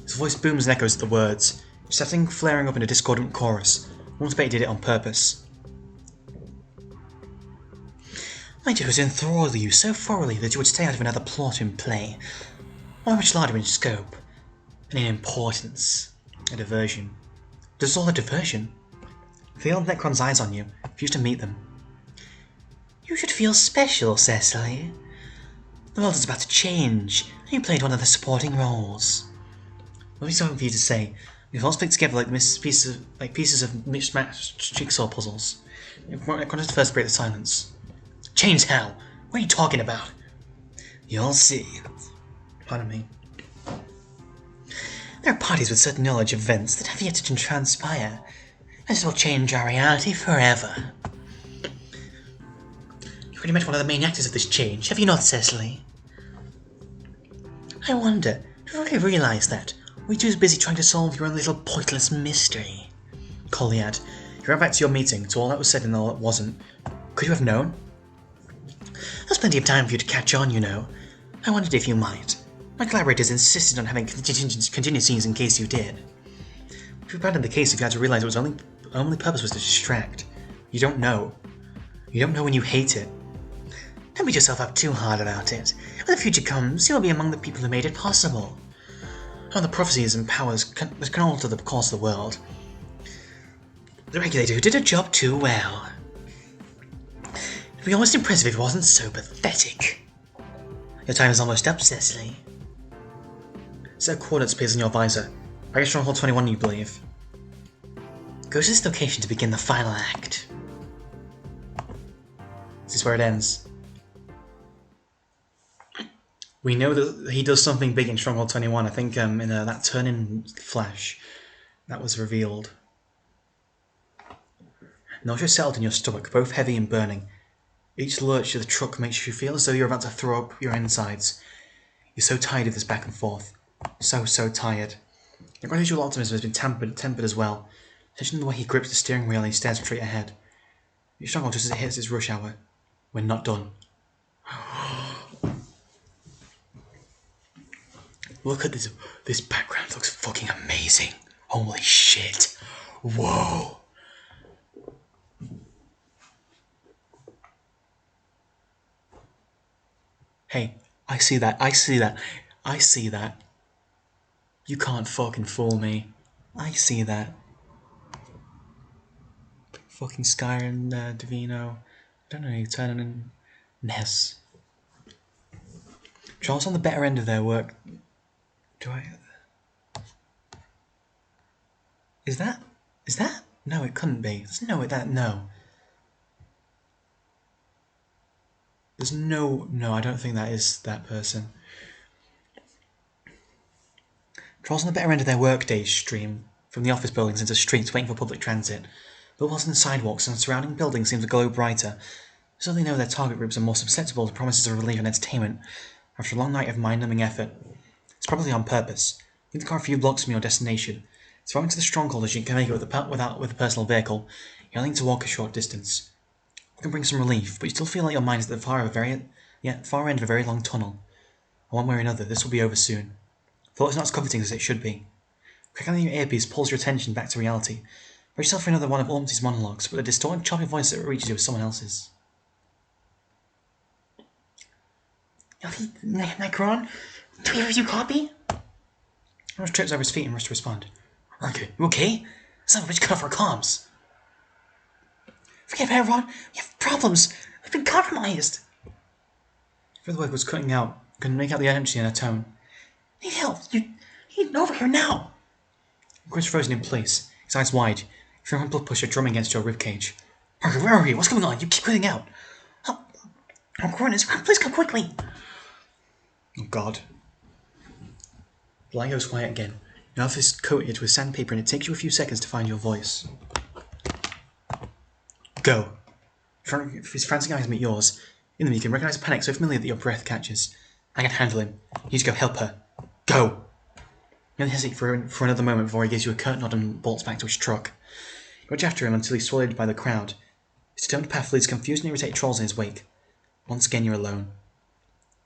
His voice booms and echoes at the words, setting flaring up in a discordant chorus. Once bet he did it on purpose. My dude was enthrall you so thoroughly that you would stay out of another plot in play. or much larger in scope and in importance. A diversion. This is all a diversion.
Feel Necron's eyes on you. Refuse to meet them.
You should feel special, Cecily. The world is about to change, and you played one of the supporting roles.
What is something for you to say? We've all stick together like pieces of mismatched jigsaw puzzles. Necron has to first break the silence.
Change how? What are you talking about?
You'll see. Pardon me.
There are parties with certain knowledge of events that have yet to transpire, and it will change our reality forever. You've already met one of the main actors of this change, have you not, Cecily? I wonder, do you really realise that? Or are you too busy trying to solve your own little pointless mystery?
Colliad, you ran back to your meeting, to all that was said and all that wasn't. Could you have known?
There's plenty of time for you to catch on, you know. I wondered if you might. My collaborators insisted on having contingencies in case you did.
If you abandoned the case if you had to realise it was only purpose was to distract. You don't know. You don't know when you hate it.
Don't beat yourself up too hard about it. When the future comes, you'll be among the people who made it possible.
Oh, the prophecies and powers can alter the course of the world.
The regulator who did her job too well. It'd be almost impressive if it wasn't so pathetic. Your time is almost up, Cecily.
Set of coordinates appears in your visor. I guess Stronghold 21, you believe.
Go to this location to begin the final act.
This is where it ends. We know that he does something big in Stronghold 21. I think in that turn in Flash, that was revealed. Nausea settled in your stomach, both heavy and burning. Each lurch of the truck makes you feel as though you're about to throw up your insides. You're so tired of this back and forth. So tired. Your unusual optimism has been tempered as well. Tension in the way he grips the steering wheel and he stares straight ahead. You struggle just as it hits its rush hour. We're not done. Look at this. This background looks fucking amazing. Holy shit. Whoa. Hey, I see that. I see that. I see that. You can't fucking fool me. I see that. Fucking Sky and Divino. I don't know, you turn in Ness. Charles on the better end of their work. Do I? Is that? No, it couldn't be. There's no that. No. There's no. I don't think that is that person. Trolls on the better end of their workday stream from the office buildings into streets waiting for public transit. Billboards and sidewalks and surrounding buildings seem to glow brighter, so they know their target groups are more susceptible to promises of relief and entertainment after a long night of mind-numbing effort. It's probably on purpose. Leave the car a few blocks from your destination. As far into the stronghold as you can make it with a personal vehicle, you're only to walk a short distance. You can bring some relief, but you still feel like your mind is at the far end of a very long tunnel. And one way or another, this will be over soon. Thought is not as comforting as it should be. Clicking on your earpiece pulls your attention back to reality. Brace yourself for another one of Ormty's monologues, but the distorted, choppy voice that reaches you is someone else's.
Necron? Do either of you copy?
Ross trips over his feet and rushes to respond.
Okay, you okay? Son of a bitch cut off our comms. Forget about it, Ron. We have problems. We've been compromised.
The word was cutting out. Couldn't make out the urgency in her tone.
Need help. You need over here now.
Chris frozen in place, his eyes wide. Feeling blood pusher drumming against your ribcage.
Margaret, where are you? What's going on? You keep cutting out. Oh, Coroners, please come quickly.
Oh God. The light goes quiet again. Your mouth is coated with sandpaper and it takes you a few seconds to find your voice. Go. His frantic eyes meet yours. In them you can recognise a panic so familiar that your breath catches. I can handle him. You need to go help her. Go! You only hesitate for another moment before he gives you a curt nod and bolts back to his truck. You watch after him until he's swallowed by the crowd. His determined path leads confused and irritated trolls in his wake. Once again you're alone.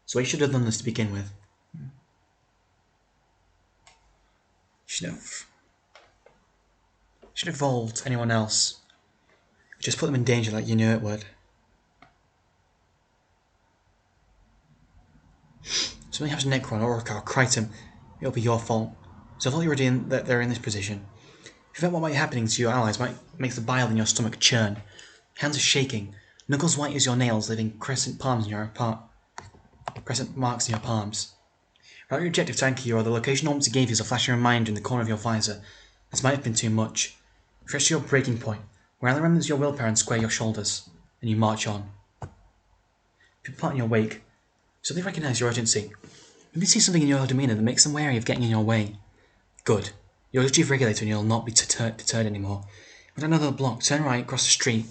So he should have done this to begin with. Should have involved anyone else. Just put them in danger like you knew it would. Something happens to Necron or Crichton, it'll be your fault. So I thought you were in that they're in this position. If you felt what might be happening to your allies might make the bile in your stomach churn. Hands are shaking, knuckles white as your nails, leaving crescent marks in your palms. Without your objective to anchor you or the location Ormsey gave you as a flashing reminder in the corner of your visor, this might have been too much. Stretch to your breaking point, rally the remnants of your willpower and square your shoulders, and you march on. People part in your wake, so they recognise your urgency. Maybe see something in your demeanour that makes them wary of getting in your way. Good. You're the chief regulator and you'll not be deterred anymore. Without another block, turn right across the street,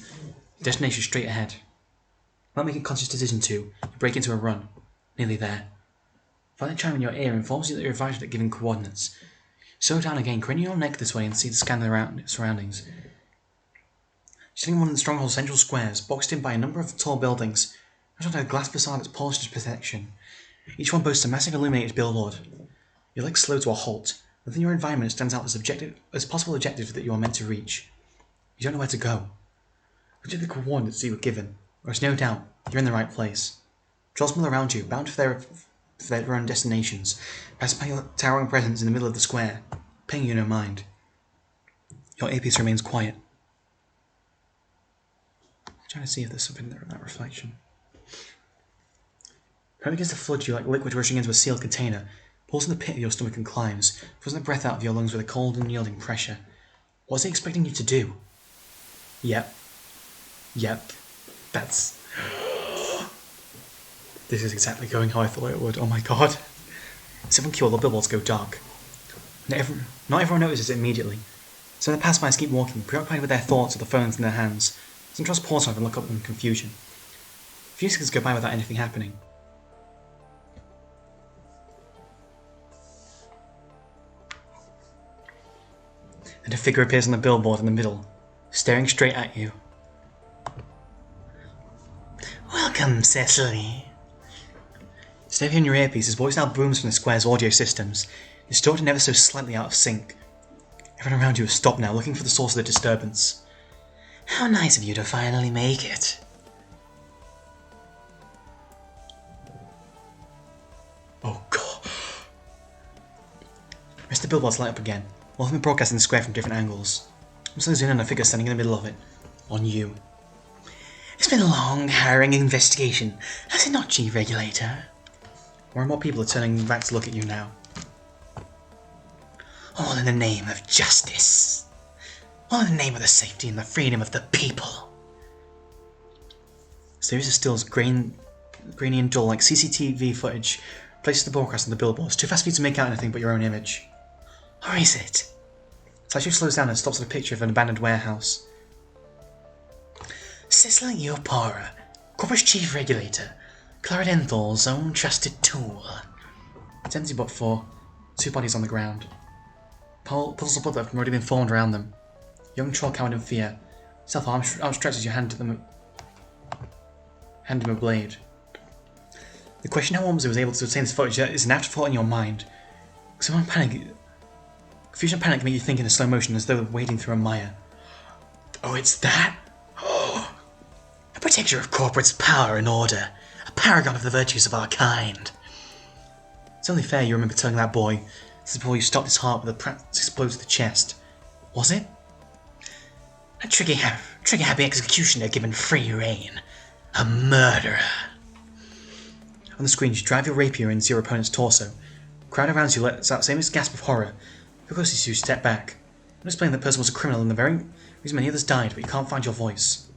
destination straight ahead. Without making a conscious decision to, you break into a run. Nearly there. Violent chime in your ear informs you that you're advised at giving coordinates. Slow down again, craning your neck this way and see the scan of the surroundings. Sitting in one of the stronghold's central squares, boxed in by a number of tall buildings, restaurant had a glass facade that's polished to perfection. Each one boasts a massive illuminated billboard. Your legs slow to a halt. Within your environment stands out as possible objective that you are meant to reach. You don't know where to go. Which of the coordinates you were given, or it's no doubt you're in the right place. Trolls mill around you, bound for their own destinations, passing by your towering presence in the middle of the square, paying you no mind. Your earpiece remains quiet. I'm trying to see if there's something there in that reflection. Her begins to flood you like liquid rushing into a sealed container, pulls in the pit of your stomach and climbs, forcing the breath out of your lungs with a cold and yielding pressure. What's he expecting you to do? Yep. That's... This is exactly going how I thought it would. Oh my god. 7Q, all the billboards go dark. Not everyone notices it immediately. So the passers keep walking, preoccupied with their thoughts or the phones in their hands. Some trust pause and look up in confusion. A few seconds go by without anything happening. And a figure appears on the billboard in the middle, staring straight at you.
Welcome, Cecily.
Instead of hearing your earpiece, his voice now booms from the square's audio systems, distorted ever so slightly out of sync. Everyone around you has stopped now, looking for the source of the disturbance.
How nice of you to finally make it.
Oh god. The rest of the billboards light up again, all of them broadcasting the square from different angles. I'm slowly zooming in on a figure standing in the middle of it. On you.
It's been a long, harrowing investigation, has it not, Chief Regulator?
More and more people are turning back to look at you now.
All in the name of justice. All in the name of the safety and the freedom of the people.
A series of stills, grainy and dull, like CCTV footage, places the broadcast on the billboards, too fast for you to make out anything but your own image.
Or is it?
Slideshow slows down and stops at a picture of an abandoned warehouse.
Cecily Eopara, Corporate Chief Regulator, Clara Denthal's own trusted tool.
It's empty but for two bodies on the ground. Puddles of blood that have already been formed around them. Young troll cowered in fear. Self-arm outstretched as you hand him a blade. The question how Ormsey was able to obtain this footage is an afterthought in your mind. Confusion and panic can make you think in a slow motion as though wading through a mire.
Oh, it's that? A protector of corporate's power and order. A paragon of the virtues of our kind.
It's only fair you remember telling that boy. This is before you stopped his heart with a practice explode to the chest. Was it?
A trigger-happy executioner given free rein. A murderer.
On the screen, you drive your rapier into your opponent's torso. The crowd around you lets out the same gasp of horror. You're closest to you step back. I'm explaining that person was a criminal and the very reason many others died, but you can't find your voice.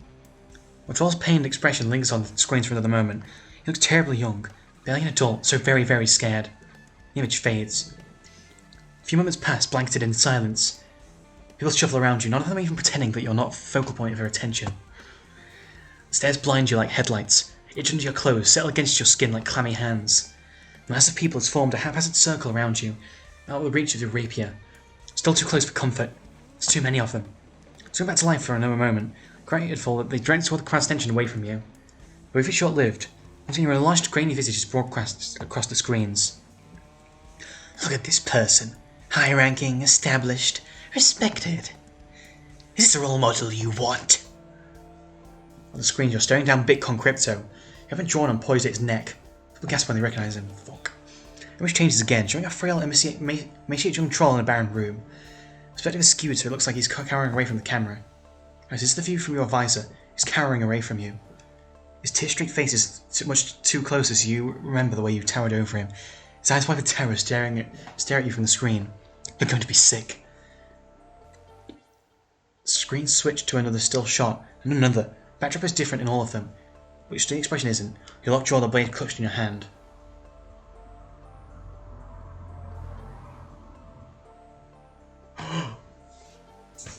When Troll's pained expression lingers on the screen for another moment, he looks terribly young, barely an adult, so very, very scared. The image fades. A few moments pass, blanketed in silence. People shuffle around you, none of them even pretending that you're not a focal point of their attention. The stairs blind you like headlights, itch under your clothes, settle against your skin like clammy hands. A mass of people has formed a haphazard circle around you, out of the reach of your rapier. Still too close for comfort. There's too many of them. Swing back to life for another moment, grateful that they dragged toward the crowd's attention away from you. But if it's short-lived, until your enlarged grainy visage is broadcast across the screens.
Look at this person. High-ranking, established, respected. Is this the role model you want?
On the screens, you're staring down Bitcoin Crypto. You haven't drawn and poised at its neck. People gasp when they recognize him. Fuck. Image changes again, showing a frail, emaciated young troll in a barren room. Perspective is skewed so it looks like he's cowering away from the camera. As this is the view from your visor, he's cowering away from you. His tear-streaked face is much too close as you remember the way you towered over him. His eyes wide with terror stare at you from the screen. You're going to be sick. The screen switched to another still shot, and another. Backdrop is different in all of them, which the expression isn't. Your locked jaw, the blade clutched in your hand.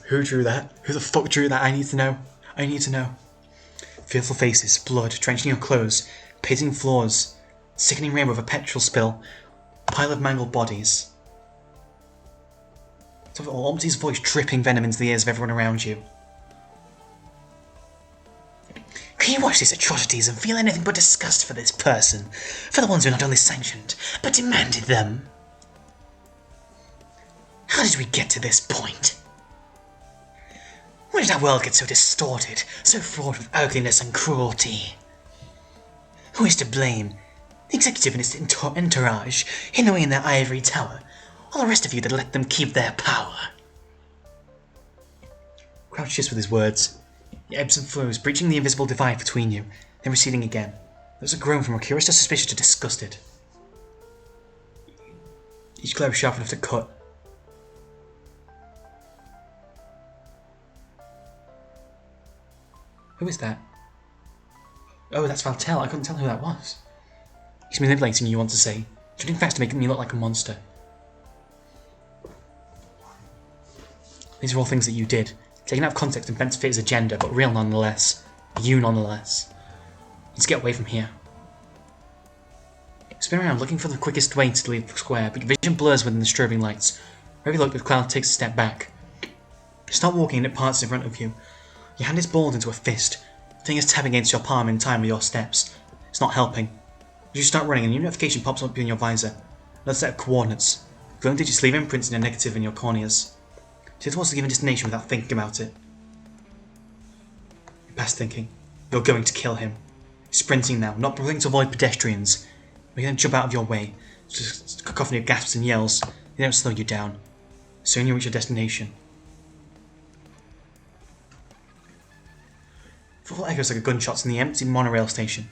Who drew that? Who the fuck drew that? I need to know. I need to know. Fearful faces, blood, drenching your clothes, pitting floors, sickening rain with a petrol spill, pile of mangled bodies. Top of it all, Omti's voice dripping venom into the ears of everyone around you.
Can you watch these atrocities and feel anything but disgust for this person? For the ones who not only sanctioned, but demanded them? How did we get to this point? When did our world get so distorted, so fraught with ugliness and cruelty? Who is to blame? The executive and its entourage, hidden away in their ivory tower, or the rest of you that let them keep their power?
Crouch shifts with his words. He ebbs and flows, breaching the invisible divide between you, then receding again. There's a groan from curious to suspicious to disgusted. Each glare is sharp enough to cut. Who is that? Oh, that's Valtel. I couldn't tell who that was. He's manipulating you want to say, shooting facts to make me look like a monster. These are all things that you did, taken out of context and bent to fit his agenda, but real nonetheless. You nonetheless. Let's get away from here. Spin around, looking for the quickest way to leave the square, but your vision blurs within the strobing lights. Wherever you look, the cloud takes a step back. You start walking and it parts in front of you. Your hand is balled into a fist, fingers tapping against your palm in time with your steps. It's not helping. As you start running, a new notification pops up in your visor. Another set of coordinates. Glowing digits leave imprints in a negative in your corneas. See towards the given destination without thinking about it. You're past thinking. You're going to kill him. Sprinting now, not bothering to avoid pedestrians. Making them jump out of your way. Just a cacophony of gasps and yells. They don't slow you down. Soon you reach your destination. Full echoes like gunshots in the empty monorail station.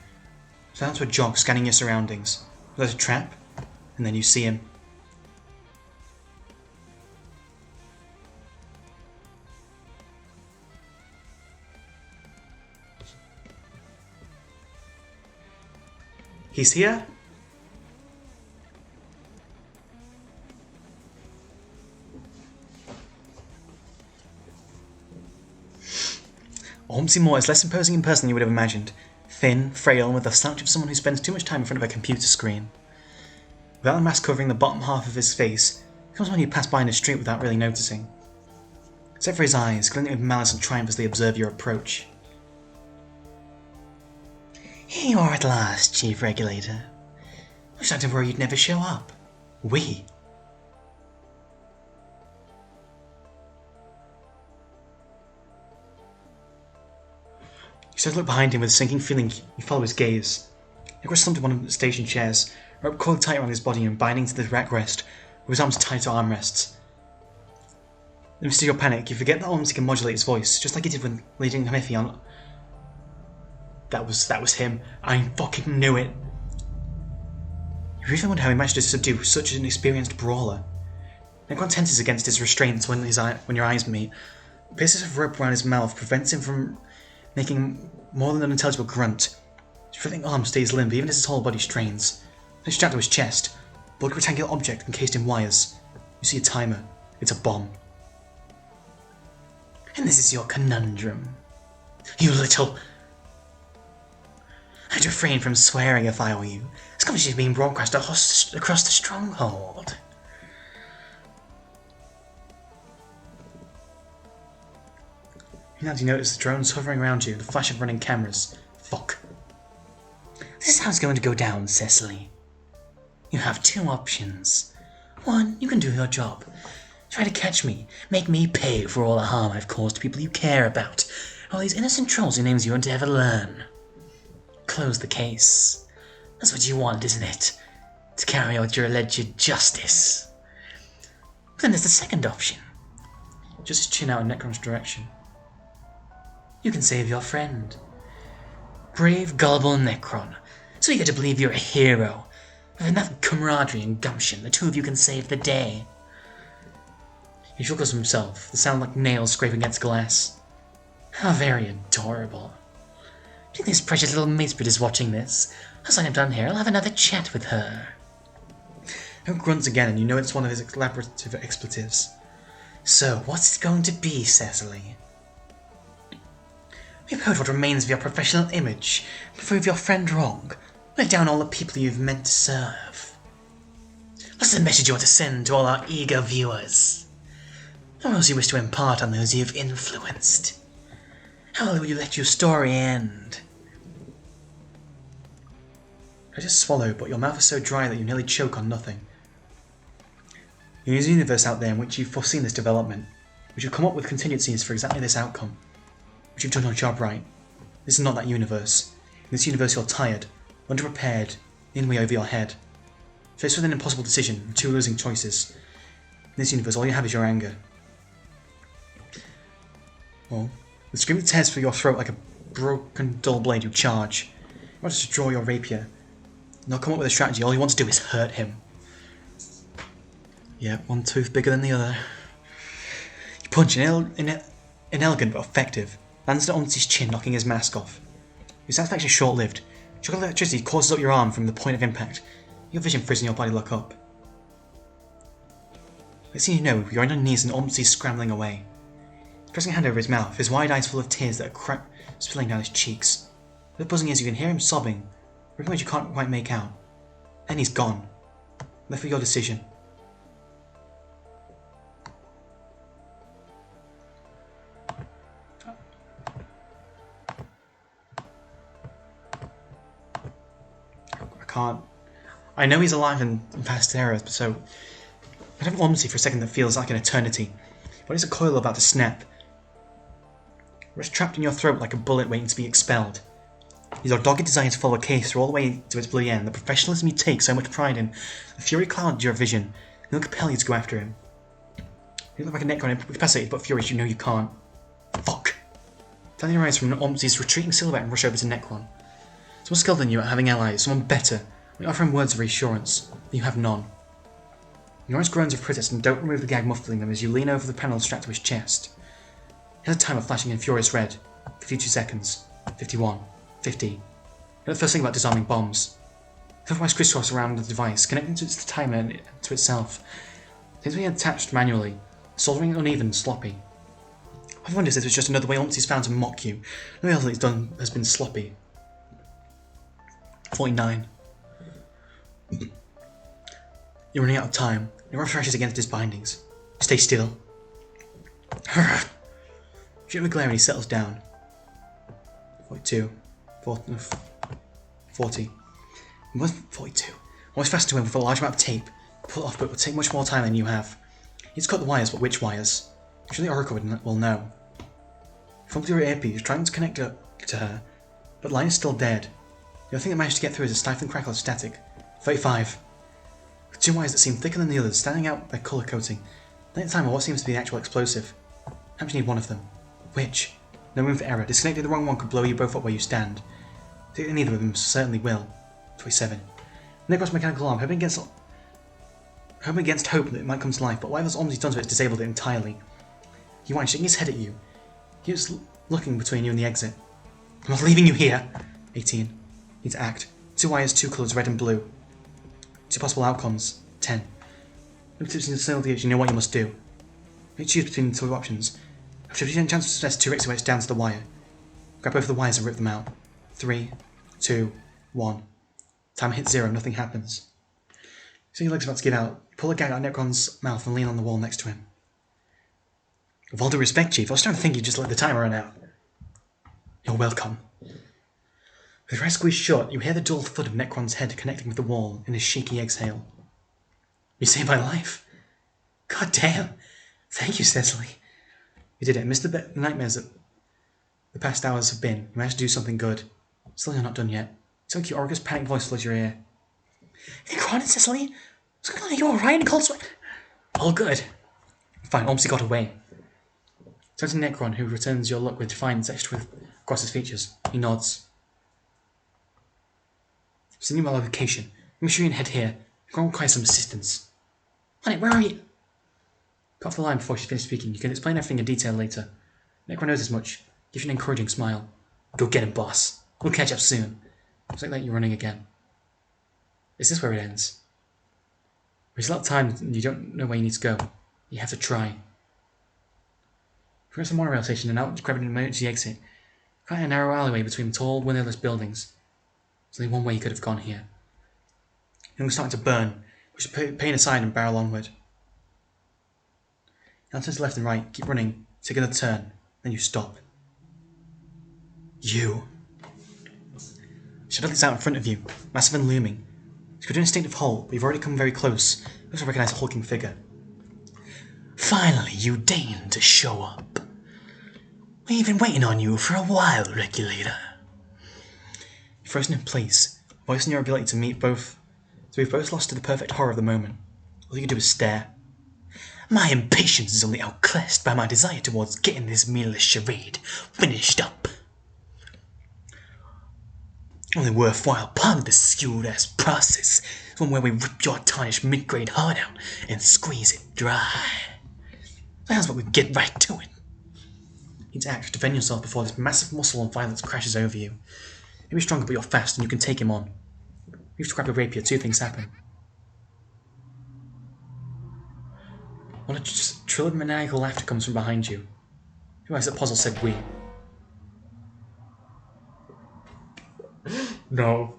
Down to a jog, scanning your surroundings. There's a trap, and then you see him. He's here? Ormsey Moore is less imposing in person than you would have imagined. Thin, frail, and with the slouch of someone who spends too much time in front of a computer screen. Without a mask covering the bottom half of his face, he comes when you pass by in the street without really noticing. Except for his eyes, glinting with malice and triumph as they observe your approach.
Here you are at last, Chief Regulator. I was starting to worry you'd never show up.
We? You start to look behind him with a sinking feeling. You follow his gaze. Nicholas slumped in one of the station chairs, rope coiled tight around his body and binding to the backrest, with his arms tied to armrests. In the midst of your panic, you forget that Ormsey can modulate his voice, just like he did when leading Hamithi on. That was him. I fucking knew it. You really wonder how he managed to subdue such an experienced brawler. Necron tenses against his restraints when your eyes meet. The pierces of rope around his mouth prevents him from making more than an intelligible grunt. His writhing arm stays limp even as his whole body strains. Then strapped to his chest, a bulky rectangular object encased in wires. You see a timer. It's a bomb.
And this is your conundrum. You little... I'd refrain from swearing if I were you. This conversation is being broadcast across the stronghold.
Now you notice the drones hovering around you, the flash of running cameras. Fuck.
This is how it's going to go down, Cecily. You have two options. One, you can do your job. Try to catch me, make me pay for all the harm I've caused to people you care about, all these innocent trolls whose names you won't ever learn. Close the case. That's what you want, isn't it? to carry out your alleged justice. But then there's the second option.
Just chin out in Necron's direction.
You can save your friend. Brave, gullible Necron. So you get to believe you're a hero. With enough camaraderie and gumption, the two of you can save the day.
He chuckles himself, the sound like nails scraping against glass.
How very adorable. Do you think this precious little maidsprit is watching this? As I am done here, I'll have another chat with her.
He grunts again, and you know it's one of his elaborative expletives.
So, what's it going to be, Cecily? We've heard what remains of your professional image, prove your friend wrong, let down all the people you've meant to serve. What's the message you want to send to all our eager viewers? Or those you wish to impart on those you've influenced? How will you let your story end?
I just swallow, but your mouth is so dry that you nearly choke on nothing. There's a universe out there in which you've foreseen this development, which you've come up with contingencies for exactly this outcome, which you've done your job right. This is not that universe. In this universe you're tired, underprepared, in way over your head. Faced with an impossible decision, and two losing choices. In this universe all you have is your anger. Well, the scream that tears through your throat like a broken dull blade you charge. You want to draw your rapier. And they'll come up with a strategy, all you want to do is hurt him. Yeah, one tooth bigger than the other. You punch inelegant but effective. Lands it onto his chin, knocking his mask off. Your satisfaction is short-lived. Shock of electricity courses up your arm from the point of impact. Your vision freezes and your body lock up. Next thing you know, you're on your knees and almost he's scrambling away. Pressing a hand over his mouth, his wide eyes full of tears that are spilling down his cheeks. The buzzing is you can hear him sobbing, ripping words you can't quite make out. Then he's gone. Left with your decision. I know he's alive in past eras, but so I don't want to see for a second that feels like an eternity. But it's a coil about to snap. Or it's trapped in your throat like a bullet waiting to be expelled. Is your dogged desire to follow a case through all the way to its bloody end, the professionalism you take so much pride in, the fury clouds your vision, they'll compel you to go after him. You look like a Necron incapacitated but furious, you know you can't. Fuck! Down your eyes from Omzi's retreating silhouette and rush over to Necron. Someone skilled than you at having allies, someone better. We offer him words of reassurance, but you have none. Your eyes groans of protest and don't remove the gag muffling them as you lean over the panel strapped to his chest. He has a timer flashing in furious red. 52 seconds. 51. 50. You know the first thing about disarming bombs. Otherwise crisscross around the device, connecting to the timer and to itself. Things being attached manually, soldering uneven and sloppy. I've wondered if this was just another way Omzi's found to mock you. Nothing else that he's done has been sloppy. 49. You're running out of time. Your arm thrashes against his bindings. Stay still. Gently glare and he settles down. 42. 40. 42. Almost faster to him with a large amount of tape. Pull it off, but it will take much more time than you have. He's cut the wires, but which wires? Surely Oracle will know. Fumbled your earpiece, trying to connect to her, but the line is still dead. The only thing that managed to get through is a stifling crackle of static. 35. With two wires that seem thicker than the others, standing out by colour coating. Then at the time of what seems to be the actual explosive. Perhaps you need one of them. Which? No room for error. Disconnecting the wrong one could blow you both up where you stand. Neither of them certainly will. 27. Necron's mechanical arm, hoping against hope that it might come to life, but whatever's Omzi's done to it has disabled it entirely. He whines, shaking his head at you. He was looking between you and the exit. I'm not leaving you here. 18. Need to act. Two wires, two colours, red and blue. Two possible outcomes. 10. Look tips in the single you know what you must do. You choose between the two options. After a chance to success, two Rixie weights down to the wire. Grab both of the wires and rip them out. 3, 2, 1. Time hits 0, nothing happens. So your leg's about to give out. You pull a gag out of Necron's mouth and lean on the wall next to him. With all due respect, Chief, I was starting to think you just let the timer run out. You're welcome. With your eyes squeezed shut, you hear the dull thud of Necron's head connecting with the wall in a shaky exhale. You saved my life. God damn. Thank you, Cecily. You did it. Amidst the nightmares that the past hours have been, you managed to do something good. Still, you're not done yet. It's like your Aurica's panicked voice fills your ear.
Necron and Cecily? What's going on? Are you alright, Nicole Sweat? All good. Fine, almost got away. Turn to Necron, who returns your look with defiance etched across his features. He nods. Send you my location. Make sure you can head here. Necron requires some assistance. Honey, where are you? Cut off the line before she finished speaking. You can explain everything in detail later. Necron knows as much. Gives you an encouraging smile. Go get him, boss. We'll catch up soon. Looks like you're running again. Is this where it ends? There's a lot of time and you don't know where you need to go. You have to try. From the monorail station and out, grab an emergency exit. Quite a narrow alleyway between tall, windowless buildings. There's only one way you could have gone here. It was starting to burn. We should paint a sign and barrel onward. Now turn to left and right, keep running, take another turn, then you stop. You. Shadow is out in front of you, massive and looming. You could do an instinctive halt, but you've already come very close. You also recognize a hulking figure. Finally, you deign to show up. We've been waiting on you for a while, Regulator. You're frozen in place, voicing your ability to meet both. So we've both lost to the perfect horror of the moment. All you can do is stare. My impatience is only outclassed by my desire towards getting this meaningless charade finished up. Only worthwhile part of this skewed-ass process is one where we rip your tarnished mid-grade heart out and squeeze it dry. That's what we get right to it. You need to act to defend yourself before this massive muscle of violence crashes over you. Maybe stronger, but you're fast and you can take him on. You have to grab a rapier, two things happen. One of just trilled maniacal laughter comes from behind you. Who has that puzzle said we? No.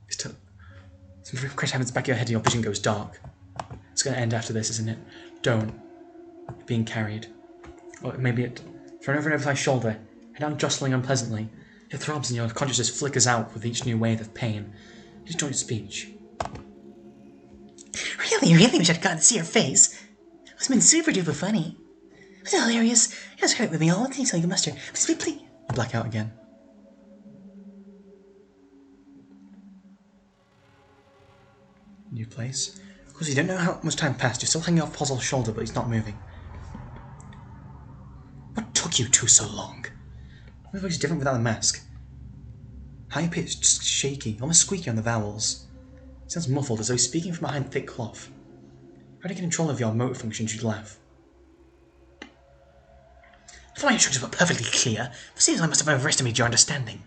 Some crash happens back of your head and your vision goes dark. It's going to end after this, isn't it? Don't. You're being carried. Or maybe it. Thrown over an oversized shoulder, head down jostling unpleasantly. It throbs and your consciousness flickers out with each new wave of pain. You just join speech. Really wish I'd gotten to see your face. It must have been super duper funny. It was hilarious. It was great with me all. Please, like a mustard. Please. You black out again. New place. Of course, you don't know how much time passed. You're still hanging off Puzzle's shoulder, but he's not moving. What took you two so long? My voice is different without the mask. High pitched, shaky, almost squeaky on the vowels. It sounds muffled, as though he's speaking from behind thick cloth. Try to get control of your motor functions, you'd laugh. I thought my instructions were perfectly clear, but it seems I must have overestimated your understanding.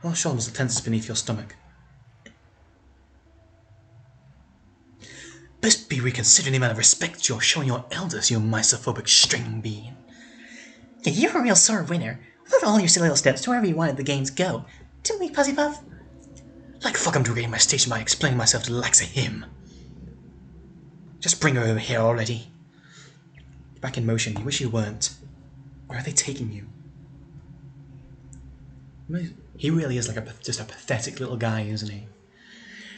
Your shoulder muscle tenses beneath your stomach. Best be reconsidering the amount of respect you're showing your elders, you misophobic string bean. Yeah, you're a real sore winner. Without all your silly little steps to wherever you wanted the games go. Didn't we, Puzzy Puff? Like fuck I'm doing my station by explaining myself to the likes of him. Just bring her over here already. Back in motion, you wish you weren't. Where are they taking you? He really is like just a pathetic little guy, isn't he?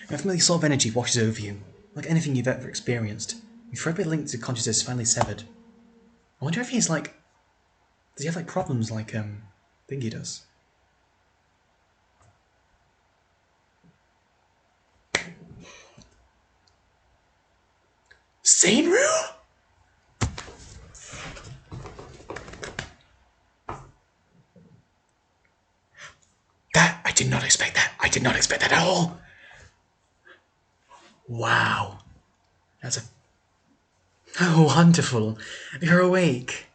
And a familiar sort of energy washes over you, like anything you've ever experienced. Your threadbare link to consciousness is finally severed. I wonder if he's like... Does he have like problems like Thingy does? Seinru? I did not expect that. I did not expect that at all. Wow. That's a... Oh, wonderful. You're awake.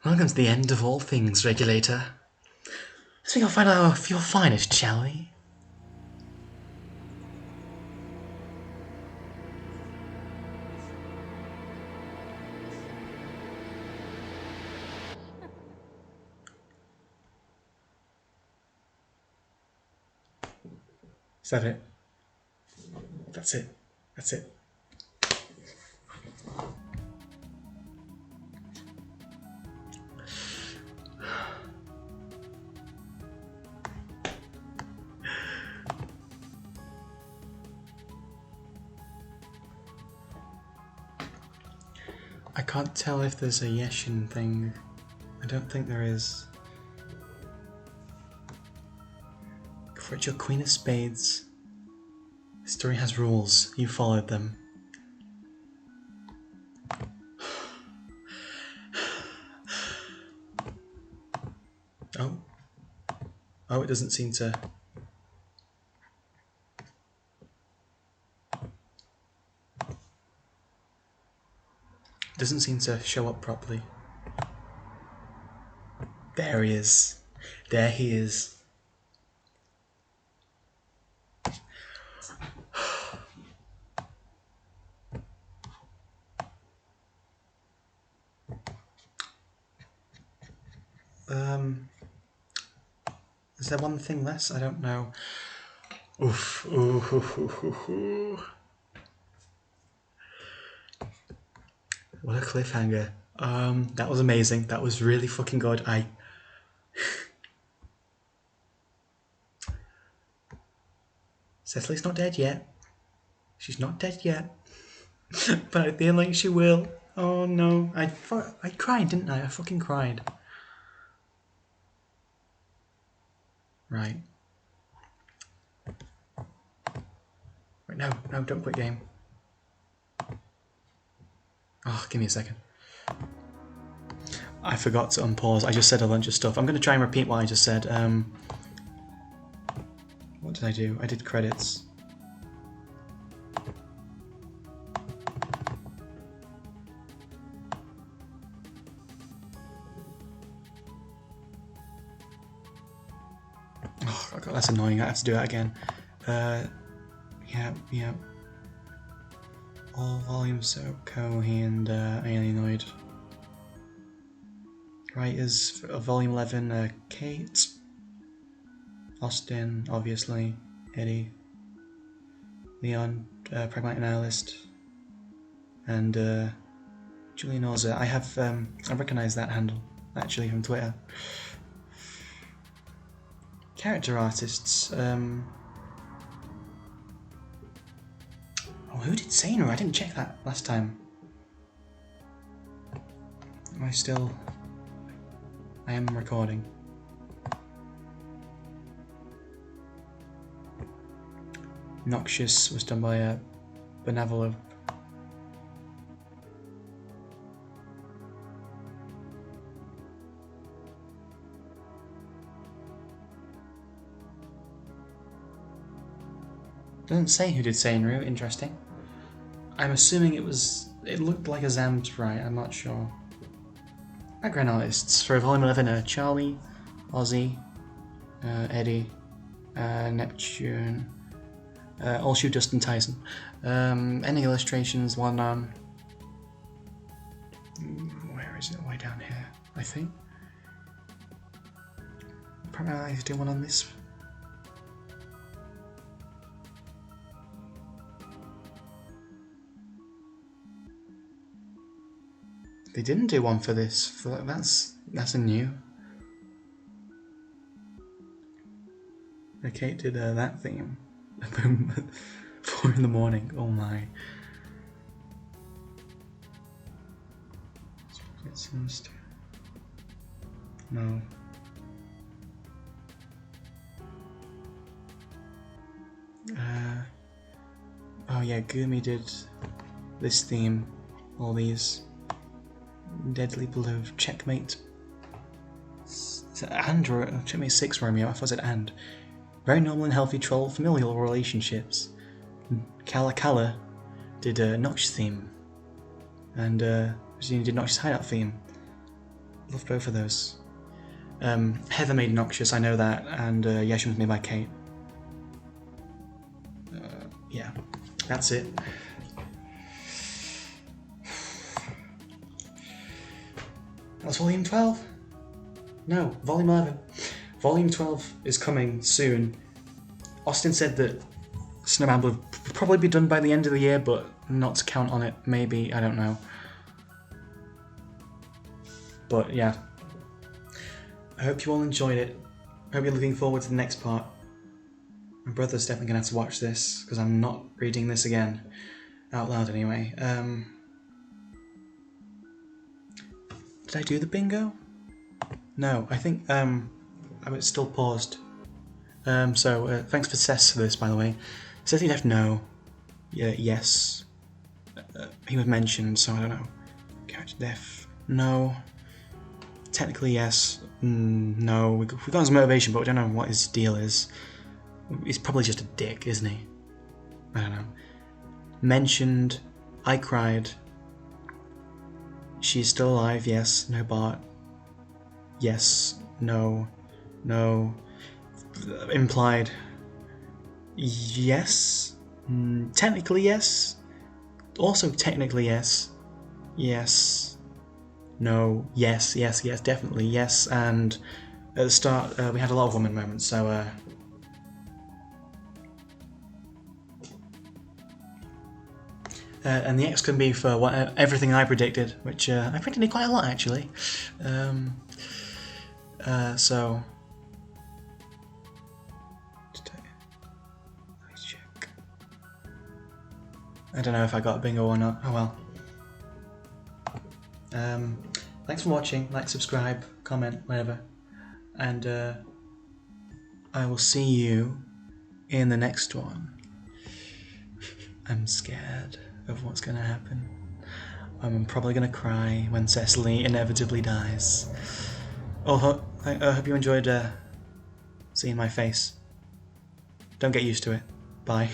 Welcome to the end of all things, Regulator. Let's go find out your finest, shall we? Is that it? That's it. That's it. I can't tell if there's a Yeshin thing. I don't think there is. For it, your Queen of Spades.
The story has rules. You followed them. Oh. Oh, it doesn't seem to... Doesn't seem to show up properly. There he is. There he is. Is there one thing less? I don't know. Oof. Ooh, hoo, hoo, hoo, hoo. What a cliffhanger. That was amazing. That was really fucking good. Cecily's not dead yet. She's not dead yet. But I feel like she will. Oh no. I cried, didn't I? I fucking cried. Right. Wait, no, don't quit game. Oh, give me a second. I forgot to unpause. I just said a bunch of stuff. I'm going to try and repeat what I just said. What did I do? I did credits. Oh, God, that's annoying. I have to do that again. Yeah. All volumes, so Cohe and Alienoid. Writers of Volume 11, Kate, Austin, obviously, Eddie, Leon, Pragmatic Nihilist, and Julian Orza. I recognise that handle, actually, from Twitter. Character artists, oh, who did Sainu? I didn't check that last time. I am recording. Noxious was done by Benevolent. Doesn't say who did Sainu. Interesting. I'm assuming it looked like a Zam's right, I'm not sure. Background artists for Volume 11 Charlie, Ozzy, Eddie, Neptune, Allshoe, Dustin Tyson. Any illustrations, one on... Where is it? Way down here, I think. Probably I do one on this. They didn't do one for this. That's a new. Kate did that theme. 4 in the morning. Oh my. No. Oh yeah, Gumi did this theme. All these. Deadly Blue, Checkmate. And Checkmate 6 Romeo, I thought it said and. Very normal and healthy troll, familial relationships. Kala Kala did a Noxious theme. And Virginia did Noxious hideout theme. Love both of those. Heather made Noxious, I know that, and Yeshin was made by Kate. Yeah, that's it. That's Volume 12? No, Volume 11. Volume 12 is coming soon. Austin said that Snowbound would probably be done by the end of the year, but not to count on it. Maybe, I don't know. But yeah. I hope you all enjoyed it. I hope you're looking forward to the next part. My brother's definitely going to have to watch this, because I'm not reading this again. Out loud anyway. Did I do the bingo? No, I think I was still paused. So thanks for Cess for this, by the way. Cecily left, no. Yeah, yes. He was mentioned, so I don't know. Character death, no. Technically, yes. No. We got his motivation, but we don't know what his deal is. He's probably just a dick, isn't he? I don't know. Mentioned, I cried. She's still alive, yes. No Bart. Yes. No. No. Implied. Yes. Technically, yes. Also, technically, yes. Yes. No. Yes, yes, yes, definitely, yes. And at the start, we had a lot of woman moments, so, and the X can be for everything I predicted, which I predicted quite a lot, actually. So... Let me check. I don't know if I got a bingo or not. Oh well. Thanks for watching. Like, subscribe, comment, whatever. And I will see you in the next one. I'm scared of what's going to happen. I'm probably going to cry when Cecily inevitably dies. Oh, I hope you enjoyed seeing my face. Don't get used to it. Bye.